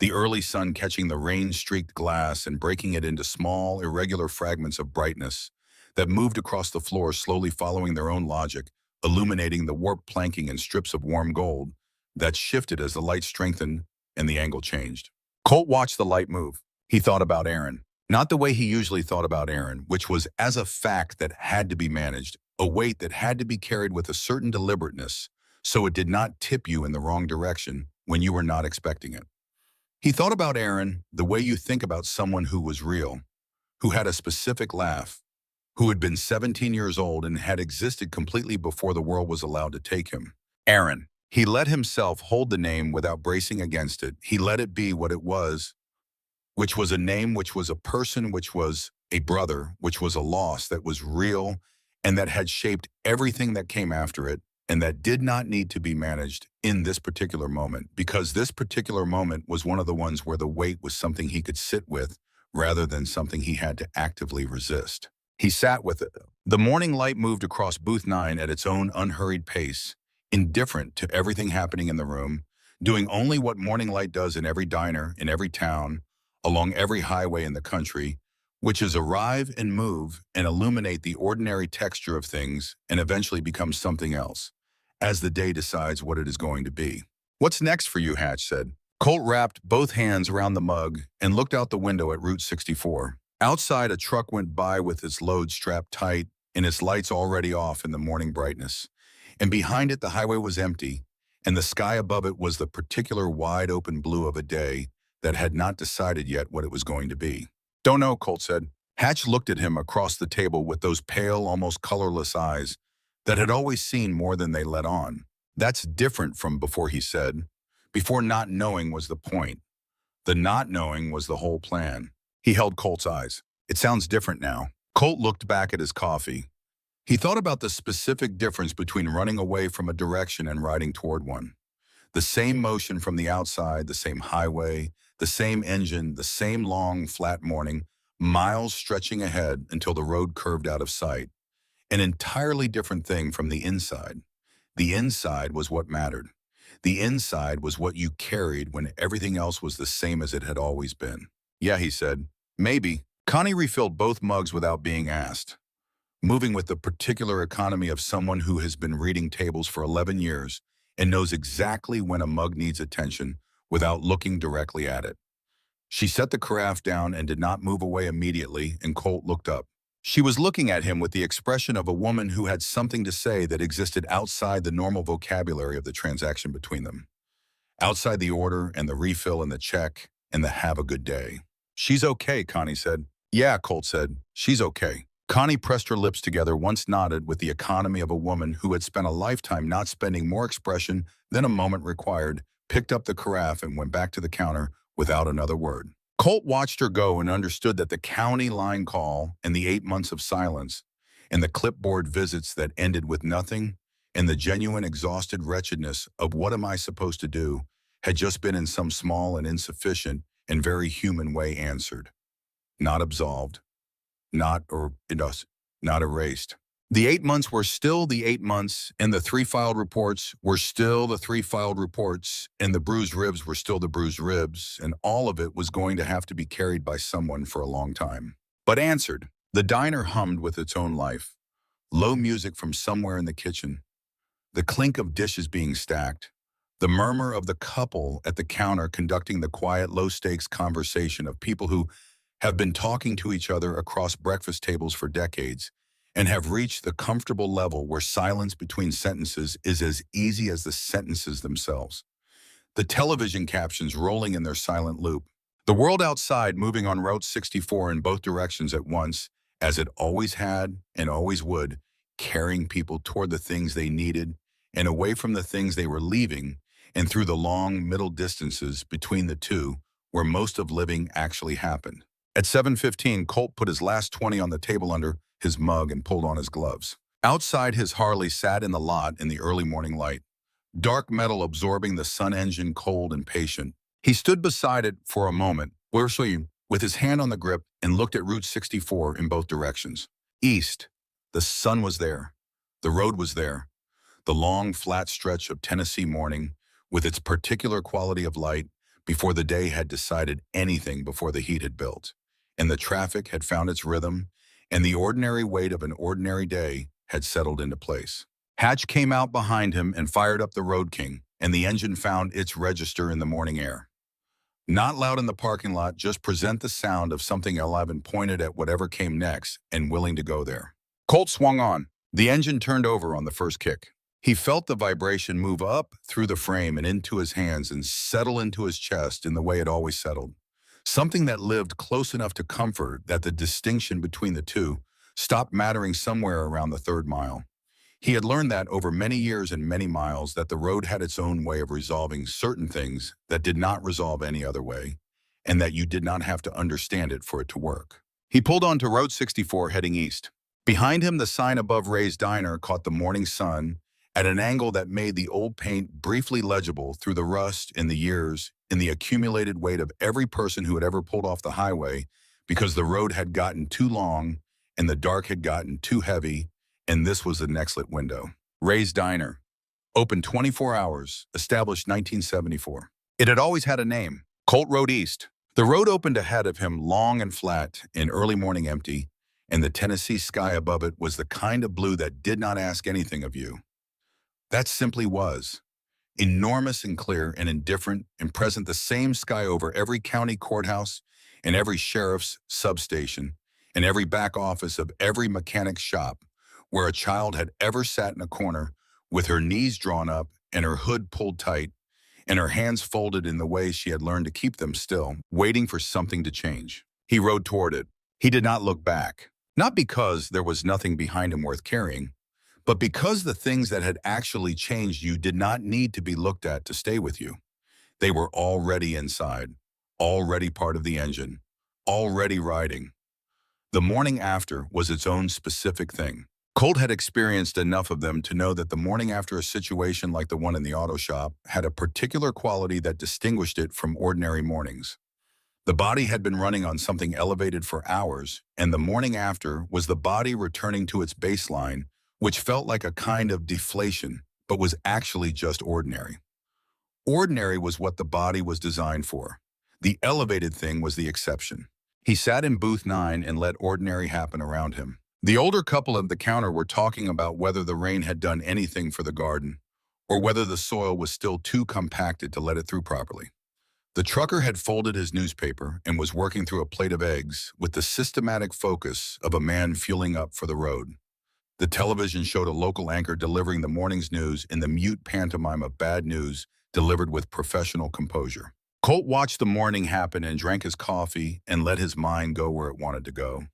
the early sun catching the rain-streaked glass and breaking it into small, irregular fragments of brightness that moved across the floor, slowly following their own logic, illuminating the warped planking and strips of warm gold that shifted as the light strengthened and the angle changed. Colt watched the light move. He thought about Aaron. Not the way he usually thought about Aaron, which was as a fact that had to be managed, a weight that had to be carried with a certain deliberateness, so it did not tip you in the wrong direction when you were not expecting it. He thought about Aaron the way you think about someone who was real, who had a specific laugh, who had been 17 years old and had existed completely before the world was allowed to take him. Aaron. He let himself hold the name without bracing against it. He let it be what it was, which was a name, which was a person, which was a brother, which was a loss that was real and that had shaped everything that came after it, and that did not need to be managed in this particular moment, because this particular moment was one of the ones where the weight was something he could sit with rather than something he had to actively resist. He sat with it. The morning light moved across booth 9 at its own unhurried pace, indifferent to everything happening in the room, doing only what morning light does in every diner, in every town, along every highway in the country, which is arrive and move and illuminate the ordinary texture of things and eventually become something else, as the day decides what it is going to be. "What's next for you?" Hatch said. Colt wrapped both hands around the mug and looked out the window at Route 64. Outside, a truck went by with its load strapped tight and its lights already off in the morning brightness. And behind it, the highway was empty, and the sky above it was the particular wide-open blue of a day that had not decided yet what it was going to be. "Don't know," Colt said. Hatch looked at him across the table with those pale, almost colorless eyes that had always seen more than they let on. "That's different from before," he said. "Before, not knowing was the point. The not knowing was the whole plan." He held Colt's eyes. "It sounds different now." Colt looked back at his coffee. He thought about the specific difference between running away from a direction and riding toward one. The same motion from the outside, the same highway, the same engine, the same long, flat morning, miles stretching ahead until the road curved out of sight. An entirely different thing from the inside. The inside was what mattered. The inside was what you carried when everything else was the same as it had always been. "Yeah," he said. "Maybe." Connie refilled both mugs without being asked, moving with the particular economy of someone who has been reading tables for 11 years and knows exactly when a mug needs attention without looking directly at it. She set the carafe down and did not move away immediately, and Colt looked up. She was looking at him with the expression of a woman who had something to say that existed outside the normal vocabulary of the transaction between them, outside the order and the refill and the check and the "have a good day." "She's okay," Connie said. "Yeah," Colt said. "She's okay." Connie pressed her lips together, once nodded with the economy of a woman who had spent a lifetime not spending more expression than a moment required, picked up the carafe and went back to the counter without another word. Colt watched her go and understood that the county line call and the 8 months of silence and the clipboard visits that ended with nothing and the genuine exhausted wretchedness of "what am I supposed to do?" had just been in some small and insufficient and very human way answered. Not absolved. Not erased. The 8 months were still the 8 months, and the 3 filed reports were still the 3 filed reports, and the bruised ribs were still the bruised ribs, and all of it was going to have to be carried by someone for a long time. But answered. The diner hummed with its own life. Low music from somewhere in the kitchen. The clink of dishes being stacked. The murmur of the couple at the counter conducting the quiet, low-stakes conversation of people who have been talking to each other across breakfast tables for decades and have reached the comfortable level where silence between sentences is as easy as the sentences themselves. The television captions rolling in their silent loop. The world outside moving on Route 64 in both directions at once, as it always had and always would, carrying people toward the things they needed and away from the things they were leaving, and through the long middle distances between the two where most of living actually happened. At 7:15, Colt put his last 20 on the table under his mug and pulled on his gloves. Outside, his Harley sat in the lot in the early morning light, dark metal absorbing the sun engine, cold and patient. He stood beside it for a moment, with his hand on the grip, and looked at Route 64 in both directions. East. The sun was there. The road was there. The long, flat stretch of Tennessee morning, with its particular quality of light, before the day had decided anything, before the heat had built, and the traffic had found its rhythm, and the ordinary weight of an ordinary day had settled into place. Hatch came out behind him and fired up the Road King, and the engine found its register in the morning air. Not loud in the parking lot, just present the sound of something alive and pointed at whatever came next and willing to go there. Colt swung on. The engine turned over on the first kick. He felt the vibration move up through the frame and into his hands and settle into his chest in the way it always settled. Something that lived close enough to comfort that the distinction between the two stopped mattering somewhere around the third mile. He had learned that over many years and many miles that the road had its own way of resolving certain things that did not resolve any other way, and that you did not have to understand it for it to work. He pulled onto Road 64 heading east. Behind him, the sign above Ray's Diner caught the morning sun at an angle that made the old paint briefly legible through the rust in the years, in the accumulated weight of every person who had ever pulled off the highway because the road had gotten too long and the dark had gotten too heavy, and this was the next lit window. Ray's Diner. Opened 24 hours, established 1974. It had always had a name, Colt Road East. The road opened ahead of him long and flat in early morning empty, and the Tennessee sky above it was the kind of blue that did not ask anything of you. That simply was. Enormous and clear and indifferent and present, the same sky over every county courthouse and every sheriff's substation and every back office of every mechanic's shop where a child had ever sat in a corner with her knees drawn up and her hood pulled tight and her hands folded in the way she had learned to keep them still, waiting for something to change. He rode toward it. He did not look back. Not because there was nothing behind him worth carrying, but because the things that had actually changed you did not need to be looked at to stay with you. They were already inside, already part of the engine, already riding. The morning after was its own specific thing. Colt had experienced enough of them to know that the morning after a situation like the one in the auto shop had a particular quality that distinguished it from ordinary mornings. The body had been running on something elevated for hours, and the morning after was the body returning to its baseline, which felt like a kind of deflation, but was actually just ordinary. Ordinary was what the body was designed for. The elevated thing was the exception. He sat in booth 9 and let ordinary happen around him. The older couple at the counter were talking about whether the rain had done anything for the garden, or whether the soil was still too compacted to let it through properly. The trucker had folded his newspaper and was working through a plate of eggs with the systematic focus of a man fueling up for the road. The television showed a local anchor delivering the morning's news in the mute pantomime of bad news delivered with professional composure. Colt watched the morning happen and drank his coffee and let his mind go where it wanted to go,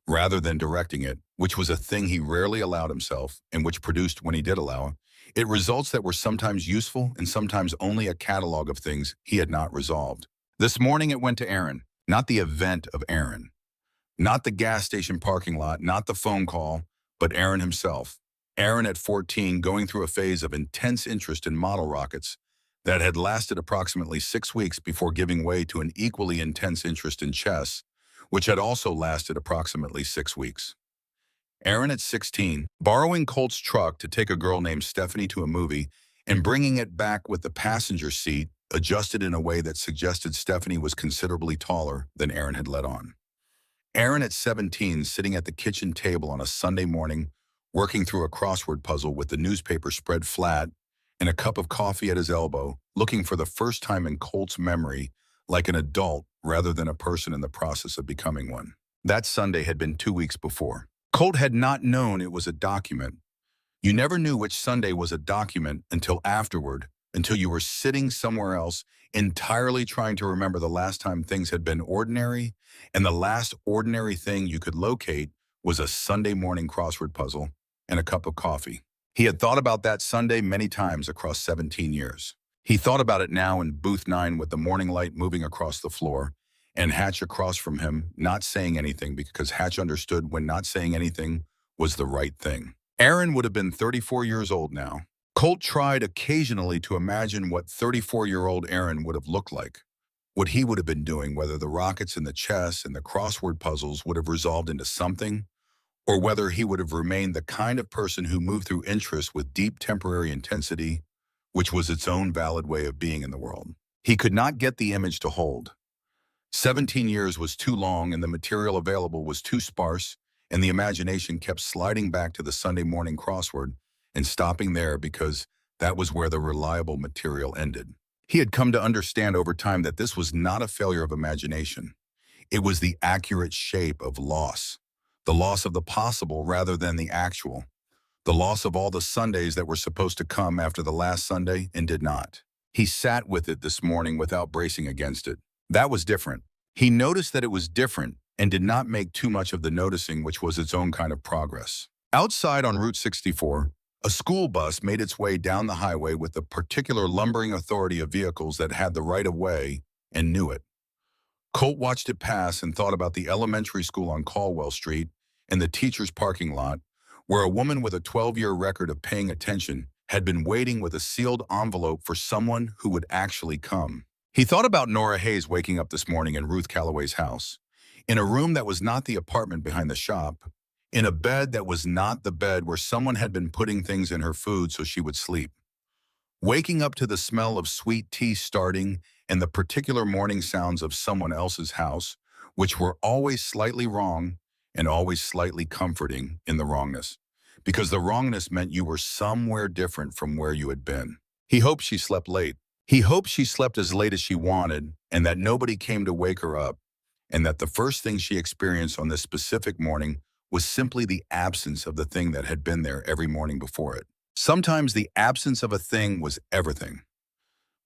rather than directing it, which was a thing he rarely allowed himself and which produced, when he did allow it, results that were sometimes useful and sometimes only a catalog of things he had not resolved. This morning it went to Aaron, not the event of Aaron, not the gas station parking lot, not the phone call, but Aaron himself. Aaron at 14, going through a phase of intense interest in model rockets that had lasted approximately 6 weeks before giving way to an equally intense interest in chess, which had also lasted approximately 6 weeks. Aaron at 16, borrowing Colt's truck to take a girl named Stephanie to a movie and bringing it back with the passenger seat adjusted in a way that suggested Stephanie was considerably taller than Aaron had let on. Aaron at 17, sitting at the kitchen table on a Sunday morning, working through a crossword puzzle with the newspaper spread flat and a cup of coffee at his elbow, looking for the first time in Colt's memory like an adult rather than a person in the process of becoming one. That Sunday had been 2 weeks before. Colt had not known it was a document. You never knew which Sunday was a document until afterward, until you were sitting somewhere else, entirely trying to remember the last time things had been ordinary, and the last ordinary thing you could locate was a Sunday morning crossword puzzle and a cup of coffee. He had thought about that Sunday many times across 17 years. He thought about it now in booth 9 with the morning light moving across the floor, and Hatch across from him, not saying anything because Hatch understood when not saying anything was the right thing. Aaron would have been 34 years old now. Colt tried occasionally to imagine what 34-year-old Aaron would have looked like, what he would have been doing, whether the rockets and the chess and the crossword puzzles would have resolved into something, or whether he would have remained the kind of person who moved through interest with deep temporary intensity, which was its own valid way of being in the world. He could not get the image to hold. 17 years was too long and the material available was too sparse, and the imagination kept sliding back to the Sunday morning crossword and stopping there because that was where the reliable material ended. He had come to understand over time that this was not a failure of imagination. It was the accurate shape of loss. The loss of the possible rather than the actual. The loss of all the Sundays that were supposed to come after the last Sunday and did not. He sat with it this morning without bracing against it. That was different. He noticed that it was different and did not make too much of the noticing, which was its own kind of progress. Outside on Route 64, a school bus made its way down the highway with the particular lumbering authority of vehicles that had the right of way and knew it. Colt watched it pass and thought about the elementary school on Caldwell Street and the teacher's parking lot, where a woman with a 12-year record of paying attention had been waiting with a sealed envelope for someone who would actually come. He thought about Nora Hayes waking up this morning in Ruth Calloway's house, in a room that was not the apartment behind the shop, in a bed that was not the bed where someone had been putting things in her food so she would sleep. Waking up to the smell of sweet tea starting and the particular morning sounds of someone else's house, which were always slightly wrong and always slightly comforting in the wrongness, because the wrongness meant you were somewhere different from where you had been. He hoped she slept late. He hoped she slept as late as she wanted and that nobody came to wake her up, and that the first thing she experienced on this specific morning was simply the absence of the thing that had been there every morning before it. Sometimes the absence of a thing was everything.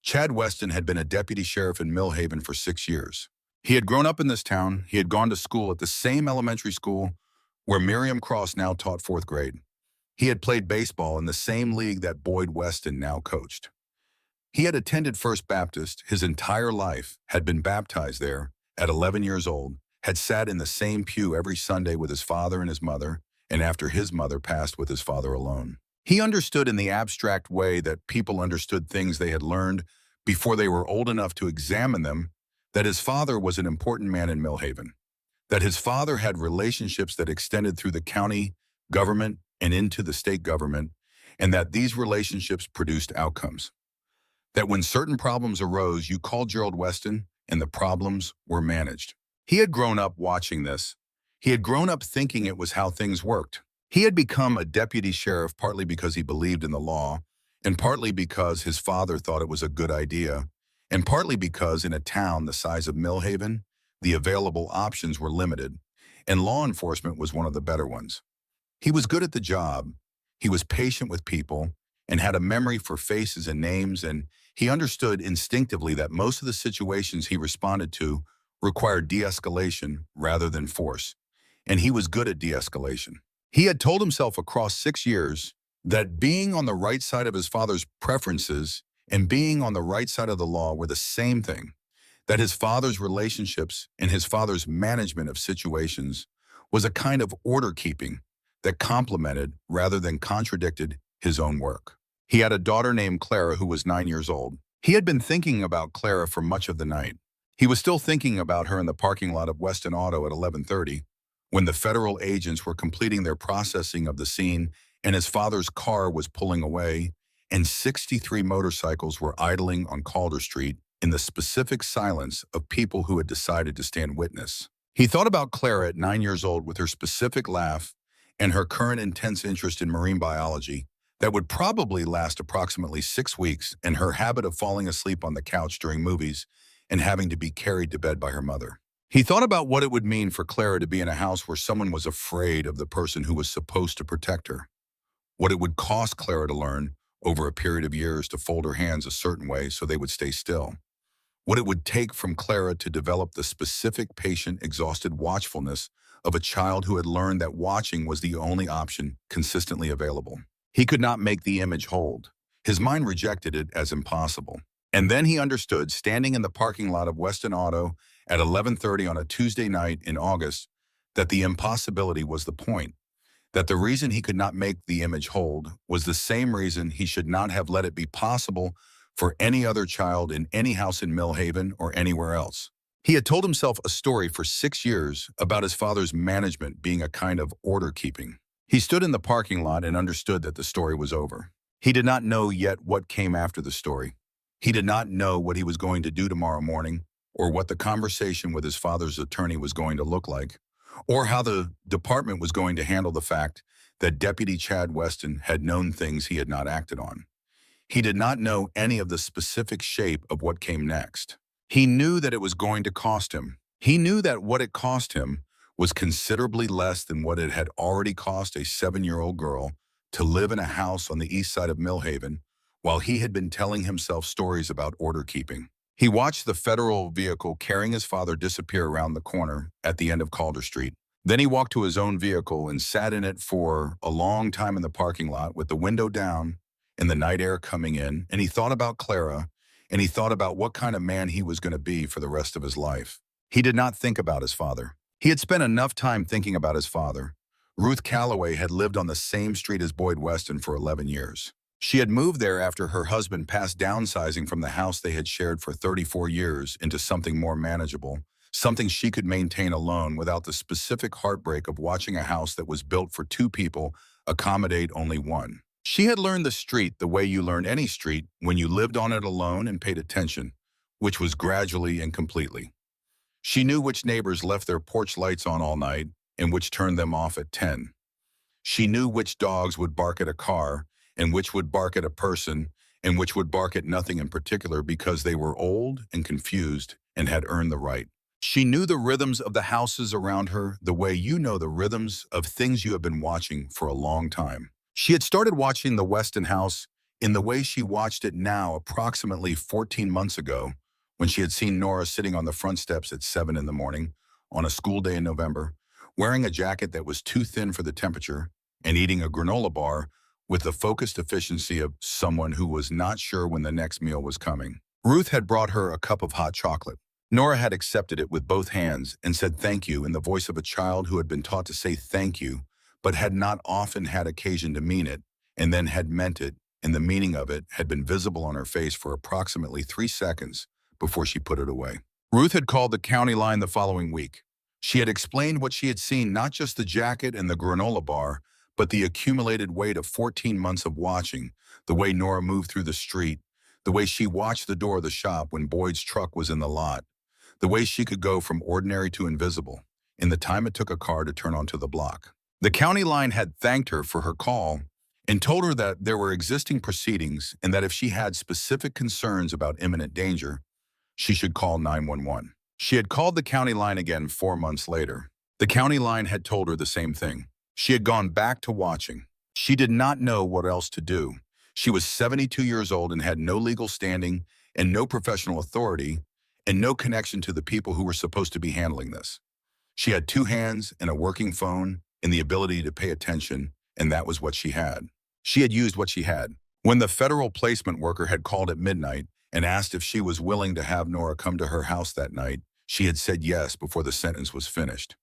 Chad Weston had been a deputy sheriff in Millhaven for 6 years. He had grown up in this town. He had gone to school at the same elementary school where Miriam Cross now taught 4th grade. He had played baseball in the same league that Boyd Weston now coached. He had attended First Baptist his entire life, had been baptized there at 11 years old, had sat in the same pew every Sunday with his father and his mother, and after his mother passed with his father alone. He understood in the abstract way that people understood things they had learned before they were old enough to examine them, that his father was an important man in Millhaven, that his father had relationships that extended through the county government and into the state government, and that these relationships produced outcomes. That when certain problems arose, you called Gerald Weston and the problems were managed. He had grown up watching this. He had grown up thinking it was how things worked. He had become a deputy sheriff partly because he believed in the law, and partly because his father thought it was a good idea, and partly because in a town the size of Millhaven, the available options were limited, and law enforcement was one of the better ones. He was good at the job, he was patient with people, and had a memory for faces and names, and he understood instinctively that most of the situations he responded to required de-escalation rather than force, and he was good at de-escalation. He had told himself across 6 years that being on the right side of his father's preferences and being on the right side of the law were the same thing, that his father's relationships and his father's management of situations was a kind of order-keeping that complemented rather than contradicted his own work. He had a daughter named Clara who was 9 years old. He had been thinking about Clara for much of the night. He was still thinking about her in the parking lot of Weston Auto at 11:30, when the federal agents were completing their processing of the scene and his father's car was pulling away, and 63 motorcycles were idling on Calder Street in the specific silence of people who had decided to stand witness. He thought about Clara at 9 years old with her specific laugh and her current intense interest in marine biology that would probably last approximately 6 weeks, and her habit of falling asleep on the couch during movies and having to be carried to bed by her mother. He thought about what it would mean for Clara to be in a house where someone was afraid of the person who was supposed to protect her. What it would cost Clara to learn, over a period of years, to fold her hands a certain way so they would stay still. What it would take from Clara to develop the specific, patient, exhausted watchfulness of a child who had learned that watching was the only option consistently available. He could not make the image hold. His mind rejected it as impossible. And then he understood, standing in the parking lot of Weston Auto at 11:30 on a Tuesday night in August, that the impossibility was the point, that the reason he could not make the image hold was the same reason he should not have let it be possible for any other child in any house in Millhaven or anywhere else. He had told himself a story for 6 years about his father's management being a kind of order-keeping. He stood in the parking lot and understood that the story was over. He did not know yet what came after the story. He did not know what he was going to do tomorrow morning, or what the conversation with his father's attorney was going to look like, or how the department was going to handle the fact that Deputy Chad Weston had known things he had not acted on. He did not know any of the specific shape of what came next. He knew that it was going to cost him. He knew that what it cost him was considerably less than what it had already cost a 7-year-old girl to live in a house on the east side of Millhaven while he had been telling himself stories about order keeping. He watched the federal vehicle carrying his father disappear around the corner at the end of Calder Street. Then he walked to his own vehicle and sat in it for a long time in the parking lot with the window down and the night air coming in, and he thought about Clara, and he thought about what kind of man he was going to be for the rest of his life. He did not think about his father. He had spent enough time thinking about his father. Ruth Calloway had lived on the same street as Boyd Weston for 11 years. She had moved there after her husband passed, downsizing from the house they had shared for 34 years into something more manageable, something she could maintain alone without the specific heartbreak of watching a house that was built for 2 people accommodate only one. She had learned the street the way you learn any street when you lived on it alone and paid attention, which was gradually and completely. She knew which neighbors left their porch lights on all night and which turned them off at 10. She knew which dogs would bark at a car and which would bark at a person and which would bark at nothing in particular because they were old and confused and had earned the right. She knew the rhythms of the houses around her the way you know the rhythms of things you have been watching for a long time. She had started watching the Weston house in the way she watched it now approximately 14 months ago when she had seen Nora sitting on the front steps at 7 in the morning on a school day in November, wearing a jacket that was too thin for the temperature and eating a granola bar with the focused efficiency of someone who was not sure when the next meal was coming. Ruth had brought her a cup of hot chocolate. Nora had accepted it with both hands and said thank you in the voice of a child who had been taught to say thank you but had not often had occasion to mean it, and then had meant it, and the meaning of it had been visible on her face for approximately 3 seconds before she put it away. Ruth had called the county line the following week. She had explained what she had seen, not just the jacket and the granola bar, but the accumulated weight of 14 months of watching, the way Nora moved through the street, the way she watched the door of the shop when Boyd's truck was in the lot, the way she could go from ordinary to invisible, in the time it took a car to turn onto the block. The county line had thanked her for her call and told her that there were existing proceedings and that if she had specific concerns about imminent danger, she should call 911. She had called the county line again 4 months later. The county line had told her the same thing. She had gone back to watching. She did not know what else to do. She was 72 years old and had no legal standing and no professional authority and no connection to the people who were supposed to be handling this. She had 2 hands and a working phone and the ability to pay attention, and that was what she had. She had used what she had. When the federal placement worker had called at midnight and asked if she was willing to have Nora come to her house that night, she had said yes before the sentence was finished.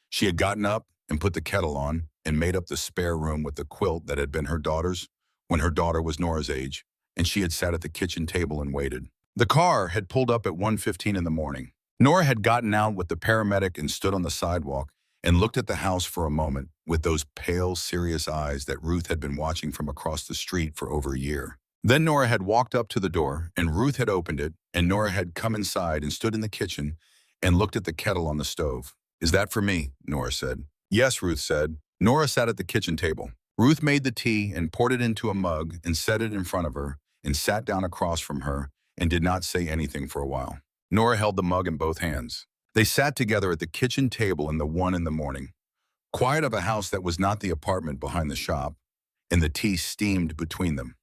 She had gotten up and put the kettle on and made up the spare room with the quilt that had been her daughter's when her daughter was Nora's age, and she had sat at the kitchen table and waited. The car had pulled up at 1:15 in the morning. Nora had gotten out with the paramedic and stood on the sidewalk and looked at the house for a moment with those pale, serious eyes that Ruth had been watching from across the street for over a year. Then Nora had walked up to the door, and Ruth had opened it, and Nora had come inside and stood in the kitchen and looked at the kettle on the stove. "Is that for me?" Nora said. "Yes," Ruth said. Nora sat at the kitchen table. Ruth made the tea and poured it into a mug and set it in front of her and sat down across from her and did not say anything for a while. Nora held the mug in both hands. They sat together at the kitchen table in the 1 in the morning, quiet of a house that was not the apartment behind the shop, and the tea steamed between them.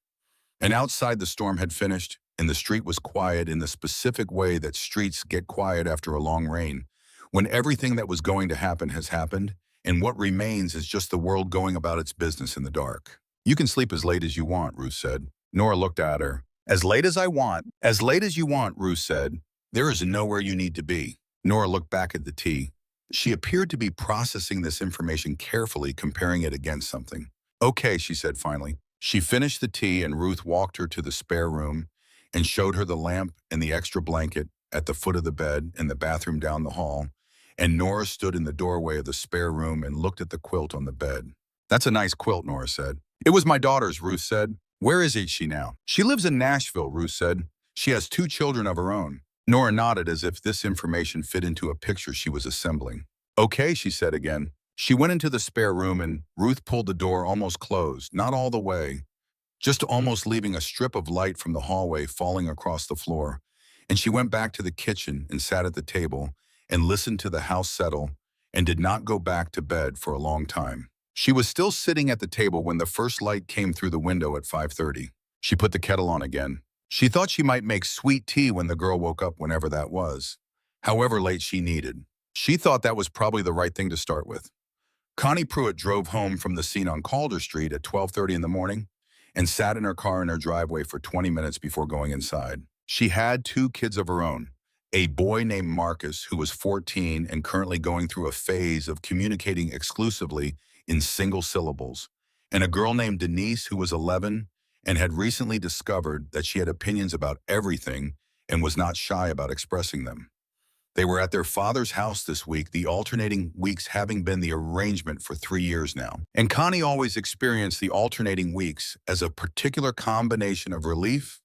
And outside the storm had finished, and the street was quiet in the specific way that streets get quiet after a long rain, when everything that was going to happen has happened, and what remains is just the world going about its business in the dark. "You can sleep as late as you want," Ruth said. Nora looked at her. "As late as I want, as late as you want," Ruth said. "There is nowhere you need to be." Nora looked back at the tea. She appeared to be processing this information carefully, comparing it against something. "Okay," she said finally. She finished the tea, and Ruth walked her to the spare room and showed her the lamp and the extra blanket at the foot of the bed and the bathroom down the hall, and Nora stood in the doorway of the spare room and looked at the quilt on the bed. "That's a nice quilt," Nora said. "It was my daughter's," Ruth said. "Where is she now?" "She lives in Nashville," Ruth said. She has 2 children of her own. Nora nodded as if this information fit into a picture she was assembling. Okay, she said again. She went into the spare room and Ruth pulled the door almost closed, not all the way, just almost leaving a strip of light from the hallway falling across the floor. And she went back to the kitchen and sat at the table and listened to the house settle and did not go back to bed for a long time. She was still sitting at the table when the first light came through the window at 5:30. She put the kettle on again. She thought she might make sweet tea when the girl woke up, whenever that was, however late she needed. She thought that was probably the right thing to start with. Connie Pruitt drove home from the scene on Calder Street at 12:30 in the morning and sat in her car in her driveway for 20 minutes before going inside. She had 2 kids of her own, a boy named Marcus, who was 14 and currently going through a phase of communicating exclusively in single syllables, and a girl named Denise, who was 11 and had recently discovered that she had opinions about everything and was not shy about expressing them. They were at their father's house this week, the alternating weeks having been the arrangement for 3 years now. And Connie always experienced the alternating weeks as a particular combination of relief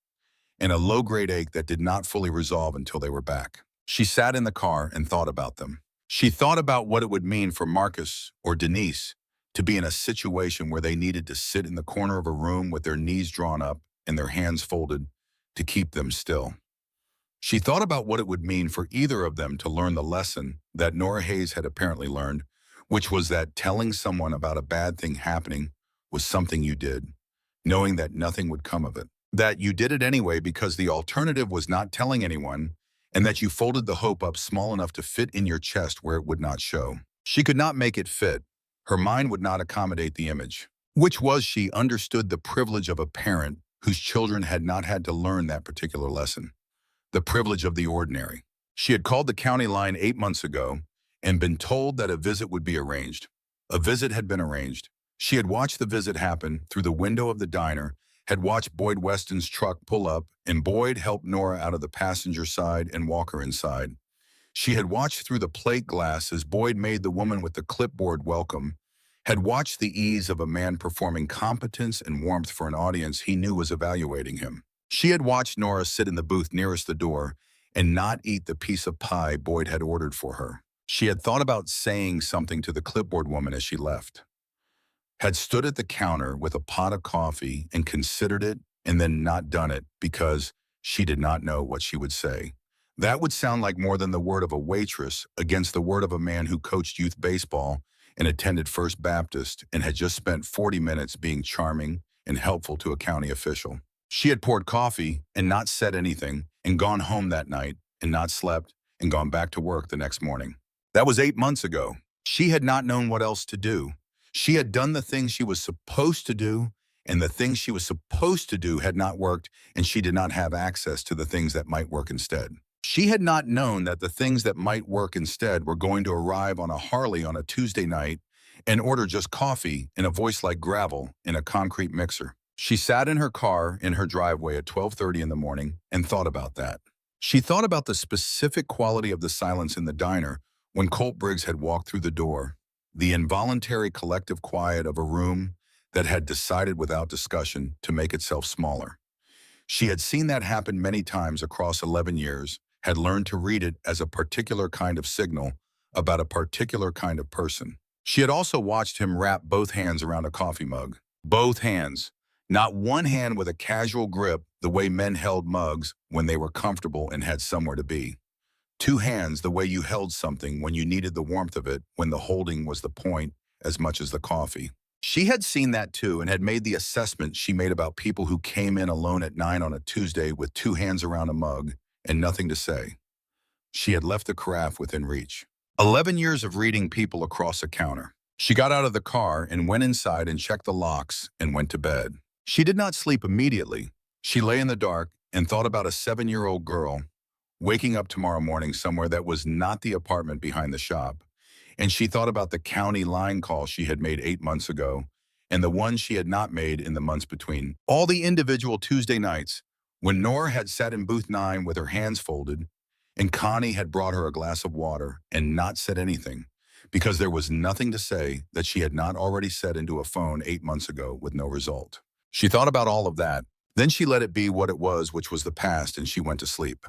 and a low-grade ache that did not fully resolve until they were back. She sat in the car and thought about them. She thought about what it would mean for Marcus or Denise to be in a situation where they needed to sit in the corner of a room with their knees drawn up and their hands folded to keep them still. She thought about what it would mean for either of them to learn the lesson that Nora Hayes had apparently learned, which was that telling someone about a bad thing happening was something you did, knowing that nothing would come of it. That you did it anyway because the alternative was not telling anyone, and that you folded the hope up small enough to fit in your chest where it would not show. She could not make it fit. Her mind would not accommodate the image, which was she understood the privilege of a parent whose children had not had to learn that particular lesson. The privilege of the ordinary. She had called the county line 8 months ago and been told that a visit would be arranged. A visit had been arranged. She had watched the visit happen through the window of the diner, had watched Boyd Weston's truck pull up, and Boyd help Nora out of the passenger side and walk her inside. She had watched through the plate glass as Boyd made the woman with the clipboard welcome, had watched the ease of a man performing competence and warmth for an audience he knew was evaluating him. She had watched Nora sit in the booth nearest the door and not eat the piece of pie Boyd had ordered for her. She had thought about saying something to the clipboard woman as she left, had stood at the counter with a pot of coffee and considered it and then not done it because she did not know what she would say. That would sound like more than the word of a waitress against the word of a man who coached youth baseball and attended First Baptist and had just spent 40 minutes being charming and helpful to a county official. She had poured coffee and not said anything and gone home that night and not slept and gone back to work the next morning. That was 8 months ago. She had not known what else to do. She had done the things she was supposed to do, and the things she was supposed to do had not worked, and she did not have access to the things that might work instead. She had not known that the things that might work instead were going to arrive on a Harley on a Tuesday night and order just coffee in a voice like gravel in a concrete mixer. She sat in her car in her driveway at 12:30 in the morning and thought about that. She thought about the specific quality of the silence in the diner when Colt Briggs had walked through the door, the involuntary collective quiet of a room that had decided without discussion to make itself smaller. She had seen that happen many times across 11 years, had learned to read it as a particular kind of signal about a particular kind of person. She had also watched him wrap both hands around a coffee mug. Both hands. Not one hand with a casual grip the way men held mugs when they were comfortable and had somewhere to be. 2 hands the way you held something when you needed the warmth of it, when the holding was the point as much as the coffee. She had seen that too and had made the assessment she made about people who came in alone at 9 on a Tuesday with 2 hands around a mug and nothing to say. She had left the carafe within reach. 11 years of reading people across a counter. She got out of the car and went inside and checked the locks and went to bed. She did not sleep immediately. She lay in the dark and thought about a 7-year-old girl waking up tomorrow morning somewhere that was not the apartment behind the shop. And she thought about the county line call she had made 8 months ago and the one she had not made in the months between. All the individual Tuesday nights when Nora had sat in booth 9 with her hands folded and Connie had brought her a glass of water and not said anything because there was nothing to say that she had not already said into a phone 8 months ago with no result. She thought about all of that Then she let it be what it was, which was the past, and she went to sleep.